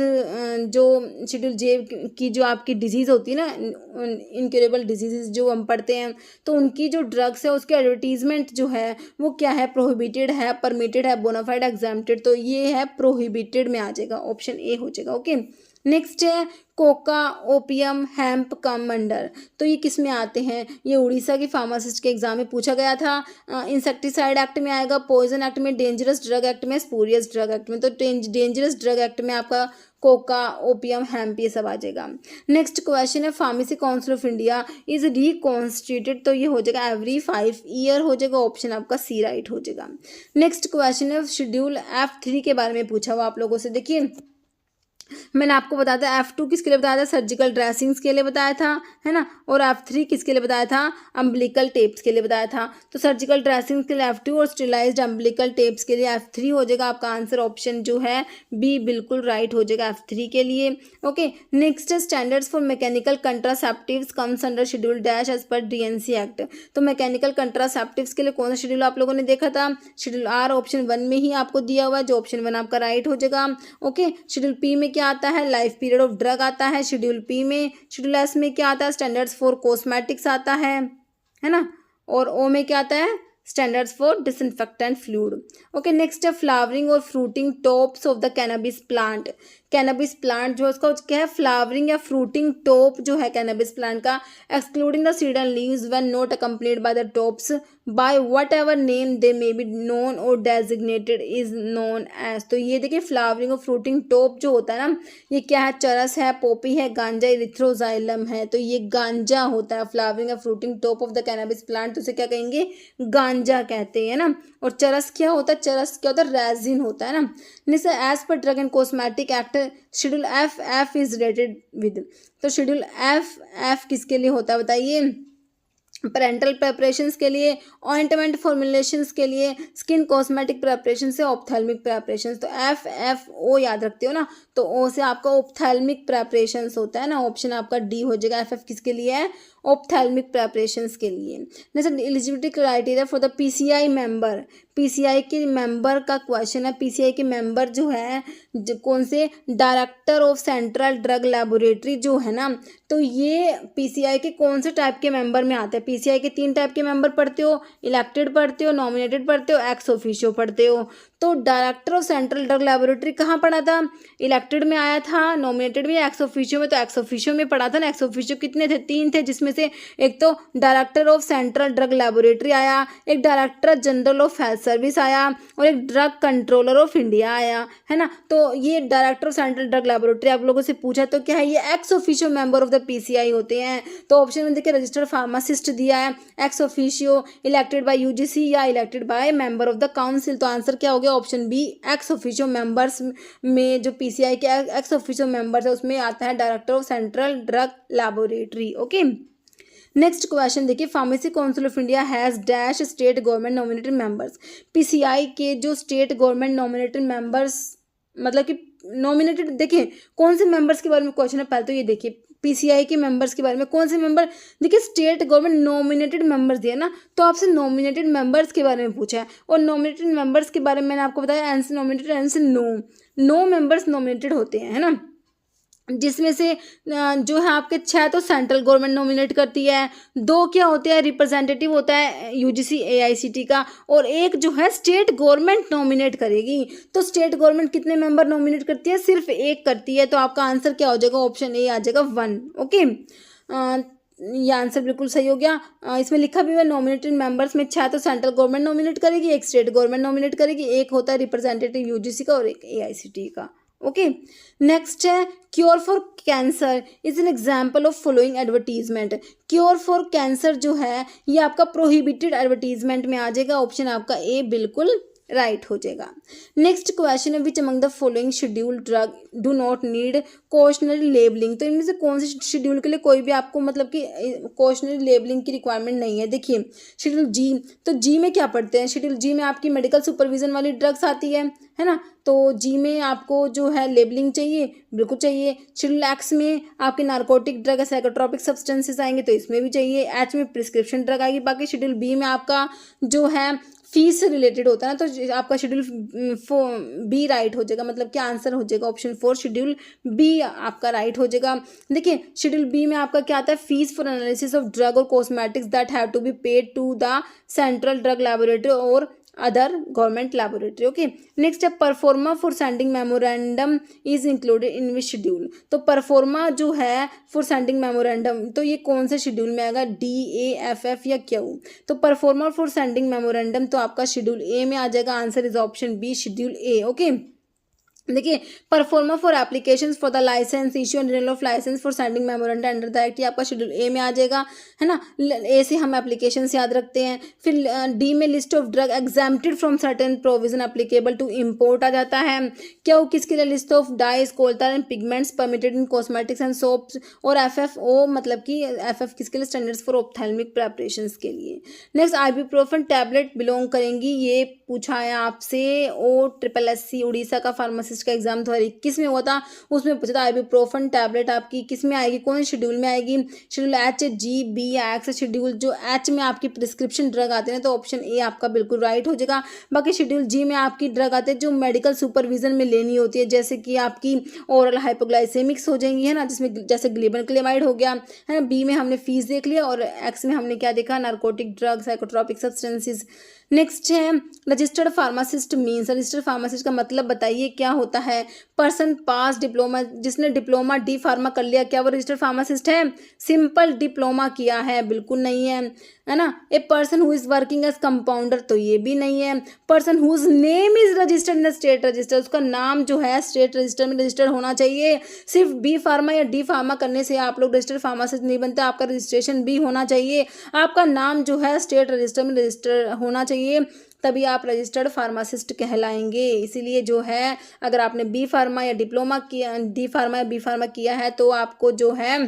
जो शेड्यूल जे की जो आपकी डिजीज़ होती है ना, इनक्यूरेबल डिजीज़ जो हम पढ़ते हैं, तो उनकी जो ड्रग्स है उसके एडवर्टीजमेंट जो है वो क्या है, प्रोहिबिटेड है, परमिटेड है, बोनाफाइड, एग्जाम्प्टेड। तो ये है प्रोहिबिटेड में आ जाएगा, ऑप्शन ए हो जाएगा। ओके, नेक्स्ट है Coca, opium, hemp come under. तो ये किस में आते हैं, ये उड़ीसा की फार्मासिस्ट के एग्जाम में पूछा गया था। इंसेक्टिसाइड एक्ट में आएगा, पॉइजन एक्ट में, डेंजरस ड्रग एक्ट में, स्पूरियस ड्रग एक्ट में। तो डेंजरस ड्रग एक्ट में आपका कोका, ओपियम, हैम्प ये सब आ जाएगा। नेक्स्ट क्वेश्चन है, pharmacy council of India is reconstituted. तो ये हो जाएगा एवरी 5 ईयर हो जाएगा, ऑप्शन आपका सी राइट हो जाएगा। नेक्स्ट क्वेश्चन है, शेड्यूल F3 के बारे में पूछा हुआ आप लोगों से। देखिए मैंने आपको बताया था F2 किसके लिए बताया था, सर्जिकल ड्रेसिंग्स के लिए बताया था, है ना। और F3 किसके लिए बताया था, अम्बिलिकल टेप्स के लिए बताया था। तो सर्जिकल ड्रेसिंग्स के लिए F2 और स्टेरिलाइज्ड अम्बिलिकल टेप्स के लिए F3 हो जाएगा। आपका आंसर ऑप्शन जो है बी बिल्कुल राइट हो जाएगा F3 के लिए। Okay, next standards for mechanical contraceptives comes under schedule dash as per DNC act. तो मैकेनिकल कंट्रासेप्टिव्स के लिए कौन सा शेड्यूल आप लोगों ने देखा था, शेड्यूल आर ऑप्शन 1 में ही आपको दिया हुआ है, जो ऑप्शन 1 आपका राइट हो जाएगा। ओके, शेड्यूल पी में क्या आता है, लाइफ पीरियड ऑफ ड्रग आता है शेड्यूल पी में। शेड्यूल एस में क्या आता है, स्टैंडर्ड्स फॉर कॉस्मेटिक्स आता है ना। और ओ में क्या आता है, standards for disinfectant fluid. Okay, next है फ्लावरिंग और fruiting tops of the cannabis plant. Cannabis plant जो है उसका क्या है, फ्लावरिंग या फ्रूटिंग टॉप जो है कैनबिस प्लांट का, excluding the seed and leaves when not accompanied by the tops by whatever name they may be known और डेजिग्नेटेड इज नोन एज। तो ये देखिए फ्लावरिंग और फ्रूटिंग टॉप जो होता है ना, ये क्या है, चरस है, पोपी है, गांजा, इरिथ्रोजाइलम है। तो ये गांजा होता है, फ्लावरिंग या fruiting top of the cannabis plant, तो उसे क्या कहेंगे, गांजा कहते हैं ना। और चरस क्या होता है, चरस क्या होता है, रेजिन होता है ना। जैसे एज पर drug and cosmetic act schedule F is related with. तो शेड्यूल एफ किसके लिए होता है बताइए, पेरेंटल प्रेपरेशंस के लिए, ऑइंटमेंट फॉर्मुलेशंस के लिए, स्किन कॉस्मेटिक प्रेपरेशन से ऑप्थेल्मिक प्रेपरेशंस। तो एफ ओ याद रखते हो ना, तो ओ से आपका ऑप्थेल्मिक प्रेपरेशंस होता है ना, ऑप्शन आपका डी हो जाएगा। एफ किसके लिए है, ऑप्थेल्मिक प्रेपरेशंस के लिए। Next eligibility criteria for the PCI member. PCI के मेंबर का क्वेश्चन है। पीसीआई के मेंबर जो है कौन से, director of central drug laboratory जो है ना, तो ये पीसीआई के कौन से टाइप के मेंबर में आते हैं। पीसीआई के 3 टाइप के मेंबर पढ़ते हो, इलेक्टेड पढ़ते हो, नॉमिनेटेड पढ़ते हो, एक्स ऑफिशियो पढ़ते हो। तो director of central drug laboratory कहाँ पढ़ा था, इलेक्टेड में आया था, नॉमिनेटेड में, एक्स ऑफिशियो में। तो एक्स ऑफिशियो में पढ़ा था ना। एक्स ऑफिशियो कितने थे, 3 थे, जिसमें से एक तो director of central drug laboratory आया, एक director general of health service आया, और एक ड्रग कंट्रोलर ऑफ इंडिया आया, है ना। तो ये director of central drug laboratory आप लोगों से पूछा तो क्या है, ये x officio member of the PCI होते हैं। तो ऑप्शन में देखिए रजिस्टर्ड फार्मासिस्ट दिया है, ex officio, elected by UGC या elected by member of the council. तो आंसर क्या हो गया, option B, ex officio members में जो पीसीआई के एक्स ऑफिशियो मेंबर्स है उसमें आता है director of central drug laboratory. Okay, next question देखिए, pharmacy council of India has dash state government nominated members. PCI के जो स्टेट गवर्नमेंट नॉमिनेटेड मेंबर्स मतलब कि नॉमिनेटेड, देखिए कौन से मेंबर्स के बारे में क्वेश्चन है, पहले तो ये देखिए पीसीआई के मेंबर्स के बारे में कौन से मेंबर, देखिए स्टेट गवर्नमेंट नॉमिनेटेड मेंबर्स दिया ना, तो आपसे नॉमिनेटेड मेंबर्स के बारे में पूछा है। और नॉमिनेटेड मेंबर्स के बारे में मैंने आपको बताया, एन से नॉमिनेटेड, एन से नो मेंबर्स नॉमिनेटेड होते हैं, है ना। जिसमें से जो है आपके 6 तो सेंट्रल गवर्नमेंट नॉमिनेट करती है, 2 क्या होते हैं, रिप्रेजेंटेटिव होता है यूजीसी एआईसीटी का, और एक जो है स्टेट गवर्नमेंट नॉमिनेट करेगी। तो स्टेट गवर्नमेंट कितने मेंबर नॉमिनेट करती है, सिर्फ 1 करती है। तो आपका आंसर क्या हो जाएगा, ऑप्शन ए आ जाएगा 1। ओके, ये आंसर बिल्कुल सही हो गया। इसमें लिखा भी हुआ नॉमिनेटेड मेंबर्स में 6 तो सेंट्रल गवर्नमेंट नॉमिनेट करेगी, 1 स्टेट गवर्नमेंट नॉमिनेट करेगी, 1 होता है रिप्रेजेंटेटिव यूजीसी का और 1 एआईसीटी का। ओके, नेक्स्ट है cure for cancer is an example of following advertisement. Cure for cancer जो है ये आपका प्रोहिबिटेड एडवर्टीजमेंट में आ जाएगा, ऑप्शन आपका ए बिल्कुल राइट हो जाएगा। नेक्स्ट क्वेश्चन है, विच among the following schedule drug do not need cautionary labelling. तो इनमें से कौन से शेड्यूल के लिए कोई भी आपको मतलब कि कॉशनरी लेबलिंग की रिक्वायरमेंट नहीं है। देखिए शेड्यूल जी, तो जी में क्या पढ़ते हैं, शेड्यूल जी में आपकी मेडिकल सुपरविजन वाली ड्रग्स आती है ना। तो जी में आपको जो है लेबलिंग चाहिए, बिल्कुल चाहिए। शेड्यूल एक्स में आपके नार्कोटिक ड्रग साइकोट्रोपिक सब्सटेंसेस आएंगे, तो इसमें भी चाहिए। एच में प्रिस्क्रिप्शन ड्रग आएगी। बाकी शेड्यूल बी में आपका जो है फीस से रिलेटेड होता है ना, तो आपका शेड्यूल बी राइट हो जाएगा, मतलब क्या आंसर हो जाएगा, ऑप्शन 4 शेड्यूल बी आपका राइट हो जाएगा। देखिए शेड्यूल बी में आपका क्या आता है, fees for analysis of drug और cosmetics that have to be paid to the central drug laboratory और other government laboratory. Okay, next है proforma for sending memorandum is included in which schedule. तो proforma जो है for sending memorandum, तो ये कौन से शेड्यूल में आएगा, डी, ए, एफ, एफ या क्यू। तो परफॉर्मा फॉर सेंडिंग मेमोरेंडम तो आपका शेड्यूल ए में आ जाएगा, answer is option B schedule A. Okay, देखिए proforma for application for the licence issue and renewal of licence for sending memorandum under the act, ये आपका schedule A में आ जाएगा, है ना। ए से हम एप्लीकेशन याद रखते हैं। फिर डी में list of drug exempted from certain provision applicable to import आ जाता है। क्या वो किसके लिए, list of dyes colours and pigments permitted in cosmetics and soaps. और FFO मतलब कि FF किसके लिए, स्टैंडर्ड्स फॉर ऑप्थेल्मिक प्रेपरेशन के लिए। नेक्स्ट आइबुप्रोफेन टैबलेट बिलोंग करेंगी, ये पूछा है आपसे। OSSC उड़ीसा का फार्मासिस्ट का एग्जाम 2021 में हुआ था, उसमें पूछा था आइबुप्रोफेन टैबलेट आपकी किस में आएगी, कौन शेड्यूल में आएगी। शेड्यूल H, G, B या X। शेड्यूल जो H में आपकी प्रिस्क्रिप्शन ड्रग आते हैं तो ऑप्शन ए आपका बिल्कुल राइट हो जाएगा। बाकी शेड्यूल G में आपकी ड्रग आते हैं जो मेडिकल सुपरविजन में लेनी होती है, जैसे कि आपकी ओरल हाइपोग्लाइसेमिक्स हो जाएंगी, है ना, जिसमें जैसे ग्लिबनक्लेमाइड हो गया, है ना। B में हमने फीस देख लिया और X में हमने क्या देखा, narcotic drug, psychotropic substances. Next है registered pharmacist means, registered pharmacist का मतलब बताइए क्या होता है। पर्सन पास डिप्लोमा, जिसने डिप्लोमा डी फार्मा कर लिया, क्या वो रजिस्टर्ड फार्मासिस्ट है। सिंपल डिप्लोमा किया है, बिल्कुल नहीं है ना। A person who is working as compounder, तो ये भी नहीं है। Person whose name is registered in the state register, उसका नाम जो है स्टेट रजिस्टर में रजिस्टर्ड होना चाहिए। सिर्फ बी फार्मा या डी फार्मा करने से आप लोग रजिस्टर्ड फार्मासिस्ट नहीं बनते, आपका रजिस्ट्रेशन भी होना चाहिए, आपका नाम जो है स्टेट रजिस्टर में रजिस्टर होना चाहिए, तभी आप रजिस्टर्ड फार्मासिस्ट कहलाएंगे। इसीलिए जो है अगर आपने बी फार्मा या डिप्लोमा किया, डी फार्मा या बी फार्मा किया है तो आपको जो है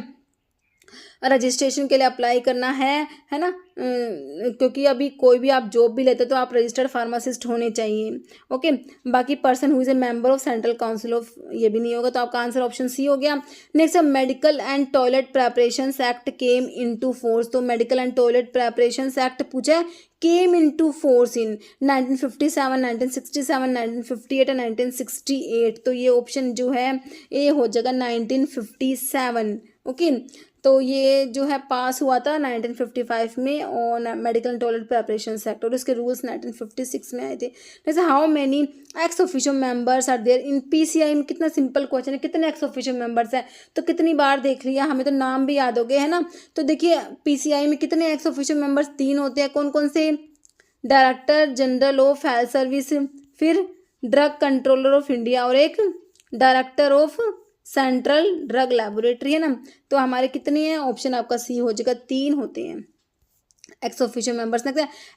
रजिस्ट्रेशन के लिए अप्लाई करना है ना। क्योंकि अभी कोई भी आप जॉब भी लेते तो आप रजिस्टर्ड फार्मासिस्ट होने चाहिए। ओके, बाकी person who is a member of central council of, ये भी नहीं होगा, तो आपका आंसर ऑप्शन सी हो गया। नेक्स्ट है medical and toilet preparations act came into force, तो medical and toilet preparations act पूछा है came into force in 1957, 1967, 1958 and 1968, तो ये ऑप्शन जो है ए हो जाएगा 1957। ओके, तो ये जो है पास हुआ था 1955 में और medical and toilet preparation act, और इसके रूल्स 1956 में आए थे। जैसे how many ex officio members are there in PCI में, कितना सिंपल क्वेश्चन है, कितने एक्स ऑफिशियो मेंबर्स हैं, तो कितनी बार देख लिया, हमें तो नाम भी याद हो गए, है ना। तो देखिए PCI में कितने एक्स ऑफिशियो मेंबर्स, 3 होते हैं। कौन कौन से, director general of health service, फिर ड्रग कंट्रोलर ऑफ इंडिया और एक director of central drug laboratory, है ना। तो हमारे कितने हैं, ऑप्शन आपका सी हो जाएगा, 3 होते हैं x officio members.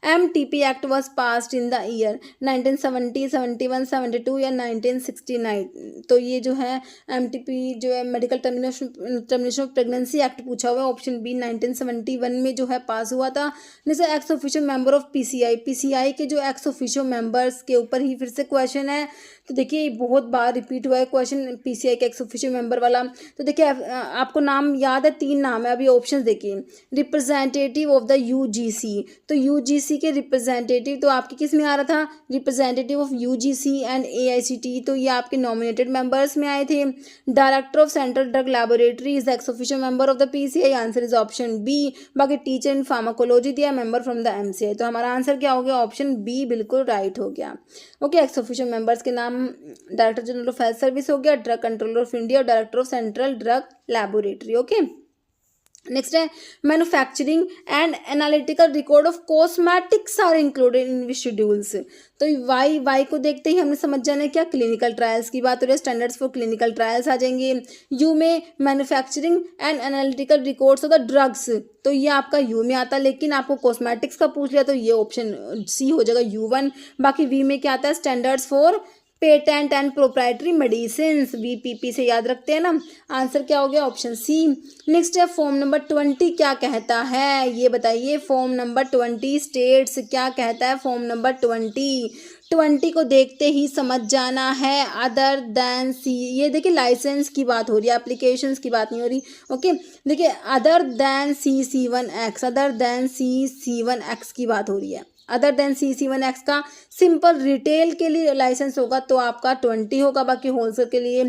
MTP act was passed in the year 1970, 71, 72 या 1969, तो ये जो है MTP जो है medical termination of pregnancy act पूछा हुआ है, ऑप्शन बी 1971 में जो है पास हुआ था। जैसे x officio member of PCI के जो एक्स ऑफिशियो मेंबर्स के ऊपर ही फिर से क्वेश्चन है, तो देखिए बहुत बार रिपीट हुआ है क्वेश्चन PCI के एक्स ऑफिशियो मेंबर वाला। तो देखिए आपको नाम याद है, 3 नाम है, अभी ऑप्शन देखिए। रिप्रेजेंटेटिव ऑफ द UGC, तो UGC के रिप्रेजेंटेटिव तो आपके किस में आ रहा था, representative of UGC and AICT, तो ये आपके नॉमिनेटेड मेंबर्स में आए थे। Director of central drug laboratory is ex officio member of the PCI, answer is option B. बाकी टीचर इन फार्माकोलॉजी दिया, मेंबर फ्रॉम द MCI, तो हमारा आंसर क्या हो गया, ऑप्शन बी बिल्कुल राइट हो गया। ओके, एक्स ऑफिशियो मेंबर्स के नाम director general of health service हो गया, ड्रग कंट्रोलर ऑफ इंडिया और director of central drug laboratory. Okay, next है manufacturing and analytical record of cosmetics are included in schedules, तो Y को देखते ही हमने समझ जाना है क्या, क्लिनिकल ट्रायल्स की बात हो रही है, स्टैंडर्ड्स फॉर क्लिनिकल ट्रायल्स आ जाएंगे। यू में manufacturing and analytical records of the drugs, तो ये आपका यू में आता है, लेकिन आपको कॉस्मेटिक्स का पूछ लिया तो ये ऑप्शन सी हो जाएगा U1। बाकी वी में क्या आता है, standards for patent and proprietary medicine, VPP से याद रखते हैं ना। आंसर क्या हो गया, ऑप्शन सी। नेक्स्ट है फॉर्म नंबर 20 क्या कहता है, ये बताइए। फॉर्म नंबर 20 स्टेट्स क्या कहता है, फॉर्म नंबर 20 को देखते ही समझ जाना है, अदर देन सी, ये देखिए लाइसेंस की बात हो रही है, एप्लीकेशंस की बात नहीं हो रही। ओके, देखिए other than C1X, other than C1X की बात हो रही है। अदर देन C1X का सिंपल रिटेल के लिए लाइसेंस होगा तो आपका 20 होगा, बाकी होलसेल के लिए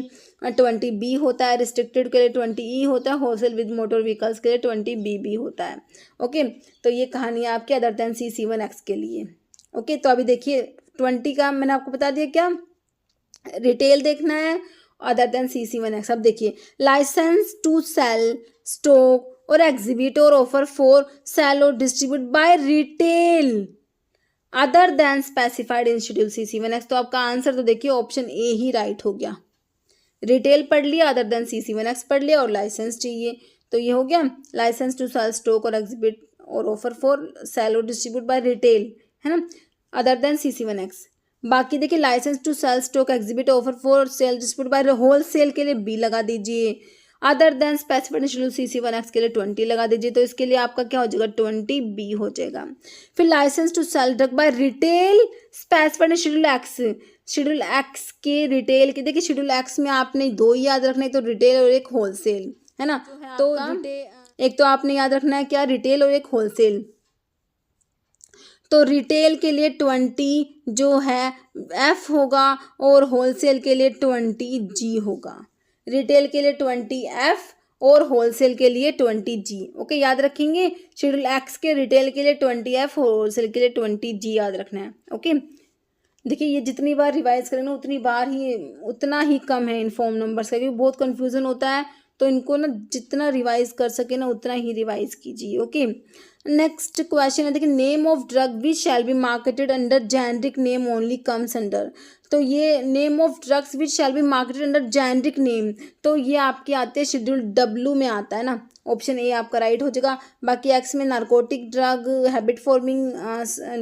20B होता है, रिस्ट्रिक्टेड के लिए 20E होता है, होलसेल विद मोटर व्हीकल्स के लिए 20BB होता है। ओके, तो ये कहानी आपकी अदर देन C1X के लिए। ओके, तो अभी देखिए 20 का मैंने आपको बता दिया, क्या रिटेल देखना है, अदर देन C1X। अब देखिए लाइसेंस टू सेल, स्टॉक और एग्जिबिट और ऑफर फॉर सेल और distribute by retail, other than specified in schedule C7X। तो आपका आंसर तो देखिए ऑप्शन ए ही राइट हो गया। रिटेल पढ़ लिया, अदर देन C7X पढ़ लिया और लाइसेंस चाहिए, तो ये हो गया लाइसेंस टू सेल, स्टॉक और एग्जिबिट और ऑफर फॉर सेल और डिस्ट्रीब्यूट बाय रिटेल, है ना, अदर देन C7X। बाकी देखिए license to cell, stock, exhibit, offer for sale, distribute by wholesale के लिए बी लगा दीजिए। Other than specified schedule C7X के लिए 20 लगा दीजिए, तो इसके लिए आपका क्या हो जाएगा 20 बी हो जाएगा। फिर license to sell drug by retail specified schedule X, schedule X के रिटेल के देखिए शेड्यूल एक्स में आपने दो ही याद रखना है, तो रिटेल और एक होलसेल, है ना। तो एक तो आपने याद रखना है क्या, रिटेल और एक होलसेल। तो रिटेल के लिए 20 जो है एफ होगा और होलसेल के लिए 20 जी होगा। रिटेल के लिए 20 एफ और होलसेल के लिए 20 जी। ओके, याद रखेंगे शेड्यूल एक्स के रिटेल के लिए 20 एफ और होलसेल के लिए 20 जी याद रखना है। ओके, देखिए ये जितनी बार रिवाइज करें ना उतना ही कम है इन फॉर्म नंबर्स का, क्योंकि बहुत कन्फ्यूज़न होता है, तो इनको ना जितना रिवाइज कर सके ना उतना ही रिवाइज कीजिए। ओके, नेक्स्ट क्वेश्चन है देखिए, name of drug which shall be marketed under generic name only comes under. तो ये name of drugs which shall be marketed under generic name, तो ये आपके आते हैं शेड्यूल डब्ल्यू में आता है ना, ऑप्शन ए आपका राइट हो जाएगा। बाकी एक्स में narcotic drug, habit forming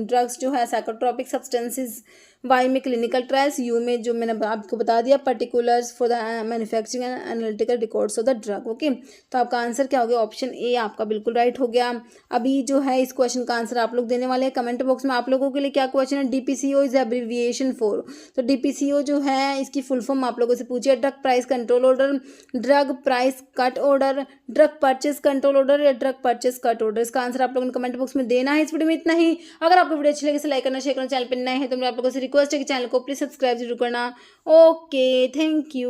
drugs जो है साइकोट्रोपिक सब्सटेंसेस, वाई में क्लिनिकल ट्रायल्स, यू में जो मैंने आपको बता दिया particulars for the manufacturing and analytical records of the drug. Okay, तो आपका आंसर क्या हो गया, ऑप्शन ए आपका बिल्कुल राइट हो गया। अभी जो है इस क्वेश्चन का आंसर आप लोग देने वाले हैं कमेंट बॉक्स में। आप लोगों के लिए क्या क्वेश्चन है, DPCO इज एब्रीविएशन फॉर, तो DPCO जो है इसकी फुल फॉर्म आप लोगों से पूछिए, drug price control order, drug price cut order, drug purchase control order या ड्रग परचेस कट ऑर्डर। इसका आंसर आप लोगों ने कमेंट बॉक्स में देना है। इस वीडियो में इतना ही। अगर आपको वीडियो अच्छी लगे तो लाइक करना, शेयर करना, चैनल पर नए हैं तो मैं आप लोगों से रिक्वेस्ट है कि चैनल को प्लीज सब्सक्राइब जरूर करना। Okay, thank you.